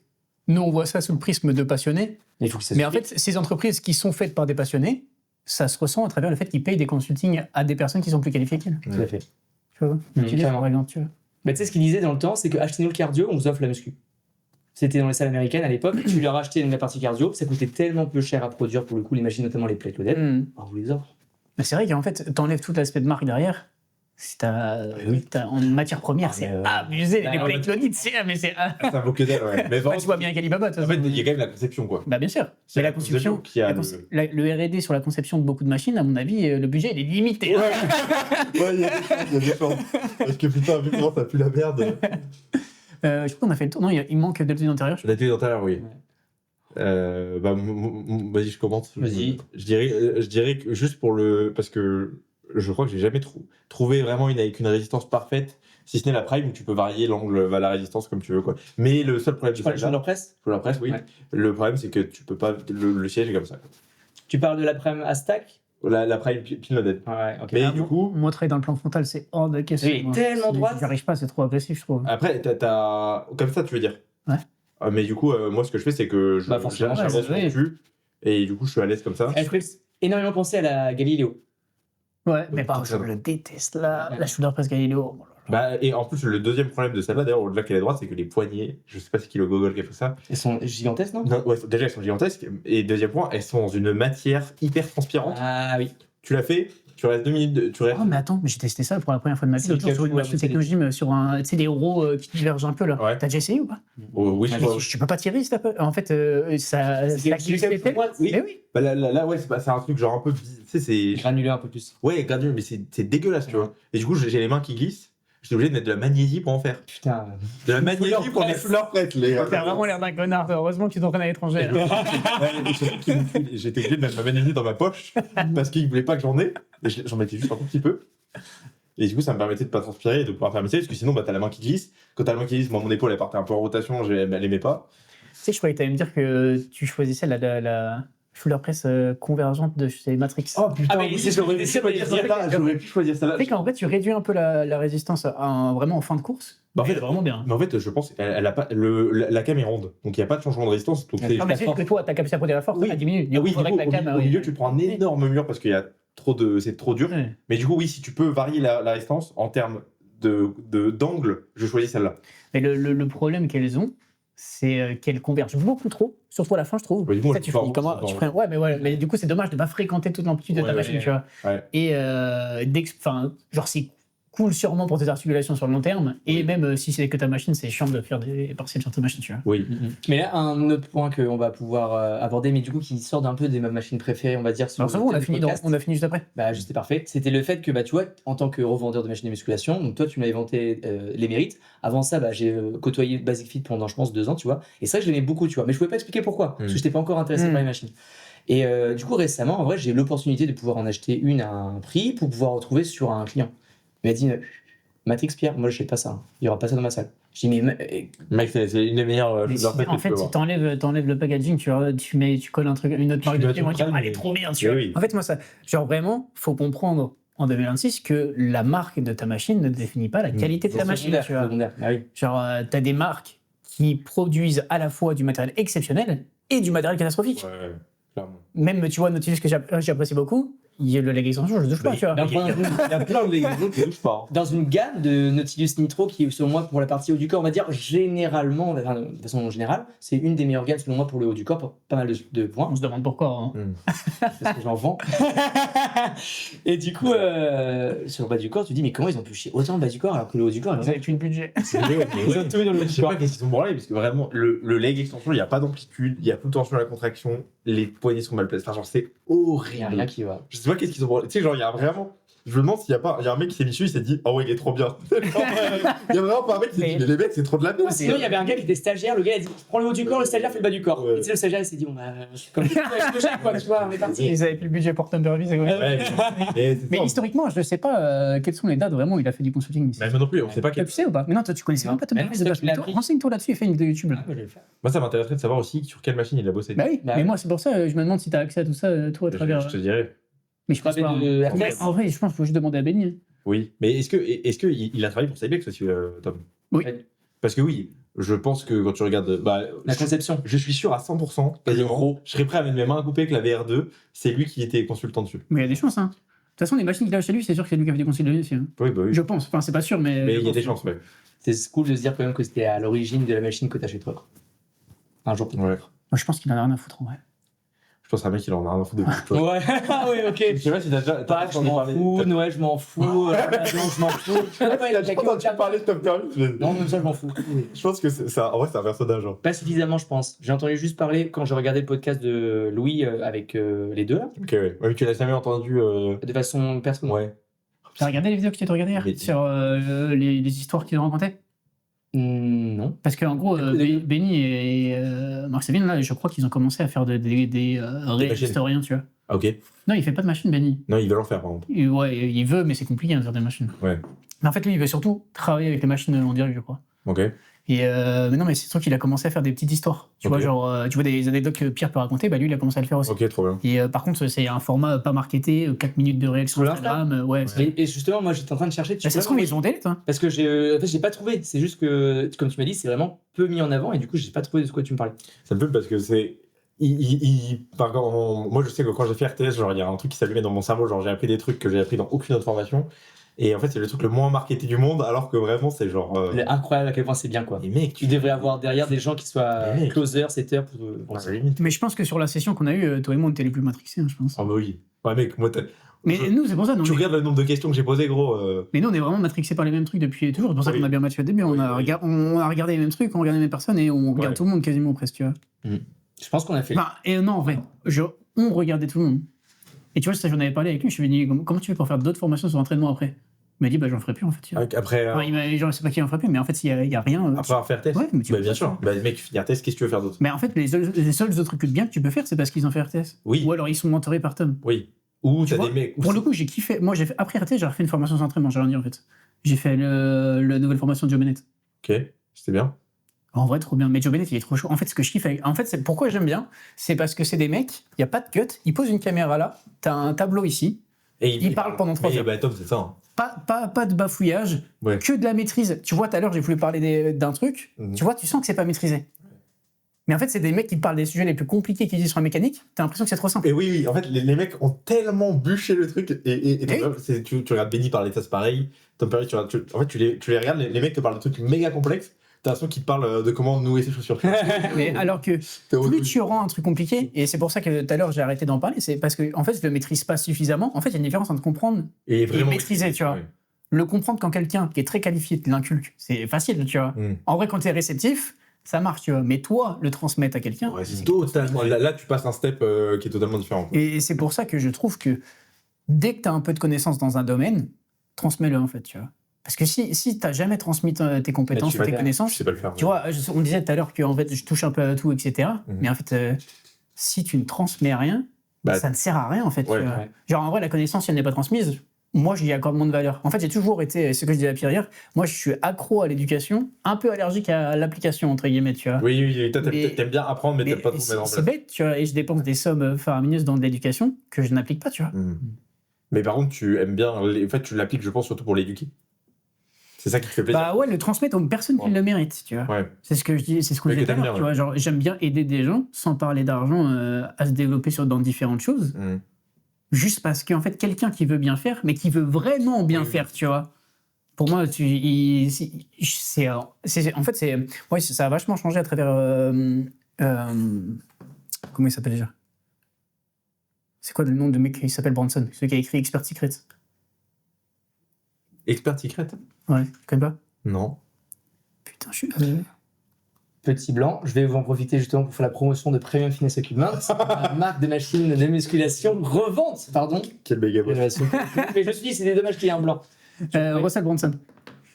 Nous, on voit ça sous le prisme de passionnés, Il faut que ça mais en fait, ces entreprises qui sont faites par des passionnés, ça se ressent à travers le fait qu'ils payent des consultings à des personnes qui sont plus qualifiées qu'elles. tout à fait. Tu vois, carrément. par exemple, tu vois. Mais tu sais ce qu'il disait dans le temps, c'est que achetez-nous le cardio, on vous offre la muscu. C'était dans les salles américaines à l'époque, tu leur achetais la partie cardio, ça coûtait tellement peu cher à produire pour le coup, les machines, notamment les plate loaded, on vous les offre. Mais c'est vrai qu'en fait, t'enlèves tout l'aspect de marque derrière. Si en matière première, c'est abusé. Les plate loaded, Ça vaut que dalle, ouais. Mais tu vois bien qu'Alibaba, de toute en fait, façon. il y a quand même la conception, quoi. Bah bien sûr. C'est Mais la conception, qui a le R&D sur la conception de beaucoup de machines, à mon avis, le budget il est limité. Ouais, il y a des chances. Parce que putain, vu comment ça pue la merde. Je crois qu'on a fait le tour. Non, il manque de l'atelier d'intérieur. La télé d'intérieur, oui. Vas-y, je commente. Vas-y. Je dirais que juste pour parce que je crois que j'ai jamais trouvé vraiment avec une résistance parfaite, si ce n'est la prime où tu peux varier l'angle, la résistance comme tu veux, quoi. Mais le seul problème, Tu parles de shoulder press? Shoulder press, oui. Ouais. Le problème, c'est que tu peux pas, le siège est comme ça. Tu parles de la prime à stack? La prime pin loaded. Ouais, ok. Mais du coup, Moi, travailler dans le plan frontal, c'est hors de question. Oui, moi. tellement droite. J'arrive pas, c'est trop agressif, je trouve. après, comme ça, tu veux dire. Ouais. Mais du coup, moi, ce que je fais, c'est que je forcément, j'avance ouais, mon cul, et du coup, je suis à l'aise comme ça. Elle fait énormément penser à la Galileo. Ouais, mais par Très contre, je le déteste, la shoulder press Galileo. Et en plus, le deuxième problème de celle-là, d'ailleurs, au-delà qu'elle est droite, c'est que les poignées, je sais pas c'est qui le gogol qui a fait ça. Elles sont gigantesques, non? Non, ouais, déjà, elles sont gigantesques. Et deuxième point, elles sont dans une matière hyper transpirante. Ah oui. Tu l'as fait, tu restes 2 minutes, tu restes. Oh, mais attends, mais j'ai testé ça pour la première fois de ma vie. C'est L'autre jour, le sur une caoutchouc, machine ouais, technologie, mais sur un, tu sais, des roues qui divergent un peu là. Ouais. T'as déjà essayé ou pas? Oh, oui, Ah, je vois. Tu peux pas tirer, si t'as pas. En fait, ça glisse tel. Oui. Mais oui. Bah, là, ouais, c'est un truc genre un peu. Tu sais, c'est. Granuleux un peu plus. Ouais, granuleux, mais c'est dégueulasse, tu vois. Et du coup, j'ai les mains qui glissent. J'étais obligé de mettre de la magnésie pour en faire. Putain. De la magnésie pour les press. fleurs prêtes, les gars. T'as vraiment l'air d'un connard. Heureusement que tu t'entraînes à l'étranger. là. Ouais, et surtout j'étais obligé de mettre ma magnésie dans ma poche parce qu'il voulait pas que j'en ai. Et j'en mettais juste un tout petit peu. Et du coup, ça me permettait de pas transpirer et de pouvoir faire mes séries parce que sinon, t'as la main qui glisse. Quand t'as la main qui glisse, moi, mon épaule, elle partait un peu en rotation, elle aimait pas. Tu sais, je croyais que t'allais me dire que tu choisissais la shoulder press convergente de chez Matrix. Oh putain, Ah, mais c'est ce que j'aurais pu choisir celle-là. J'aurais pu choisir celle-là. Tu sais qu'en vrai, tu réduis un peu la résistance vraiment en fin de course. Bah, en fait, C'est vraiment bien. Mais en fait, je pense qu'elle a pas la cam est ronde, donc il n'y a pas de changement de résistance. Donc Non, mais c'est juste que toi, ta capacité à produire la force, Oui. elle diminue. oui, faudrait que la cam, au milieu, tu prends un énorme mur parce qu'il y a c'est trop dur. Ouais. Mais du coup, oui, si tu peux varier la résistance en termes d'angle, je choisis celle-là. Mais le problème qu'elles ont, c'est qu'elle converge beaucoup trop, surtout à la fin, je trouve. Oui, bon, Ça, tu finis comment mais du coup, c'est dommage de pas fréquenter toute l'amplitude de ta machine, tu vois. Ouais. Et genre, c'est cool sûrement pour tes articulations sur le long terme, et même si c'est que ta machine, c'est chiant de faire des partiels sur ta machine, tu vois. Oui. Mais là, un autre point qu'on va pouvoir aborder, mais du coup qui sort un peu de ma machine préférée, on va dire. Sur Alors, c'est le bon, on thème a du fini, podcast. on a fini juste après. Bah, c'était parfait. C'était le fait que, bah, tu vois, en tant que revendeur de machines de musculation, donc toi, tu m'as inventé les mérites. Avant ça, bah, j'ai côtoyé Basic Fit pendant, je pense, 2 ans, tu vois. Et ça, je l'aimais beaucoup, tu vois. Mais je pouvais pas expliquer pourquoi, parce que j'étais pas encore intéressé par les machines. Et du coup, récemment, en vrai, j'ai eu l'opportunité de pouvoir en acheter une à un prix pour pouvoir retrouver sur un client. Il m'a dit, Matrix Pierre, moi, je fais pas ça. Il y aura pas ça dans ma salle. Je dis, mais Mec, c'est une des meilleures Mais choses si, en fait, si t'enlèves le packaging, tu colles un truc, une autre marque de pied, elle est trop bien, tu vois. Oui. En fait, moi, ça, genre vraiment, faut comprendre en 2026 que la marque de ta machine ne définit pas la qualité de ta machine, tu vois. Ah oui. Genre, t'as des marques qui produisent à la fois du matériel exceptionnel et du matériel catastrophique. Ouais, clairement. Même, tu vois, Nautilus que j'apprécie beaucoup, il y a le leg extension, je ne touche pas, tu vois. Il y a plein de légumes qui ne touchent pas. Dans une gamme de Nautilus Nitro qui est selon moi pour la partie haut du corps, on va dire généralement, enfin, de façon générale, c'est une des meilleures gammes selon moi pour le haut du corps, pour pas mal de points. On se demande pourquoi. Hein. Parce que j'en vends. Et du coup, sur le bas du corps, tu te dis mais comment ils ont pu chier autant le bas du corps alors que le haut du corps, Vous avez plus de budget. Ils ont tout mis dans le Je sais pas qu'est-ce qu'ils ont branlé, parce que vraiment, le leg extension, il n'y a pas d'amplitude, il n'y a plus de tension à la contraction, les poignets sont mal placés. Enfin, genre, c'est il n'y a horrible. rien qui va. Je sais pas qu'est-ce qu'ils ont branlé. Tu sais, genre, il y a vraiment. Je me demande s'il y a pas. Il y a un mec qui s'est mis dessus, il s'est dit, oh ouais, il est trop bien. Il y a vraiment pas un mec qui s'est dit, mais les mecs, c'est trop de la merde. Sinon, il y avait un gars qui était stagiaire, le gars il a dit prends le haut du corps, le stagiaire fait le bas du corps. Ouais. Et tu sais, le stagiaire il s'est dit, bon bah, je suis comme je quoi, tu vois, on est parti. Ils avaient plus le budget pour Thundervis. Mais historiquement, je ne sais pas quelles sont les dates vraiment il a fait du consulting ici. Mais moi non plus, on sait pas Tu sais ou pas? Mais non, toi, tu connaissais même pas Thundervis de base. Renseigne-toi là-dessus et fais une vidéo YouTube. Ah, je vais le faire. Moi, ça m'intéresserait de savoir aussi sur quelle machine il a bossé. Bah oui, mais moi, c'est pour ça, je me demande si tu as accès à tout ça, toi, à travers. Je te dirais. Mais je pense pas. de En RTS. vrai, je pense qu'il faut juste demander à Benny. Oui. Mais est-ce que il a travaillé pour Cybex aussi, Tom? Oui. Parce que oui, je pense que quand tu regardes. Bah, La conception. je suis sûr à 100%, quasiment, je serais prêt à mettre mes mains à couper que la VR2, c'est lui qui était consultant dessus. Mais il y a des chances, hein. De toute façon, les machines qu'il a chez lui, c'est sûr que c'est lui qui a fait des conseils de vie aussi. Hein. Oui, bah oui. Je pense. Enfin, c'est pas sûr, mais. Mais il y a des chances, ouais. C'est cool de se dire quand même que c'était à l'origine de la machine que t'as chez toi. Un jour peut-être. Ouais. Moi, je pense qu'il en a rien à foutre, en vrai. Je pense à un mec qui en a rien à foutre de tout. Ouais, ah ouais, ok. Je sais pas si t'as déjà. Pas, je m'en fous, Noël, je m'en fous, je m'en fous. Tu parlais de Tom Turner. Non, même ça, je m'en fous. Je pense que c'est ça. En vrai, c'est un personnage. Hein. Pas suffisamment, je pense. J'ai entendu juste parler quand je regardais le podcast de Louis avec les deux, là, Ok, ouais. Ouais, mais tu l'as jamais entendu. de façon personnelle. Ouais. T'as regardé les vidéos que tu as regardées hier Mais- sur les histoires qu'ils ont racontées? Non. Parce qu'en gros, Benny et Marc Sévin, là, je crois qu'ils ont commencé à faire des réels machines. historiens, tu vois. Ah, ok. Non, il fait pas de machine, Benny. Non, ils veulent en faire, par contre. Ouais, il veut, mais c'est compliqué de faire des machines. Ouais. Mais en fait, lui, il veut surtout travailler avec les machines en direct, je crois. Ok. Et mais non, mais c'est sûr qu'il a commencé à faire des petites histoires. Tu Ok. vois, genre, tu vois des anecdotes que Pierre peut raconter, bah lui, il a commencé à le faire aussi. Ok, trop bien. Et par contre, c'est un format pas marketé, 4 minutes de réel sur Sur Instagram. Ouais. Et justement, moi, j'étais en train de chercher. Ça se trouve, ils ont des lettres. Hein. Parce que en fait, j'ai pas trouvé. C'est juste que, comme tu m'as dit, c'est vraiment peu mis en avant et du coup, j'ai pas trouvé de quoi tu me parlais. Ça me fait parce que c'est. Moi, je sais que quand j'ai fait RTS, genre, il y a un truc qui s'allumait dans mon cerveau. Genre, j'ai appris des trucs que j'ai appris dans aucune autre formation. Et en fait, c'est le truc le moins marketé du monde, alors que vraiment, c'est genre. C'est incroyable à quel point c'est bien, quoi. Mais mec, Tu devrais avoir derrière des gens qui soient Mais mec. closer, setter pour. à la limite. Mais je pense que sur la session qu'on a eue, toi et moi, on était les plus matrixés, hein, je pense. Ah, bah oui. Ouais, mec, moi, Mais nous, c'est pour ça. Non, tu regardes le nombre de questions que j'ai posées, gros. Mais nous, on est vraiment matrixés par les mêmes trucs depuis toujours. C'est pour ça Oui. qu'on a bien matché au début. On Oui, a oui. on a regardé les mêmes trucs, on regarde les mêmes personnes et on regarde Ouais. tout le monde quasiment presque, tu vois. Je pense qu'on a fait. Enfin, et non, en vrai, on regardait tout le monde. Et tu vois, ça, j'en avais parlé avec lui. Je lui ai dit, comment tu fais pour faire d'autres formations sur l'entraînement après? Il m'a dit, bah, j'en ferai plus en fait. Tu vois. Après, Enfin, genre, je sais pas qui en ferait plus, mais en fait, il y a rien. après avoir fait RTS. Ouais, mais tu Bah, peux bien faire sûr. ça. Bah, mec, finir RTS, qu'est-ce que tu veux faire d'autre? Mais en fait, les seuls autres trucs bien que tu peux faire, c'est parce qu'ils ont fait RTS. Oui. Ou alors ils sont mentorés par Tom. Oui. Ou Tu t'as vois, des mecs. Pour le coup, j'ai kiffé. Moi, après RTS, j'ai refait une formation d'entraînement, j'ai rien dit en fait. J'ai fait la nouvelle formation de Joe Bennett. Ok, c'était bien. En vrai, trop bien. Mais Joe Bennett, il est trop chaud. En fait, ce que je kiffe en fait, c'est pourquoi j'aime bien, c'est parce que c'est des mecs, il n'y a pas de cut, ils posent une caméra là, t'as un tableau ici, Et ils parlent pendant 3 heures. Bah, Tom, c'est ça. Hein. Pas de bafouillage, Ouais. que de la maîtrise. Tu vois, tout à l'heure, j'ai voulu parler d'un truc, tu vois, tu sens que c'est pas maîtrisé. Mais en fait, c'est des mecs qui parlent des sujets les plus compliqués qu'ils disent sur la mécanique, t'as l'impression que c'est trop simple. Et oui, en fait, les mecs ont tellement bûché le truc. Et Oui. tu regardes Benny parler de ça, c'est pareil. Tom Perry, en fait, tu les regardes, les mecs te parlent de trucs méga complexes. T'as l'impression qu'il te parle de comment nouer ses chaussures. Mais alors que plus tu rends un truc compliqué, et c'est pour ça que tout à l'heure j'ai arrêté d'en parler, c'est parce que en fait je le maîtrise pas suffisamment. En fait il y a une différence entre comprendre et vraiment maîtriser, tu vois. Ouais. Le comprendre quand quelqu'un qui est très qualifié te l'inculque, c'est facile, tu vois. En vrai quand tu es réceptif, ça marche, tu vois. Mais toi, le transmettre à quelqu'un... Ouais, c'est totalement... Là, tu passes un step qui est totalement différent. Et c'est pour ça que je trouve que dès que tu as un peu de connaissances dans un domaine, transmets-le, en fait, tu vois. Parce que si tu n'as jamais transmis tes compétences et tes connaissances... Je sais pas le faire. Tu vois, on disait tout à l'heure que en fait, je touche un peu à tout, etc. Mais en fait, si tu ne transmets rien, ça ne sert à rien, en fait. Ouais, tu vois. Genre, en vrai, la connaissance, si elle n'est pas transmise... Moi, j'y accorde moins de valeur. En fait, j'ai toujours été, ce que je disais à Pierre hier, moi, je suis accro à l'éducation, un peu allergique à l'application, entre guillemets, tu vois. Oui, t'aimes bien apprendre, mais t'aimes pas tout mettre en place. C'est bête, tu vois, et je dépense des sommes faramineuses dans de l'éducation que je n'applique pas, tu vois. Mais par contre, tu aimes bien, en fait, tu l'appliques, je pense, surtout pour l'éduquer. C'est ça qui te fait plaisir. Bah ouais, le transmettre aux personnes qui le méritent, tu vois. Ouais. C'est ce que je dis, c'est ce que je disais tout à l'heure, tu vois. Genre, j'aime bien aider des gens, sans parler d'argent, à se développer dans différentes choses. Juste parce qu'en fait, quelqu'un qui veut bien faire, mais qui veut vraiment bien faire, tu vois. Pour moi, en fait, ça a vachement changé à travers... comment il s'appelle déjà ? C'est quoi le nom de mec qui s'appelle Branson ? Celui qui a écrit Expert Secret. Expert Secret ? Ouais, tu connais pas ? Non. Putain, je suis... Petit blanc, je vais vous en profiter justement pour faire la promotion de Premium Fitness Equipment, la marque de machines de musculation revente, pardon. Quel méga boss. Mais je me suis dit, c'est dommage qu'il y ait un blanc. Russell Brunson.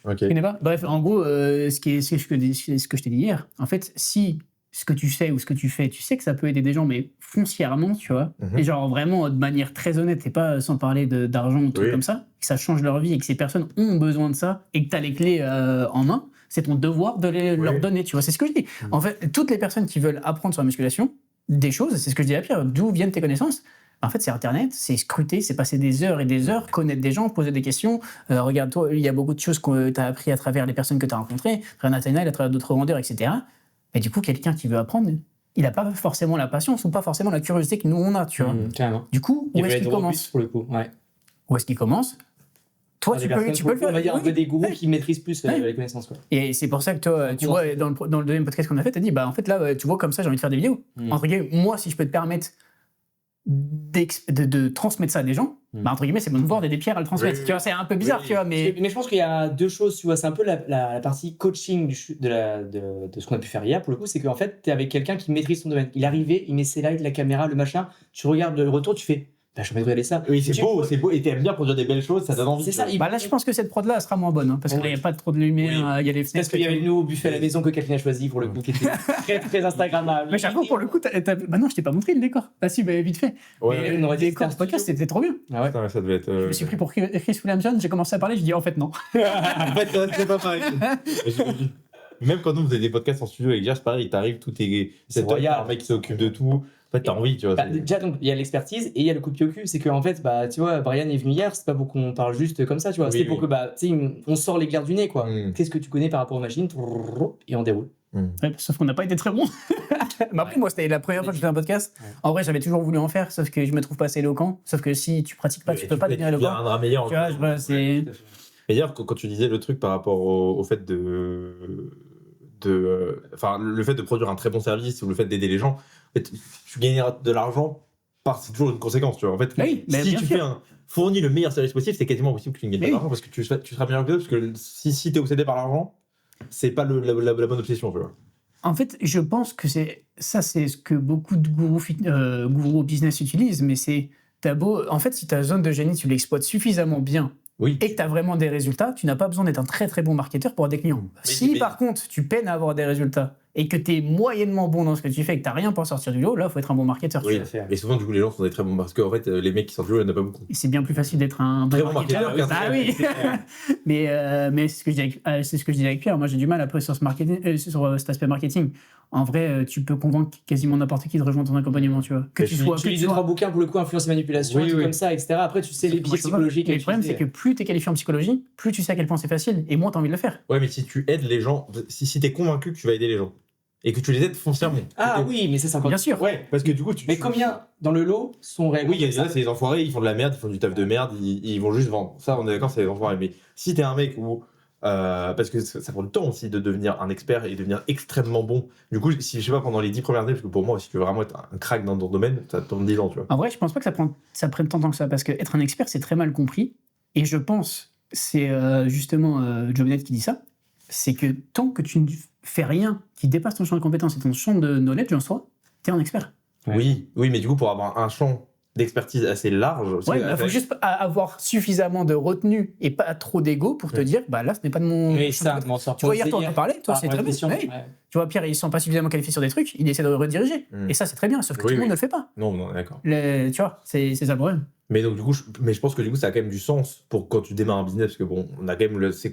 Ok. Tu connais pas ? Bref, en gros, ce que je t'ai dit hier, en fait, si ce que tu sais ou ce que tu fais, tu sais que ça peut aider des gens, mais foncièrement, tu vois, et genre vraiment de manière très honnête, et pas sans parler d'argent ou trucs comme ça, que ça change leur vie et que ces personnes ont besoin de ça et que tu as les clés en main, c'est ton devoir de leur donner, tu vois. C'est ce que je dis. En fait, toutes les personnes qui veulent apprendre sur la musculation, des choses, c'est ce que je dis à Pierre, d'où viennent tes connaissances ? En fait, c'est Internet, c'est scruter, c'est passer des heures et des heures, connaître des gens, poser des questions. Regarde, toi, il y a beaucoup de choses que tu as appris à travers les personnes que tu as rencontrées, à travers Nathanaël, à travers d'autres vendeurs, etc. Mais du coup, quelqu'un qui veut apprendre, il n'a pas forcément la patience ou pas forcément la curiosité que nous, on a, tu vois. Carrément. Du coup, où est-ce qu'il commence ? Pour le coup, ouais. Où est-ce qu'il commence ? Toi, tu peux le faire. On va dire un peu des gourous qui maîtrisent plus les connaissances. Quoi. Et c'est pour ça que toi, tu vois, dans le deuxième podcast qu'on a fait, tu as dit, bah en fait là, tu vois, comme ça, j'ai envie de faire des vidéos. Entre guillemets, moi, si je peux te permettre de transmettre ça à des gens, bah entre guillemets, c'est mon devoir d'aider Pierre à le transmettre. Tu vois, c'est un peu bizarre, tu vois, mais je pense qu'il y a deux choses, tu vois, c'est un peu la partie coaching de ce qu'on a pu faire hier, pour le coup, c'est qu'en fait, tu es avec quelqu'un qui maîtrise son domaine. Il est arrivé, il met ses lights, la caméra, le machin, tu regardes le retour, tu fais... Bah, je vais regarder ça. Oui, c'est beau, et t'aimes bien produire des belles choses, ça donne envie. C'est ça. Bah là, je pense que cette prod-là, elle sera moins bonne, hein, parce qu'il n'y a pas trop de lumière, il y a les fenêtres. Parce qu'il y avait le nouveau buffet à la maison que quelqu'un a choisi, pour le coup, qui était très, très Instagrammable. Mais chaque fois, pour le coup, bah non, je t'ai pas montré le décor. Bah si, bah vite fait. Ouais, le décor du podcast, c'était trop bien. Ah ouais. Putain, ça devait être. Je me suis pris pour Chris Williamson, j'ai commencé à parler, je dis en fait non. En fait, c'est pas pareil. Même quand nous faisons des podcasts en studio avec Gers, pareil, t'arrives, tout est. C'est un mec qui s'occupe de tout. En fait, t'as envie, tu vois. Bah, déjà, donc, il y a l'expertise et il y a le coup de pied au cul. C'est qu'en fait, bah, tu vois, Brian est venu hier, c'est pas pour qu'on parle juste comme ça, tu vois. C'est pour que, bah, tu sais, on sort les glaires du nez, quoi. Qu'est-ce que tu connais par rapport aux machines ? Et on déroule. Ouais, sauf qu'on n'a pas été très bon. Mais après, moi, c'était la première fois que je fais un podcast. En vrai, j'avais toujours voulu en faire, sauf que je me trouve pas assez éloquent. Sauf que si tu pratiques pas, tu peux pas devenir éloquent. Tu deviendras meilleur. Tu vois, c'est. D'ailleurs, quand tu disais le truc par rapport au fait enfin, le fait de produire un très bon service ou le fait d'aider les gens, en fait, tu gagneras de l'argent c'est toujours une conséquence, tu vois. En fait, oui, si tu fournis le meilleur service possible, c'est quasiment impossible que tu ne gagnes pas d'argent parce que tu seras bien que parce que si tu es obsédé par l'argent, c'est pas la bonne obsession, tu vois. En fait, je pense que c'est ce que beaucoup de gourous business utilisent, mais c'est en fait, si ta zone de génie, tu l'exploites suffisamment bien. Et que tu as vraiment des résultats, tu n'as pas besoin d'être un très très bon marketeur pour avoir des clients. Par contre, tu peines à avoir des résultats et que tu es moyennement bon dans ce que tu fais et que tu n'as rien pour sortir du lot, là, il faut être un bon marketeur. Oui, et souvent, du coup, les gens sont des très bons parce qu'en fait, les mecs qui sortent du lot, il n'y en a pas beaucoup. Et c'est bien plus facile d'être un bon marketeur. Oui. Mais c'est ce que je disais avec Pierre. Moi, j'ai du mal après sur cet aspect marketing. En vrai, tu peux convaincre quasiment n'importe qui de rejoindre ton accompagnement, tu vois. Que tu lis 2-3 bouquins pour le coup, influence et manipulation, comme ça, etc. Après, tu sais les biais psychologiques. Le problème, c'est que plus tu es qualifié en psychologie, plus tu sais à quel point c'est facile et moins tu as envie de le faire. Ouais, mais si tu aides les gens, si tu es convaincu que tu vas aider les gens et que tu les aides foncièrement. Ah oui, mais c'est encore. Bien sûr. Ouais, parce que du coup, mais combien dans le lot sont réellement. Oui, il y a c'est les enfoirés, ils font de la merde, ils font du taf de merde, ils vont juste vendre. Ça, on est d'accord, c'est les enfoirés. Mais si t'es un mec où parce que ça prend du temps aussi de devenir un expert et devenir extrêmement bon. Du coup, si je sais pas, pendant les 10 premières années, parce que pour moi, si tu veux vraiment être un crack dans ton domaine, ça tombe 10 ans, tu vois. En vrai, je pense pas que ça prenne tant de temps que ça, parce que être un expert, c'est très mal compris. Et je pense, c'est justement Joe Bennett qui dit ça, c'est que tant que tu ne fais rien qui dépasse ton champ de compétences et ton champ de knowledge en soi, t'es un expert. Oui, mais du coup, pour avoir un champ d'expertise assez large. Ouais, il faut juste avoir suffisamment de retenue et pas trop d'ego pour te dire, bah là, ce n'est pas de mon. Mais ça, m'en sort. Tu vois, hier, toi, on en parlait, toi, c'est très bien. Ouais. Tu vois, Pierre, ils sont pas suffisamment qualifiés sur des trucs, il essaie de rediriger. Et ça, c'est très bien, sauf que tout le monde ne le fait pas. Non, d'accord. Tu vois, c'est ça le problème. Mais donc, du coup, je pense que du coup, ça a quand même du sens pour quand tu démarres un business, parce que bon, on a quand même c'est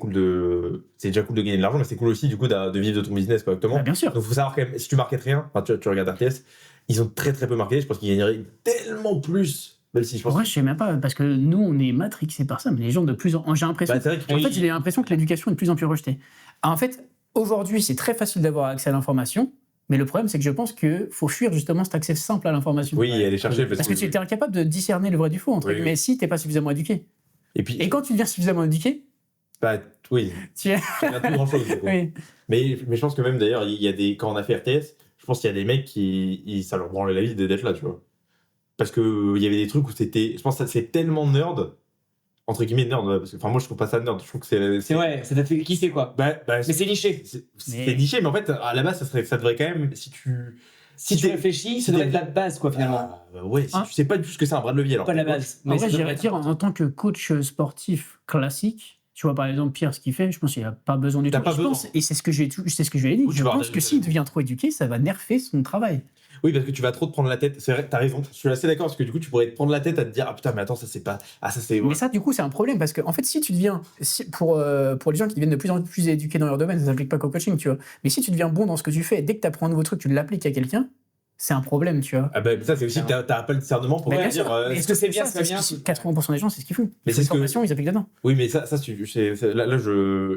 déjà cool de gagner de l'argent, mais c'est cool aussi, du coup, de vivre de ton business correctement. Bah, bien sûr. Donc, faut savoir quand même, si tu marketes rien, tu regardes RTS, ils ont très très peu marketé, je pense qu'ils gagneraient tellement plus. Même si je pense. Ouais, je sais même pas, parce que nous, on est matrixés par ça, mais les gens de plus en. J'ai l'impression. Bah, c'est vrai en fait, j'ai l'impression que l'éducation est de plus en plus rejetée. En fait, aujourd'hui, c'est très facile d'avoir accès à l'information, mais le problème, c'est que je pense qu'il faut fuir justement cet accès simple à l'information. Oui, et aller chercher. Parce que tu es incapable de discerner le vrai du faux, entre guillemets, si tu n'es pas suffisamment éduqué. Et quand tu deviens suffisamment éduqué. Bah, oui. Tu es. plus grand chose. Oui. Mais je pense que même d'ailleurs, il y a des. Quand on a fait RTS, je pense qu'il y a des mecs qui. Ça leur branlait la vie d'être là, tu vois. Parce qu'il y avait des trucs où c'était. Je pense que c'est tellement nerd, entre guillemets nerd, parce que moi je trouve pas ça nerd, je trouve que c'est ouais, ça t'a fait kiffer quoi. Mais c'est niché. C'est niché, mais en fait, à la base, ça devrait quand même. Si tu réfléchis, ça devrait être la base quoi finalement. Ouais, si tu sais pas du tout ce que c'est un bras de levier alors. Pas la base. Mais en vrai, j'irais dire en tant que coach sportif classique, tu vois par exemple Pierre ce qu'il fait, je pense qu'il n'a pas besoin du tout. Et c'est ce que je lui ai dit. Je pense que s'il devient trop éduqué, ça va nerfer son travail. Oui, parce que tu vas trop te prendre la tête. C'est vrai, t'as raison. Je suis assez d'accord parce que du coup, tu pourrais te prendre la tête à te dire ah putain, mais attends, ça c'est pas. Ah, ça c'est. Mais ça, du coup, c'est un problème parce que en fait, si tu deviens. Pour les gens qui deviennent de plus en plus éduqués dans leur domaine, ça s'applique pas qu'au coaching, tu vois. Mais si tu deviens bon dans ce que tu fais, dès que tu apprends un nouveau truc, tu l'appliques à quelqu'un, c'est un problème, tu vois. Ah bah, ça, c'est aussi que t'as pas le discernement pour dire. Est-ce que c'est bien, c'est pas bien 80% des gens, c'est ce qu'ils font. Mais c'est formation, ils appliquent dedans. Oui, mais là,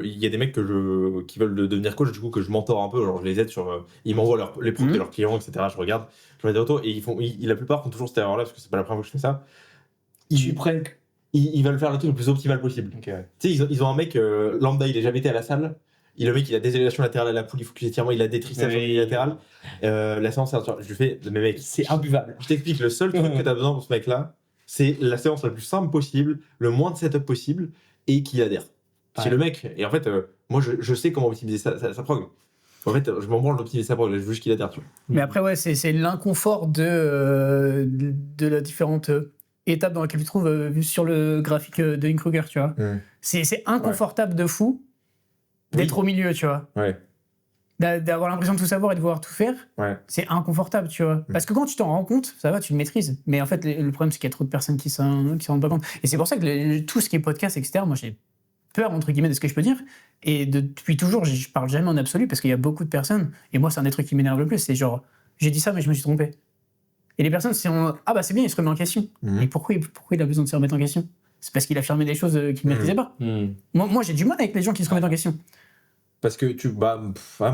il y a des mecs qui veulent devenir coach, du coup, que je mentor un peu. Genre, je les aide sur. Ils m'envoient les produits de leurs clients, etc. Je regarde, je mets des retours et la plupart font toujours cette erreur-là parce que c'est pas la première fois que je fais ça. Ils veulent faire le truc le plus optimal possible. Okay. Tu sais, ils ont un mec lambda, il a jamais été à la salle. Le mec, il a des élévations latérales à la poule, il faut que l'étirement, il a des triceps latérales. La séance, je lui fais, mais mec, c'est imbuvable. Je t'explique, le seul truc que tu as besoin pour ce mec-là, c'est la séance la plus simple possible, le moins de setup possible, et qu'il adhère. C'est le mec. Et en fait, moi, je sais comment optimiser sa prog. En fait, je m'en branle d'optimiser sa prog, je veux juste qu'il adhère. Tu vois. Mais après, ouais, c'est l'inconfort de la différente étape dans laquelle tu te trouves sur le graphique de Inkruger, tu vois. C'est inconfortable de fou d'être au milieu, tu vois. Ouais. D'avoir l'impression de tout savoir et de vouloir tout faire, c'est inconfortable, tu vois. Parce que quand tu t'en rends compte, ça va, tu le maîtrises. Mais en fait, le problème, c'est qu'il y a trop de personnes qui s'en rendent pas compte. Et c'est pour ça que tout ce qui est podcast, etc., moi, j'ai peur, entre guillemets, de ce que je peux dire. Et depuis toujours, je parle jamais en absolu parce qu'il y a beaucoup de personnes. Et moi, c'est un des trucs qui m'énerve le plus. C'est genre, j'ai dit ça, mais je me suis trompé. Et les personnes sont ah bah c'est bien, il se remet en question. Et pourquoi il a besoin de se remettre en question? C'est parce qu'il affirmait des choses qu'il ne maîtrisait pas. Moi, j'ai du mal avec les gens qui se remettent en question. Parce que moi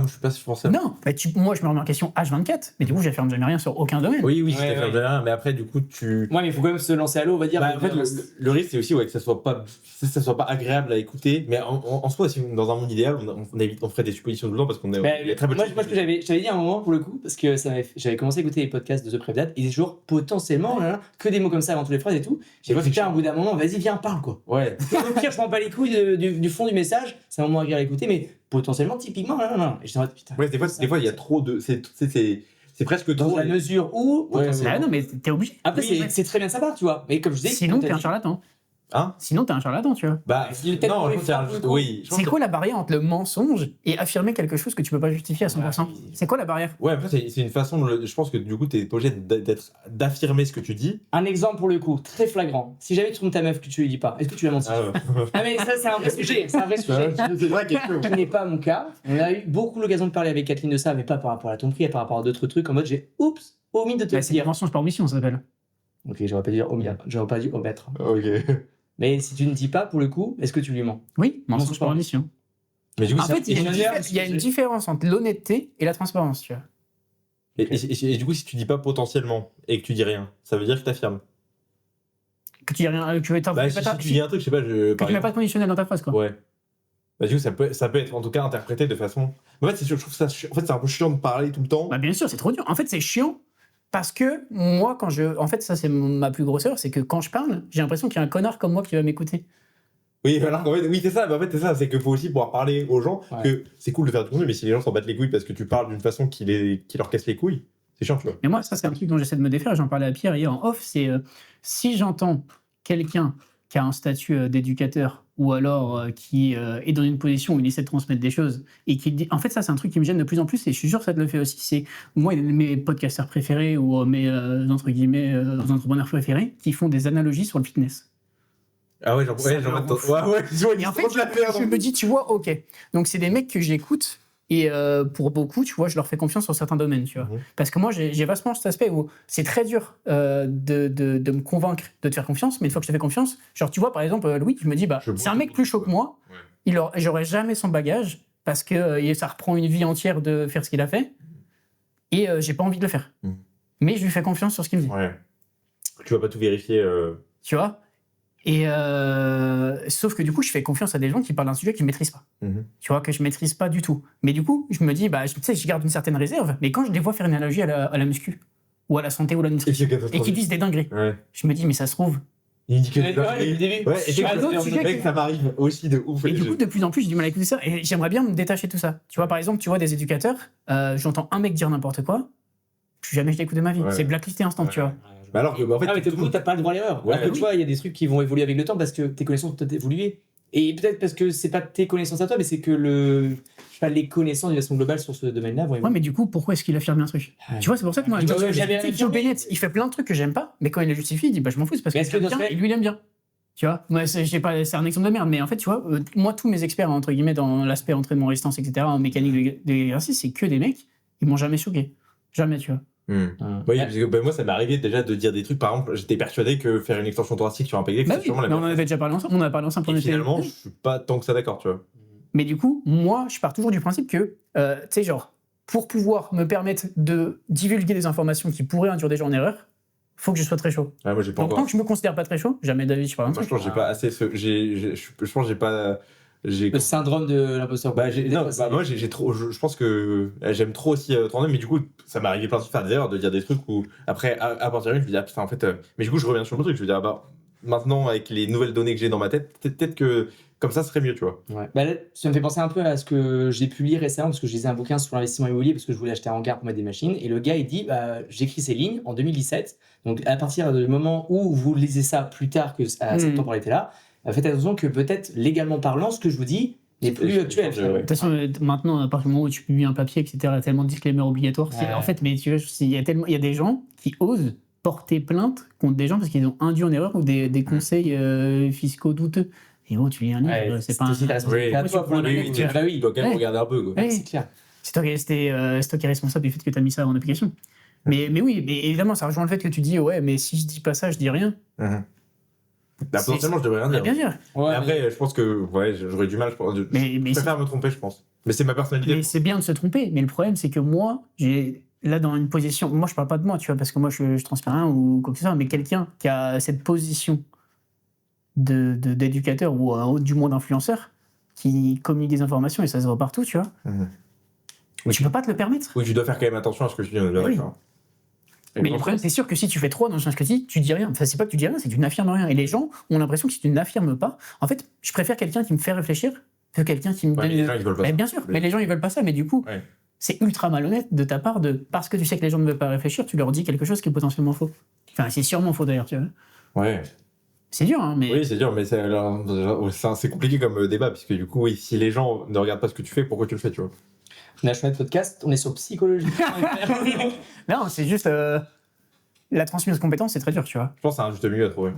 je suis pas français. Non, moi je me remets en question H24, mais du coup j'affirme jamais rien sur aucun domaine. Oui, tu t'affirmes jamais rien, mais après du coup tu. Ouais, mais il faut quand même se lancer à l'eau, on va dire. En fait, le risque c'est aussi que ça soit pas agréable à écouter, mais en soi, si dans un monde idéal, on ferait des suppositions tout le temps parce qu'on est très peu. Moi, ce que j'avais dit à un moment pour le coup, parce que j'avais commencé à écouter les podcasts de The Prep Dad, et des jours potentiellement que des mots comme ça avant toutes les phrases et tout. J'ai dit putain, au bout d'un moment, vas-y, viens, parle quoi. Ouais. Au pire, je prends pas les couilles du fond du message, c'est un moment agréable à écouter, mais potentiellement, typiquement, non. Et je putain. Ouais, des fois, il y a trop de. C'est presque dans trop. la mesure où. Non, mais t'es obligé. Après, c'est très bien de savoir, tu vois. Mais comme je dis. Sinon, t'es un charlatan. Sinon, t'es un charlatan, tu vois. C'est quoi la barrière entre le mensonge et affirmer quelque chose que tu peux pas justifier à 100%? C'est quoi la barrière? Ouais, après, c'est une façon. Je pense que du coup, t'es pas obligé d'affirmer ce que tu dis. Un exemple pour le coup, très flagrant. Si jamais tu trompes ta meuf que tu lui dis pas, est-ce que tu l'as menti? Mais ça, c'est un vrai sujet. C'est vrai quelque chose. Ce n'est pas mon cas. On a eu beaucoup l'occasion de parler avec Kathleen de ça, mais pas par rapport à ton prix, par rapport à d'autres trucs. En mode, j'ai omis de te dire. C'est mensonge par omission, ça s'appelle. Ok, j'aurais pas dit omettre. Ok. Mais si tu ne dis pas, pour le coup, est-ce que tu lui mens? Oui, mensonge par omission. Mais du coup, en fait, il y a une différence entre l'honnêteté et la transparence, tu vois. Et du coup, si tu dis pas potentiellement et que tu dis rien, ça veut dire que t'affirmes. Que tu dis rien, si tu dis un truc, je sais pas. que tu mets pas de conditionnel dans ta phrase, quoi. Ouais. Bah, du coup, ça peut être en tout cas interprété de façon. En fait, je trouve ça. En fait, c'est un peu chiant de parler tout le temps. Bah, bien sûr, c'est trop dur. En fait, c'est chiant parce que moi, en fait, ça, c'est ma plus grosse erreur, c'est que quand je parle, j'ai l'impression qu'il y a un connard comme moi qui va m'écouter. Oui, alors qu'en fait, oui, c'est ça. Mais en fait, c'est ça. C'est qu'il faut aussi pouvoir parler aux gens. Ouais. Que c'est cool de faire du contenu, mais si les gens s'en battent les couilles parce que tu parles d'une façon qui leur casse les couilles, c'est chiant, tu vois. Mais moi, ça, c'est un truc dont j'essaie de me défaire. J'en parlais à Pierre hier en off. C'est si j'entends quelqu'un qui a un statut d'éducateur ou alors qui est dans une position où il essaie de transmettre des choses et qui dit. En fait, ça, c'est un truc qui me gêne de plus en plus et je suis sûr que ça te le fait aussi. C'est moi, mes podcasteurs préférés ou mes entre guillemets entrepreneurs préférés qui font des analogies sur le fitness. Ah ouais, j'en Ça me rend fou. Et en fait, je me dis, tu vois, ok. Donc, c'est des mecs que j'écoute. Et pour beaucoup, tu vois, je leur fais confiance sur certains domaines, tu vois. Mhm. Parce que moi, j'ai vachement cet aspect où c'est très dur de me convaincre de te faire confiance, mais une fois que je te fais confiance, genre, tu vois, par exemple, Louis, je me dis, bah, c'est un mec plus chaud que moi, j'aurais jamais son bagage, parce que ça reprend une vie entière de faire ce qu'il a fait, et j'ai pas envie de le faire. Mhm. Mais je lui fais confiance sur ce qu'il me dit. Ouais. Tu vas pas tout vérifier. Tu vois. Et sauf que du coup, je fais confiance à des gens qui parlent d'un sujet que je maîtrise pas. Mhm. Tu vois, que je maîtrise pas du tout. Mais du coup, je me dis, bah, tu sais, je garde une certaine réserve, mais quand je les vois faire une analogie à la muscu, ou à la santé ou à la nutrition, et qu'ils disent des dingueries, Ouais. je me dis, mais ça se trouve. Il dit que Ouais, depuis le début. Ouais, et Sur un autre sujet mec, ça m'arrive aussi de ouf. Et du coup, de plus en plus, j'ai du mal à écouter ça, et j'aimerais bien me détacher de tout ça. Tu vois, par exemple, tu vois des éducateurs, j'entends un mec dire n'importe quoi, plus jamais je l'écoute de ma vie. Ouais. C'est blacklisté instant, tu vois. Bah alors que, bah, en fait, Ah, mais du coup, t'as pas le droit à l'erreur. Ouais, Après, oui. tu vois, il y a des trucs qui vont évoluer avec le temps parce que tes connaissances ont évolué. Et peut-être parce que c'est pas tes connaissances à toi, mais c'est que je sais pas, les connaissances de façon globale sur ce domaine-là vont Ouais, évoluer. mais du coup, pourquoi est-ce qu'il affirme un truc Ouais. Tu vois, c'est pour ça que moi, Ouais, tu vois, ouais, j'avais tu sais, rien Joe fait. Bennett, il fait plein de trucs que j'aime pas, mais quand il le justifie, il dit, bah, je m'en fous, c'est parce Mais que est-ce que j'aime dans ce bien, fait- et lui, il aime bien. Tu vois, moi, c'est un exemple de merde, mais en fait, tu vois, moi, tous mes experts, entre guillemets, dans l'aspect entraînement, résistance, etc., en mécanique de l'exercice, c'est que des mecs, ils m'ont jamais choqué. Jamais, tu vois. Oui, parce que bah, moi, ça m'est arrivé déjà de dire des trucs. Par exemple, j'étais persuadé que faire une extension thoracique sur un pec, Bah c'est oui, sûrement la mais on meilleure en avait déjà parlé ensemble, on en a parlé ensemble quand on Et était- finalement, je suis pas tant que ça d'accord, tu vois. Mais du coup, moi, je pars toujours du principe que, tu sais, genre, pour pouvoir me permettre de divulguer des informations qui pourraient induire des gens en erreur, faut que je sois très chaud. Ouais, moi, j'ai pas Donc, tant encore. que je me considère pas très chaud, jamais d'avis, je parle un Moi, je truc. pense que j'ai pas assez. Je pense que j'ai pas. J'ai. Le syndrome de l'imposteur. Bah, moi, j'ai trop. Je pense que j'aime trop aussi tourner, mais du coup, ça m'est arrivé plein de fois de faire des erreurs, de dire des trucs où, après, à partir de là, je me dis, ah putain, en fait. Mais du coup, je reviens sur le truc, je veux dire, bah, maintenant, avec les nouvelles données que j'ai dans ma tête, peut-être que comme ça serait mieux, tu vois. Ouais. Bah là, ça me fait penser un peu à ce que j'ai pu lire récemment, parce que je lisais un bouquin sur l'investissement immobilier, parce que je voulais acheter un hangar pour mettre des machines. Et le gars, il dit, bah, j'écris ces lignes en 2017. Donc, à partir du moment où vous lisez ça plus tard que cette temporalité-là, faites attention que peut-être, légalement parlant, ce que je vous dis n'est plus actuel. Ouais. De toute façon, maintenant, à partir du moment où tu publies un papier, etc., il y a tellement de disclaimers obligatoires. Ouais. En fait, mais tu vois, il y a des gens qui osent porter plainte contre des gens parce qu'ils ont induit en erreur ou des conseils fiscaux douteux. Et bon, tu lis un livre, Ouais, c'est pas un. aussi ta responsabilité à Oui, toi tu pour prends le un mec, livre, tu vois. Bah oui, Il doit quand même Ouais. regarder un peu, quoi. Ouais. c'est clair. C'est toi qui es responsable du fait que tu as mis ça en application. Mais oui, mais évidemment, ça rejoint le fait que tu dis, ouais, mais si je dis pas ça, je dis rien. Bah, potentiellement, je devrais rien dire. Bien sûr. Mais après, je pense que ouais, j'aurais du mal. Je Mais préfère me tromper, je pense. Mais c'est ma personnalité. Mais c'est bien de se tromper. Mais le problème, c'est que moi, j'ai là dans une position. Moi, je parle pas de moi, tu vois, parce que moi, je transpire rien ou quoi que ce soit. Mais quelqu'un qui a cette position d'éducateur ou du moins d'influenceur qui communique des informations et ça se voit partout, tu vois. Oui. Tu peux pas te le permettre. Oui, tu dois faire quand même attention à ce que je dis, on est bien Oui. d'accord. Et Mais bon, le problème, c'est sûr que si tu fais trop dans ce que tu dis, tu dis rien. Enfin, c'est pas que tu dis rien, c'est que tu n'affirmes rien. Et les gens ont l'impression que si tu n'affirmes pas, en fait, je préfère quelqu'un qui me fait réfléchir que quelqu'un qui me ouais, donne. les gens, ils veulent pas Mais ça. bien sûr, mais les gens ils veulent pas ça. Mais du coup, Ouais. c'est ultra malhonnête de ta part parce que tu sais que les gens ne veulent pas réfléchir, tu leur dis quelque chose qui est potentiellement faux. Enfin, c'est sûrement faux d'ailleurs, tu vois. Ouais. C'est dur, hein, mais. Oui, c'est dur, mais c'est compliqué comme débat, puisque du coup, oui, si les gens ne regardent pas ce que tu fais, pourquoi tu le fais, tu vois. On a choisi de podcast, on est sur psychologie. Non, c'est juste. La transmission de compétences, c'est très dur, tu vois. Je pense que c'est un juste milieu à trouver.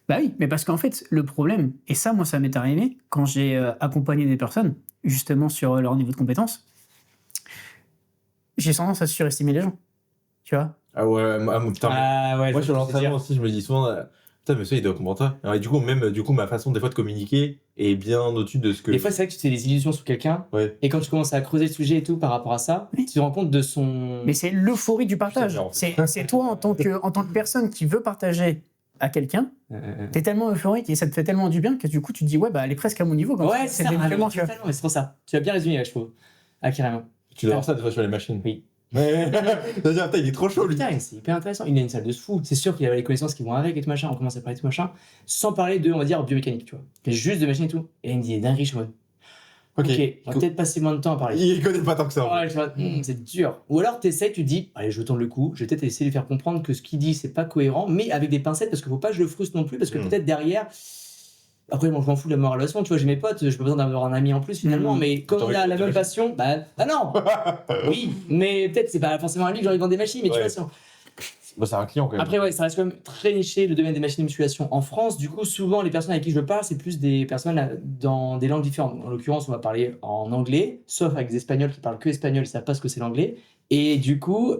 Bah oui, mais parce qu'en fait, le problème, et ça, moi, ça m'est arrivé quand j'ai accompagné des personnes, justement, sur leur niveau de compétences, j'ai tendance à surestimer les gens, tu vois. Ah ouais, putain. Ah ouais, Moi, je sur vois ce que tu veux l'entraînement dire. aussi, je me dis souvent, putain, mais ça, il doit comprendre ça. Alors, et du coup, ma façon, des fois, de communiquer est bien au-dessus de ce que. Des fois, c'est vrai que tu te fais des illusions sur quelqu'un, Ouais. et quand tu commences à creuser le sujet et tout par rapport à ça, Oui. tu te rends compte de son. Mais c'est l'euphorie du partage. Putain, C'est toi, en tant que personne qui veut partager à quelqu'un, t'es tellement euphorique et ça te fait tellement du bien que du coup tu te dis ouais bah elle est presque à mon niveau. Ouais, c'est ça. Totalement, tu vois. Totalement, c'est trop ça. Tu as bien résumé, je trouve. Ah, carrément. Tu dois voir ça des fois sur les machines. Oui. C'est-à-dire, putain, il est trop chaud lui. Putain, c'est hyper intéressant. Il a une salle de fou. C'est sûr qu'il a les connaissances qui vont avec et tout machin. On commence à parler de tout machin. Sans parler de, on va dire, biomécanique, tu vois. Juste de machine et tout. Et il me dit des dingueries, je suis en mode. Ok, on va peut-être passer moins de temps à parler. Il connaît pas tant que ça. Ouais, je vois, c'est dur. Ou alors t'essayes, tu te dis, allez, je tente le coup. Je vais peut-être essayer de lui faire comprendre que ce qu'il dit, c'est pas cohérent, mais avec des pincettes, parce qu'il faut pas que je le frustre non plus, parce que peut-être derrière. Après, moi, je m'en fous de la morale leçon, tu vois, j'ai mes potes, j'ai pas besoin d'avoir un ami en plus finalement, mais comme on a la même passion, bah non. Oui, mais peut-être c'est pas forcément un ami que j'aurais vendu des machines, mais tu vois, Bah, c'est un client quand même. après, ouais, ça reste quand même très niché le domaine des machines de musculation en France. Du coup, souvent, les personnes avec qui je parle, c'est plus des personnes dans des langues différentes. En l'occurrence, on va parler en anglais, sauf avec des Espagnols qui parlent que espagnol, ils savent pas ce que c'est l'anglais. Et du coup,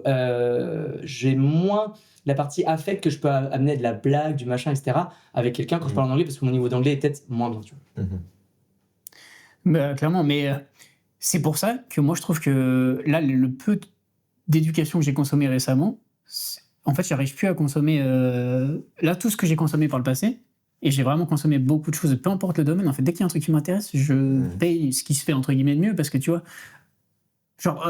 j'ai moins la partie affect que je peux amener de la blague, du machin, etc. avec quelqu'un quand je parle en anglais, parce que mon niveau d'anglais est peut-être moins bien, tu vois. Bah, clairement, mais c'est pour ça que moi je trouve que là, le peu d'éducation que j'ai consommé récemment, en fait, j'arrive plus à consommer là tout ce que j'ai consommé par le passé. Et j'ai vraiment consommé beaucoup de choses, peu importe le domaine. En fait, dès qu'il y a un truc qui m'intéresse, je paye ce qui se fait entre guillemets de mieux parce que tu vois, genre.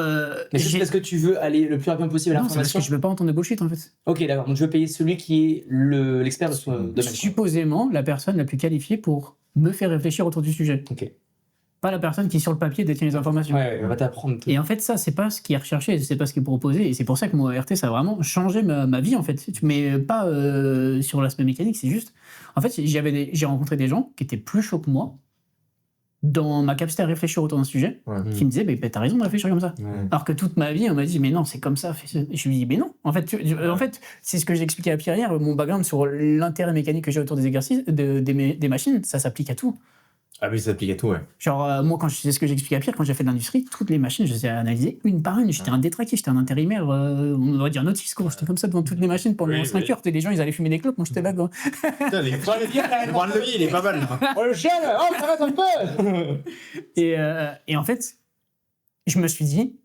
Mais c'est parce que tu veux aller le plus rapidement possible à Non, c'est parce l'information. que je veux pas entendre de bullshit en fait. Ok, d'accord. Donc je veux payer celui qui est l'expert de son domaine. Supposément la personne la plus qualifiée pour me faire réfléchir autour du sujet. Ok. Pas la personne qui sur le papier détient les informations. Ouais, on va t'apprendre tout. Et en fait, ça, c'est pas ce qui est recherché, c'est pas ce qui est proposé. Et c'est pour ça que moi, RT, ça a vraiment changé ma vie, en fait. Mais pas sur l'aspect mécanique, c'est juste. En fait, j'ai rencontré des gens qui étaient plus chauds que moi dans ma capacité à réfléchir autour d'un sujet, qui me disaient, bah, t'as raison de réfléchir comme ça. Alors que toute ma vie, on m'a dit, mais non, c'est comme ça. Et je lui dis, mais non. En fait, c'est ce que j'ai expliqué à Pierre hier. Mon background sur l'intérêt mécanique que j'ai autour des exercices, des machines, ça s'applique à tout. Ah oui, ça s'applique à tout, ouais. Genre, moi, c'est ce que j'expliquais à Pierre, quand j'ai fait de l'industrie, toutes les machines, je les ai analysées une par une. J'étais un détraqué, j'étais un intérimaire, on aurait dit un autiste, quoi. J'étais comme ça devant toutes les machines pendant 5 heures. Les gens, ils allaient fumer des clopes, moi, j'étais là, quoi. Putain, le levier, il est pas mal. Oh, le chien, oh, ça va un peu. Et en fait, je me suis dit,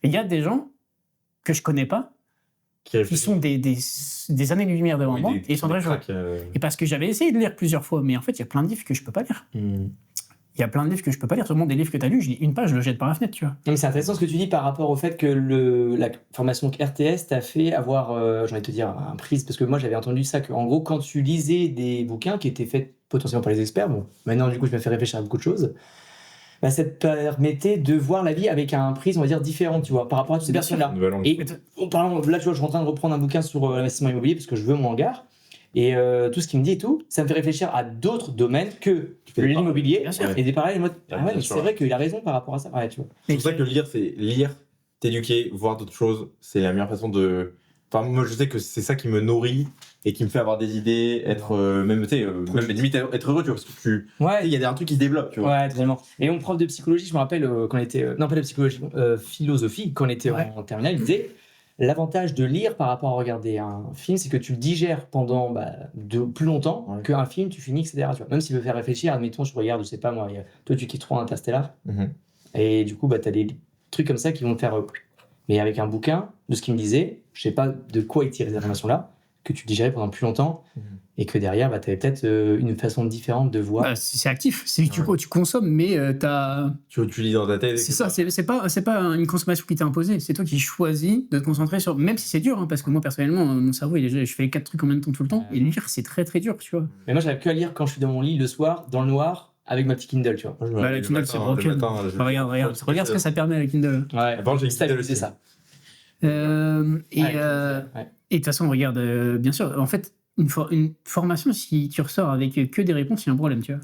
il y a des gens que je connais pas, qui sont des années-lumière devant moi, et ils sont vrais joueurs. Et parce que j'avais essayé de lire plusieurs fois, mais en fait, il y a plein de livres que je peux pas lire. Il y a plein de livres que je peux pas lire. Seulement des livres que tu as lus, je lis une page, je le jette par la fenêtre, tu vois. Non, mais c'est intéressant ce que tu dis par rapport au fait que la formation RTS t'a fait avoir, j'ai envie de te dire, un prise. Parce que moi, j'avais entendu ça, qu'en gros, quand tu lisais des bouquins qui étaient faits potentiellement par les experts, bon, maintenant, du coup, je me fais réfléchir à beaucoup de choses, bah, ça te permettait de voir la vie avec un prisme, on va dire, différent, tu vois, par rapport à toutes ces personnes-là. Et par exemple, là, tu vois, je suis en train de reprendre un bouquin sur l'investissement immobilier parce que je veux mon hangar. Et tout ce qu'il me dit et tout, ça me fait réfléchir à d'autres domaines que l'immobilier. Et des parallèles en mode, ah ouais, mais c'est vrai qu'il a raison par rapport à ça. Ouais, tu vois. C'est pour ça que lire, c'est lire, t'éduquer, voir d'autres choses. C'est la meilleure façon de. Enfin, moi, je sais que c'est ça qui me nourrit et qui me fait avoir des idées, être même, tu sais, même limite être heureux, tu vois, parce que il y a un truc qui se développe, tu vois. Ouais, totalement. Et mon prof de psychologie, je me rappelle quand on était, non pas de psychologie, philosophie, quand on était en terminale, il disait. L'avantage de lire par rapport à regarder un film, c'est que tu le digères pendant de plus longtemps qu'un film, tu finis, etc. Tu vois. Même s'il veut faire réfléchir, admettons, je regarde, je sais pas moi, toi tu kiffes trop Interstellar, et du coup, t'as des trucs comme ça qui vont te faire. Mais avec un bouquin, de ce qu'il me disait, je sais pas de quoi il tire ces informations-là, que tu digérais pendant plus longtemps, et que derrière, t'avais peut-être une façon différente de voir. C'est actif, c'est tu consommes, mais t'as. Tu lis dans ta tête. C'est ça, c'est pas une consommation qui t'est imposée, c'est toi qui choisis de te concentrer sur. Même si c'est dur, hein, parce que moi personnellement, mon cerveau, je fais 4 trucs en même temps tout le temps, et lire, c'est très très dur, tu vois. Mais moi, j'arrive que à lire quand je suis dans mon lit le soir, dans le noir, avec ma petite Kindle, tu vois. La Kindle, c'est broken. Regarde ce que ça permet la Kindle. Ouais, avant, j'ai stabilisé ça. Et de toute façon, regarde, bien sûr, en fait, une formation, si tu ressors avec que des réponses, il y a un problème, tu vois.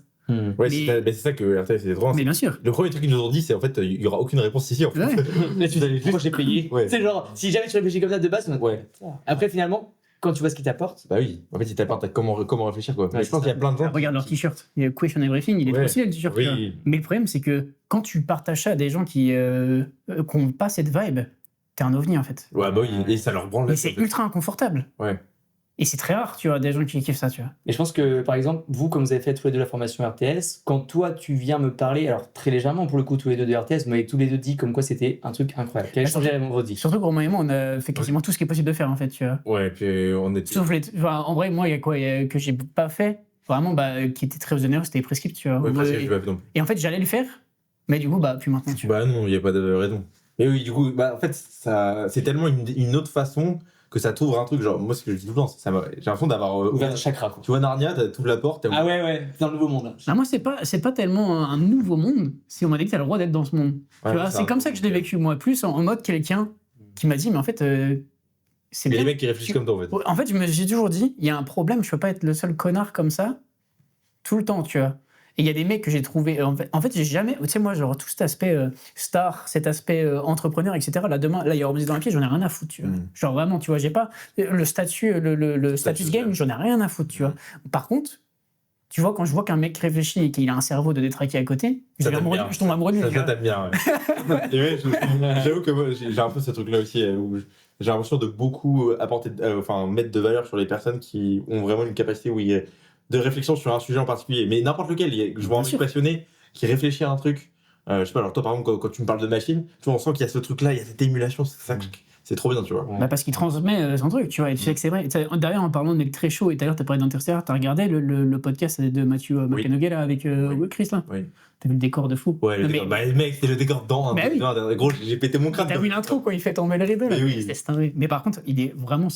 Ouais, c'est ça que c'est drôle. Mais bien sûr. Le premier truc qu'ils nous ont dit, c'est en fait, il n'y aura aucune réponse ici. En fait. Mais tu allais juste, j'ai payé. C'est genre, si jamais tu réfléchis comme ça de base, après finalement, quand tu vois ce qu'il t'apporte. Bah oui, en fait, il t'apporte à comment réfléchir, quoi. Mais je pense qu'il y a plein de gens. Regarde leur t-shirt. Il y a Question Everything, il est trop stylé le t-shirt. Mais le problème, c'est que quand tu partages ça à des gens qui n'ont pas cette vibe, t'es un ovni en fait. Ouais, bah oui, et ça leur branle. Mais c'est ultra inconfortable. Ouais. Et c'est très rare, tu vois, des gens qui kiffent ça, tu vois. Et je pense que, par exemple, vous, comme vous avez fait tous les deux la formation RTS, quand toi, tu viens me parler, alors très légèrement pour le coup, tous les deux de RTS, vous m'avez tous les deux dit comme quoi c'était un truc incroyable. Quel a changé à vendredi? Surtout que Romain et moi, on a fait quasiment tout ce qui est possible de faire, en fait, tu vois. Ouais, puis on était. Sauf en vrai, moi, il y a quoi que j'ai pas fait, vraiment, qui était très onéreux, c'était Prescript, tu vois. Ouais, parce que je vais pas non plus. Et en fait, j'allais le faire, mais du coup, plus maintenant, tu vois. Bah non, il n'y a pas de raison. Mais oui, du coup, en fait, c'est tellement une autre façon que ça t'ouvre un truc. Genre, moi, ce que je dis tout le temps, j'ai l'impression d'avoir Ouvert le chakra, quoi. Tu vois Narnia, t'ouvres la porte. Ah ouais, dans le nouveau monde. Ah, moi, c'est pas tellement un nouveau monde, si on m'a dit que t'as le droit d'être dans ce monde. Ouais, tu vois, c'est comme ça que je l'ai vécu, moi, plus en mode quelqu'un qui m'a dit, mais en fait, c'est Il y a bien. des mecs qui réfléchissent comme toi, en fait. En fait, j'ai toujours dit, il y a un problème, je peux pas être le seul connard comme ça tout le temps, tu vois. Et il y a des mecs que j'ai trouvé. En fait, j'ai jamais. Tu sais, moi, genre, tout cet aspect star, cet aspect entrepreneur, etc. Là, demain, là, il y a remis dans la pied, j'en ai rien à foutre, tu vois. Genre, vraiment, tu vois, j'ai pas. Le statut, le status game, j'en ai rien à foutre, tu vois. Par contre, tu vois, quand je vois qu'un mec réfléchit et qu'il a un cerveau de détraqué à côté, je tombe amoureux de lui. Ça t'aime bien, ouais. Et ouais, j'avoue que moi, j'ai un peu ce truc-là aussi, où j'ai l'impression de beaucoup apporter, mettre de valeur sur les personnes qui ont vraiment une capacité de réflexion sur un sujet en particulier. Mais n'importe lequel, je vois un mec passionné qui réfléchit à un truc. Je sais pas, alors toi, par exemple, quand tu me parles de machine, tu vois, on sent qu'il y a ce truc-là, il y a cette émulation, c'est trop bien, tu vois. Parce qu'il transmet son truc, tu vois, et tu sais que c'est vrai. Derrière, en parlant de très chaud, et d'ailleurs, t'as parlé d'Interstellar, t'as regardé le podcast de Matthew McConaughey là, avec Chris, là. Oui. T'as vu le décor de fou. Ouais, mec, c'était le décor dedans. Gros, j'ai pété mon crâne. T'as vu l'intro quand il fait tomber le rideau là. Mais par contre, c'est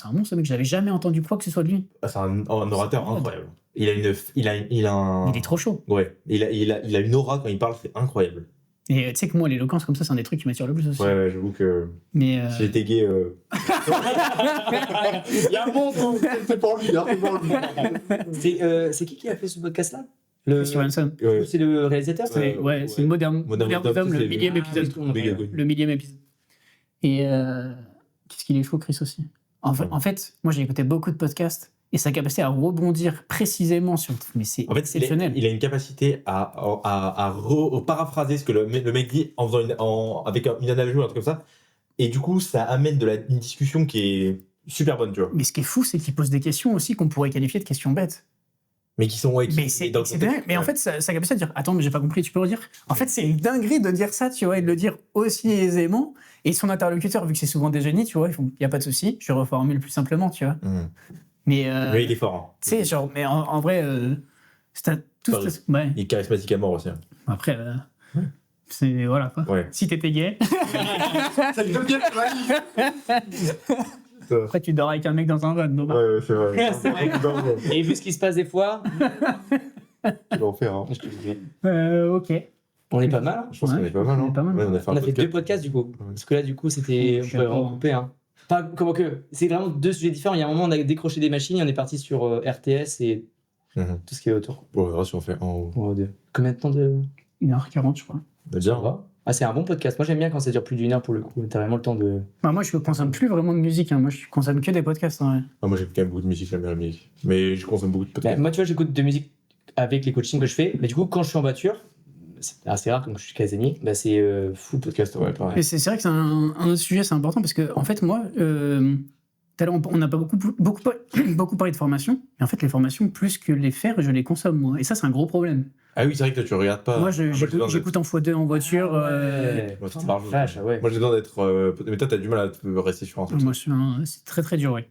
un monstre, ce mec, j'avais jamais entendu quoi que ce soit de lui. C'est un orateur incroyable. Il est trop chaud. Ouais, il a une aura quand il parle, c'est incroyable. Et tu sais que moi, l'éloquence comme ça, c'est un des trucs qui m'attire le plus aussi. Ouais, j'avoue que. Mais si j'étais gay. Il y a un bon ton, c'est pour lui, C'est qui a fait ce podcast-là? Stevenson. C'est le réalisateur? C'est le Modern Wisdom, le millième épisode. Le millième épisode. Et qu'est-ce qu'il est chaud, Chris aussi. En fait, moi, j'ai écouté beaucoup de podcasts. Et sa capacité à rebondir précisément sur. Mais c'est exceptionnel. Il a une capacité à paraphraser ce que le mec dit en faisant avec une analogie ou un truc comme ça. Et du coup, ça amène une discussion qui est super bonne, tu vois. Mais ce qui est fou, c'est qu'il pose des questions aussi qu'on pourrait qualifier de questions bêtes. Mais qui sont. Mais en fait, sa capacité à dire attends, mais j'ai pas compris, tu peux redire. En fait, c'est une dinguerie de dire ça, tu vois, et de le dire aussi aisément. Et son interlocuteur, vu que c'est souvent des génies, tu vois, il y a pas de souci, je reformule plus simplement, tu vois. Mais il est fort. Hein. Tu sais, genre, mais en vrai, c'est tout. Ouais. Il est charismatique à mort aussi. Hein. Après, c'est voilà quoi. Ouais. Si t'étais gay. Ça me donne bien. Après, tu dors avec un mec dans un van. Non, ouais, c'est vrai. Et vu ce qui se passe des fois. Tu vas en faire. Hein. Ok. On est pas mal. Hein. Je pense qu'on est pas mal. Hein. On a fait 2 podcasts du coup. Parce que là, du coup, c'était. On pourrait recouper. Hein. Pas, comment que. C'est vraiment 2 sujets différents. Il y a un moment, on a décroché des machines et on est parti sur RTS et tout ce qui est autour. Bon, on verra si on fait 1 ou 2. Combien de temps de. 1h40, je crois. Bien. Ah, c'est un bon podcast. Moi, j'aime bien quand ça dure plus d'1 heure pour le coup. T'as vraiment le temps de. Moi, je consomme plus vraiment de musique. Hein. Moi, je consomme que des podcasts. Hein. Moi, j'aime quand même beaucoup de musique. J'aime bien la musique. Mais je consomme beaucoup de podcasts. Moi, tu vois, j'écoute de musique avec les coachings que je fais. Mais du coup, quand je suis en voiture, c'est assez rare, comme je suis casanier, c'est full podcast. Ouais, pareil. Et c'est vrai que c'est un autre sujet, c'est important parce que, en fait, moi, tout à l'heure, on n'a pas beaucoup parlé de formation. Mais en fait, les formations, plus que les faire, je les consomme, moi. Et ça, c'est un gros problème. Ah oui, c'est vrai que toi, tu regardes pas. Moi, j'écoute en x2 en voiture. Moi, j'ai besoin d'être. Mais toi, t'as du mal à rester sur un truc. Moi, c'est très très dur, oui.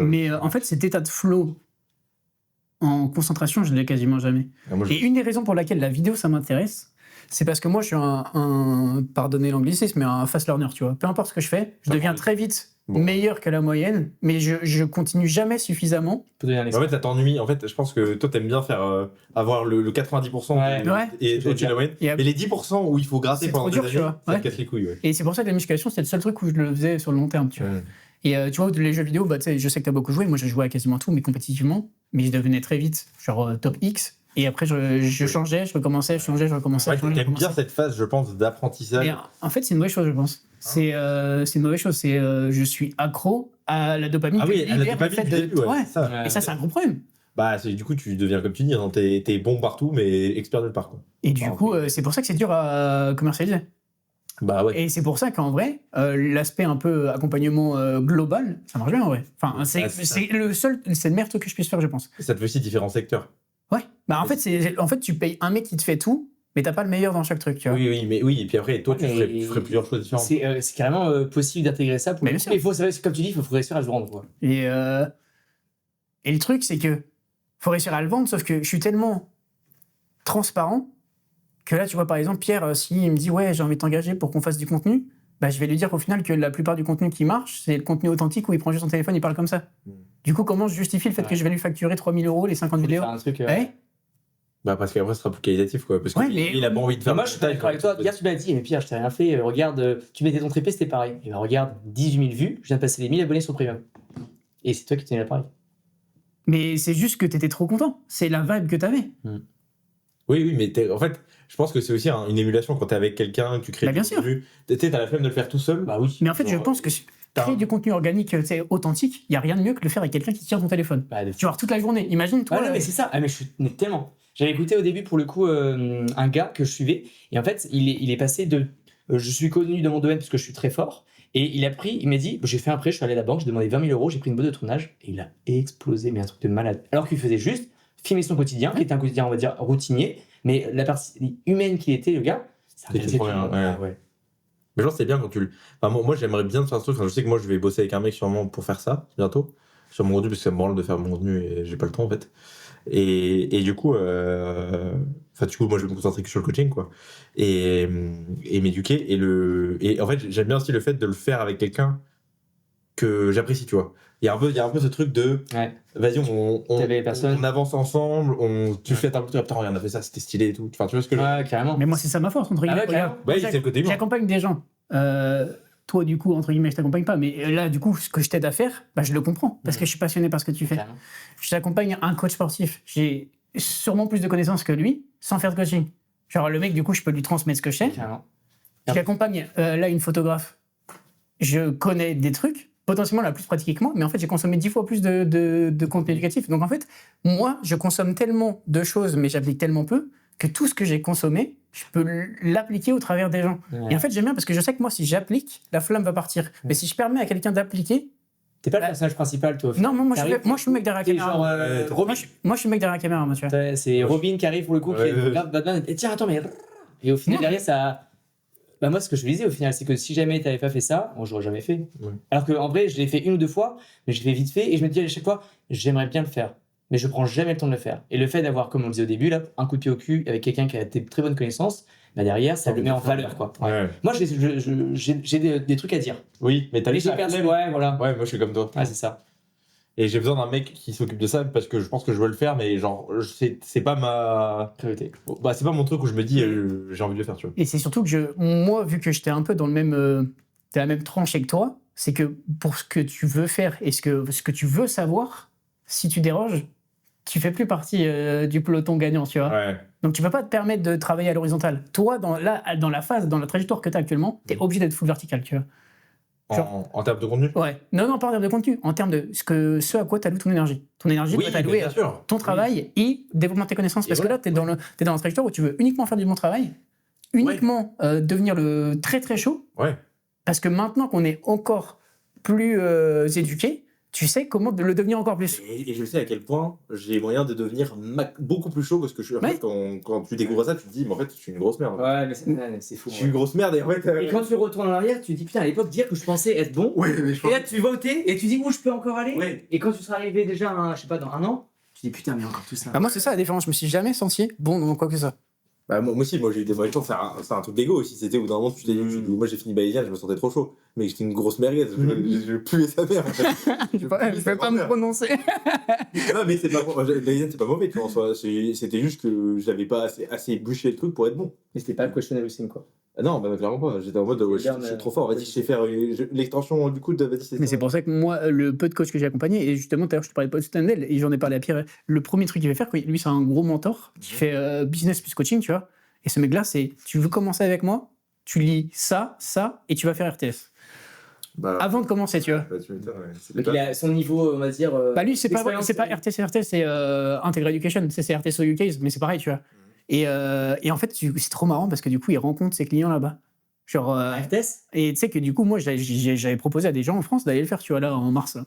Mais en fait, cet état de flow en concentration, je ne l'ai quasiment jamais. Et une des raisons pour laquelle la vidéo, ça m'intéresse, c'est parce que moi, je suis pardonnez l'anglicisme, mais un fast learner, tu vois. Peu importe ce que je fais, je deviens très vite meilleur que la moyenne, mais je continue jamais suffisamment. En fait, ça t'ennuie. En fait, je pense que toi, t'aimes bien faire avoir le 90% et au-dessus de la moyenne. Et les 10% où il faut gratter pendant des années, ça te casse les couilles. Ouais. Et c'est pour ça que la musculation, c'est le seul truc où je le faisais sur le long terme, tu vois. Et tu vois, les jeux vidéo, je sais que t'as beaucoup joué. Moi, j'ai joué à quasiment tout, mais compétitivement. Mais je devenais très vite, genre top X. Et après, je changeais, je recommençais, je recommençais. Ouais, t'aimes bien cette phase, je pense, d'apprentissage. Et en fait, c'est une mauvaise chose, je pense. C'est une mauvaise chose. Je suis accro à la dopamine. Ah oui, à la dopamine du début, Et ça, c'est un gros problème. Du coup, tu deviens, comme tu dis, t'es bon partout, mais expert nulle part. Quoi. Et du coup, c'est pour ça que c'est dur à commercialiser. Bah ouais. Et c'est pour ça qu'en vrai, l'aspect un peu accompagnement global, ça marche bien en vrai. Enfin, c'est le meilleur truc que je puisse faire, je pense. Ça te fait aussi différents secteurs. Ouais. Bah en fait, tu payes un mec qui te fait tout, mais t'as pas le meilleur dans chaque truc, tu vois. Oui, et puis après, toi, tu ferais plusieurs choses différentes. C'est carrément possible d'intégrer ça pour Mais le bien coup. Mais il faut savoir, comme tu dis, il faut réussir à se vendre, quoi. Et le truc, c'est que faut réussir à le vendre, sauf que je suis tellement transparent que là, tu vois, par exemple, Pierre, s'il me dit ouais, j'ai envie de t'engager pour qu'on fasse du contenu, bah, je vais lui dire qu'au final, que la plupart du contenu qui marche, c'est le contenu authentique où il prend juste son téléphone, il parle comme ça. Du coup, comment je justifie le fait que je vais lui facturer 3 000 €, les 50 000 Faire €? un truc. Bah, parce qu'après, ce sera plus qualitatif, quoi. Parce que Ouais, mais- il a pas envie de faire. Moi, je suis pas d'accord avec toi. Hier, tu m'as dit, mais Pierre, je t'ai rien fait. Regarde, tu mettais ton tripé, c'était pareil. Et ben, regarde, 18 000 vues, je viens de passer les 1000 abonnés sur Premium. Et c'est toi qui tenais l'appareil. Mais c'est juste que t'étais trop content. C'est la vibe que t'avais. Oui, mais en fait, je pense que c'est aussi une émulation quand t'es avec quelqu'un, que tu crées Bah, bien du sûr. contenu. T'as la flemme de le faire tout seul. Bah oui. Mais en fait, je Genre, pense que créer du contenu organique, authentique, il y a rien de mieux que de le faire avec quelqu'un qui tire ton téléphone. Bah, Tu vois, toute la journée. Imagine, toi. Ah non, mais c'est ça. Ah, mais je suis mais tellement. J'avais écouté au début, pour le coup, un gars que je suivais. Et en fait, il est passé de. Je suis connu dans mon domaine parce que je suis très fort. Et il m'a dit, j'ai fait un prêt, je suis allé à la banque, j'ai demandé 20 000 €, j'ai pris une boîte de tournage. Et il a explosé, mais un truc de malade. Alors qu'il faisait juste filmer son quotidien, qui était un quotidien, on va dire, routinier. Mais la partie humaine qu'il était, le gars, ça C'était trop bien, ouais. Mais genre, c'est bien quand tu le. Enfin, moi, j'aimerais bien faire ce truc. Enfin, je sais que moi, je vais bosser avec un mec sûrement pour faire ça bientôt. Sur mon contenu, parce que ça me branle de faire mon contenu et j'ai pas le temps en fait. Et du coup, moi, je vais me concentrer que sur le coaching, quoi. Et m'éduquer. Et en fait, j'aime bien aussi le fait de le faire avec quelqu'un que j'apprécie, tu vois. Il y a un peu ce truc de. Ouais. Vas-y, on avance ensemble, tu fais ta truc, putain, regarde, on a fait ça, c'était stylé et tout. Enfin, tu vois ce que je veux dire. Ouais, carrément. Mais moi, c'est ça ma force, entre guillemets. ouais, Regarde, Ouais, moi, c'est le côté humain. j'accompagne des gens. Toi, du coup, entre guillemets, je t'accompagne pas. Mais là, du coup, ce que je t'aide à faire, bah, je le comprends. Parce que je suis passionné par ce que tu fais. Carrément. Je t'accompagne un coach sportif. J'ai sûrement plus de connaissances que lui sans faire de coaching. Genre, le mec, du coup, je peux lui transmettre ce que je sais. Carrément. Je l'accompagne, là, une photographe. Je connais des trucs, potentiellement la plus pratiquée que moi, mais en fait, j'ai consommé 10 fois plus de contenu éducatif. Donc, en fait, moi, je consomme tellement de choses, mais j'applique tellement peu, que tout ce que j'ai consommé, je peux l'appliquer au travers des gens. Ouais. Et en fait, j'aime bien parce que je sais que moi, si j'applique, la flamme va partir. Mais si je permets à quelqu'un d'appliquer. T'es pas le personnage principal, toi. Non, moi, je suis le mec derrière la T'es caméra. genre, Robin. Moi, je suis le mec derrière la caméra, moi, tu vois. C'est Robin qui arrive pour le coup, qui regarde Batman et tiens, attends, mais. Et au final, derrière, ça. Bah, moi, ce que je me disais au final, c'est que si jamais t'avais pas fait ça, moi, j'aurais jamais fait. Ouais. Alors qu'en vrai, je l'ai fait 1 ou 2 fois, mais je l'ai fait vite fait et je me dis à chaque fois, j'aimerais bien le faire. Mais je prends jamais le temps de le faire. Et le fait d'avoir, comme on le disait au début, là, un coup de pied au cul avec quelqu'un qui a des très bonnes connaissances, bah derrière, ça le met en valeur, quoi. Ouais. Moi, j'ai des trucs à dire. Oui, mais t'as Mais les j'ai perdu, ouais, voilà. Ouais, moi, je suis comme toi. Ouais, c'est ça. Et j'ai besoin d'un mec qui s'occupe de ça parce que je pense que je veux le faire, mais genre, c'est pas ma. Priorité. Bah, c'est pas mon truc où je me dis, j'ai envie de le faire, tu vois. Et c'est surtout que moi, vu que j'étais un peu dans le même, t'es la même tranche que toi, c'est que pour ce que tu veux faire et ce que tu veux savoir, si tu déroges, tu fais plus partie du peloton gagnant, tu vois. Ouais. Donc tu peux pas te permettre de travailler à l'horizontale. Toi, dans la trajectoire que tu as actuellement, tu es obligé d'être full vertical, tu vois. En termes de contenu. Ouais. Non, pas en termes de contenu, en termes de ce à quoi tu alloues ton énergie. Ton énergie Oui, doit t'allouer bien à sûr. ton travail et développement de tes connaissances. Et Parce voilà. que là, t'es dans la trajectoire où tu veux uniquement faire du bon travail, uniquement devenir le très très chaud. Ouais. Parce que maintenant qu'on est encore plus éduqué, tu sais comment le devenir encore plus. Et je sais à quel point j'ai moyen de devenir beaucoup plus chaud que ce que je suis. En Ouais. fait, quand tu découvres ça, tu te dis, mais en fait, je suis une grosse merde. Ouais, mais c'est fou. Je suis une grosse merde et en fait. Et quand tu retournes en arrière, tu te dis putain, à l'époque, dire que je pensais être bon. Ouais, mais je Et là, tu vas au thé et tu dis où je peux encore aller. Ouais. Et quand tu seras arrivé déjà, je sais pas, dans 1 an, tu dis putain, mais encore tout ça. Bah, moi, c'est ça la différence. Je me suis jamais senti bon dans quoi que ça. Bah, moi aussi, j'ai eu des mauvais temps, c'est un truc d'ego aussi. C'était au bout d'un moment, moi j'ai fini Bayesian, je me sentais trop chaud. Mais j'étais une grosse merguez, je puais sa mère en fait. Je peux pas me prononcer. Non, mais c'est pas Bayesian, c'est pas mauvais, tu vois, en soi. C'était juste que j'avais pas assez bûché le truc pour être bon. Mais c'était pas le questionnaire aussi, quoi. Ah non, bah clairement pas. J'étais en mode, je suis trop fort, vas-y, je sais faire l'extension du coude, vas-y, c'est ça. Mais c'est pour ça que moi, le peu de coachs que j'ai accompagné, et justement, tout à l'heure, je te parlais de Paul Stanley, et j'en ai parlé à Pierre, le premier truc qu'il va faire, lui, c'est un gros mentor qui fait business plus coaching, tu vois. Et ce mec-là, c'est tu veux commencer avec moi, tu lis ça, et tu vas faire RTS. Bah, Avant de commencer, tu vois. bah, tu m'étonnes, ouais. Donc il a son niveau, on va dire. Bah lui, c'est pas d'expérience, RTS, c'est Integrated Education, c'est RTS au UK, mais c'est pareil, tu vois. Et en fait, c'est trop marrant parce que du coup, il rencontre ses clients là-bas. Genre, RTS et tu sais que du coup, moi, j'avais proposé à des gens en France d'aller le faire, tu vois, là, en mars. Là.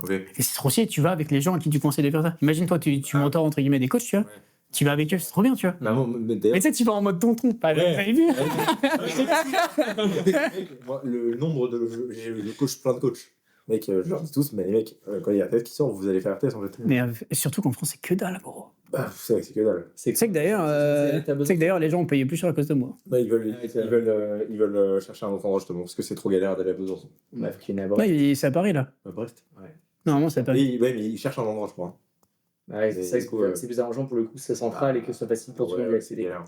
Ok. Et c'est trop chier, tu vas avec les gens à qui tu conseilles de faire ça. Imagine, toi, tu mentors, entre guillemets, des coachs, tu vois. Ouais. Tu vas avec eux, c'est trop bien, tu vois. Bah, Mais tu sais, tu vas en mode tonton. Vous avez vu Moi, le nombre de. Je coach plein de coachs. Mec, je leur dis tous, mais les mecs, quand il y a RTS qui sort, vous allez faire RTS en fait. Mais surtout qu'en France, c'est que dalle, gros. Bah, c'est que dalle. Tu sais que d'ailleurs, les gens ont payé plus cher à cause de moi. Bah, ils veulent chercher un autre endroit justement, parce que c'est trop galère d'aller à Besançon. Bah, faut qu'il y en ait à Ouais, c'est à Paris, là. À Brest. Normalement, c'est à Paris. Ouais, mais ils cherchent un endroit, je crois. Ouais, c'est ça, du coup, c'est plus arrangeant pour le coup, c'est central et que ce soit facile pour tout le monde d'y c'est accéder. galère.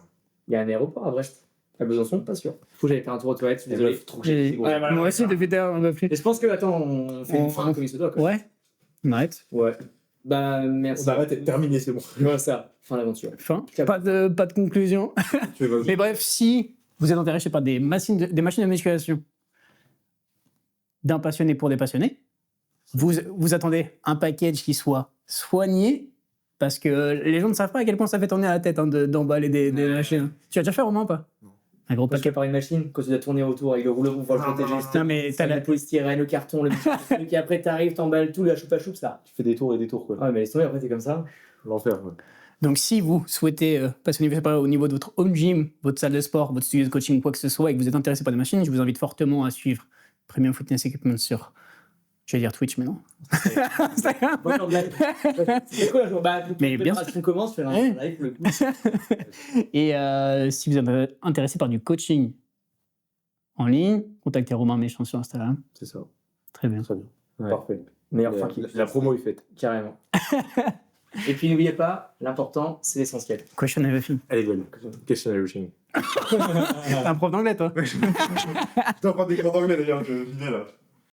Il y a un aéroport à Brest. À Besançon, pas sûr. Faut que j'aille faire un tour aux toilettes, je suis désolé. Trop Et- chiant. Ouais, voilà. Moi aussi, depuis tard, on va plus. Et je pense que, attends, on fait une fin comme il se doit, quoi. Ouais. On arrête. Ouais. Bah, merci. On arrête, terminé, c'est bon. Voilà ça, fin d'aventure. Fin. Pas de conclusion. Tu veux Mais bref, si vous êtes intéressé par des machines de musculation d'un passionné pour des passionnés, vous attendez un package qui soit soigné, parce que les gens ne savent pas à quel point ça fait tourner la tête d'emballer des machines. Tu as déjà fait, Romain, ou pas? Non. Un gros Quand tu paquet. fais par une machine, quand tu dois tourner autour avec le rouleau pour pouvoir le protéger, Non, mais t'as le la... polystyrène, le carton, le truc, et après t'arrives, t'emballes tout, la choupa choupe, ça. Tu fais des tours et des tours, quoi. Ouais, mais laisse tomber, après t'es comme ça. L'enfer, quoi. Donc, si vous souhaitez passionner au niveau de votre home gym, votre salle de sport, votre studio de coaching, quoi que ce soit, et que vous êtes intéressé par des machines, je vous invite fortement à suivre Premium Fitness Equipment sur, je vais dire Twitch, mais non. Instagram. Bon, genre, c'est quoi, genre, bah, Mais bien sûr. On commence, tu fais un Ouais. live pour le coup. Et si vous êtes intéressé par du coaching en ligne, contactez Romain Méchant sur Instagram. C'est ça. Très bien. Très bien. Ouais. Parfait. Meilleure fin qui La promo est faite. carrément. Et puis n'oubliez pas, l'important, c'est l'essentiel. Question everything. Elle est bonne. Question everything. T'es un prof d'anglais, toi? T'es en train d'écrire en anglais d'ailleurs, je filais là.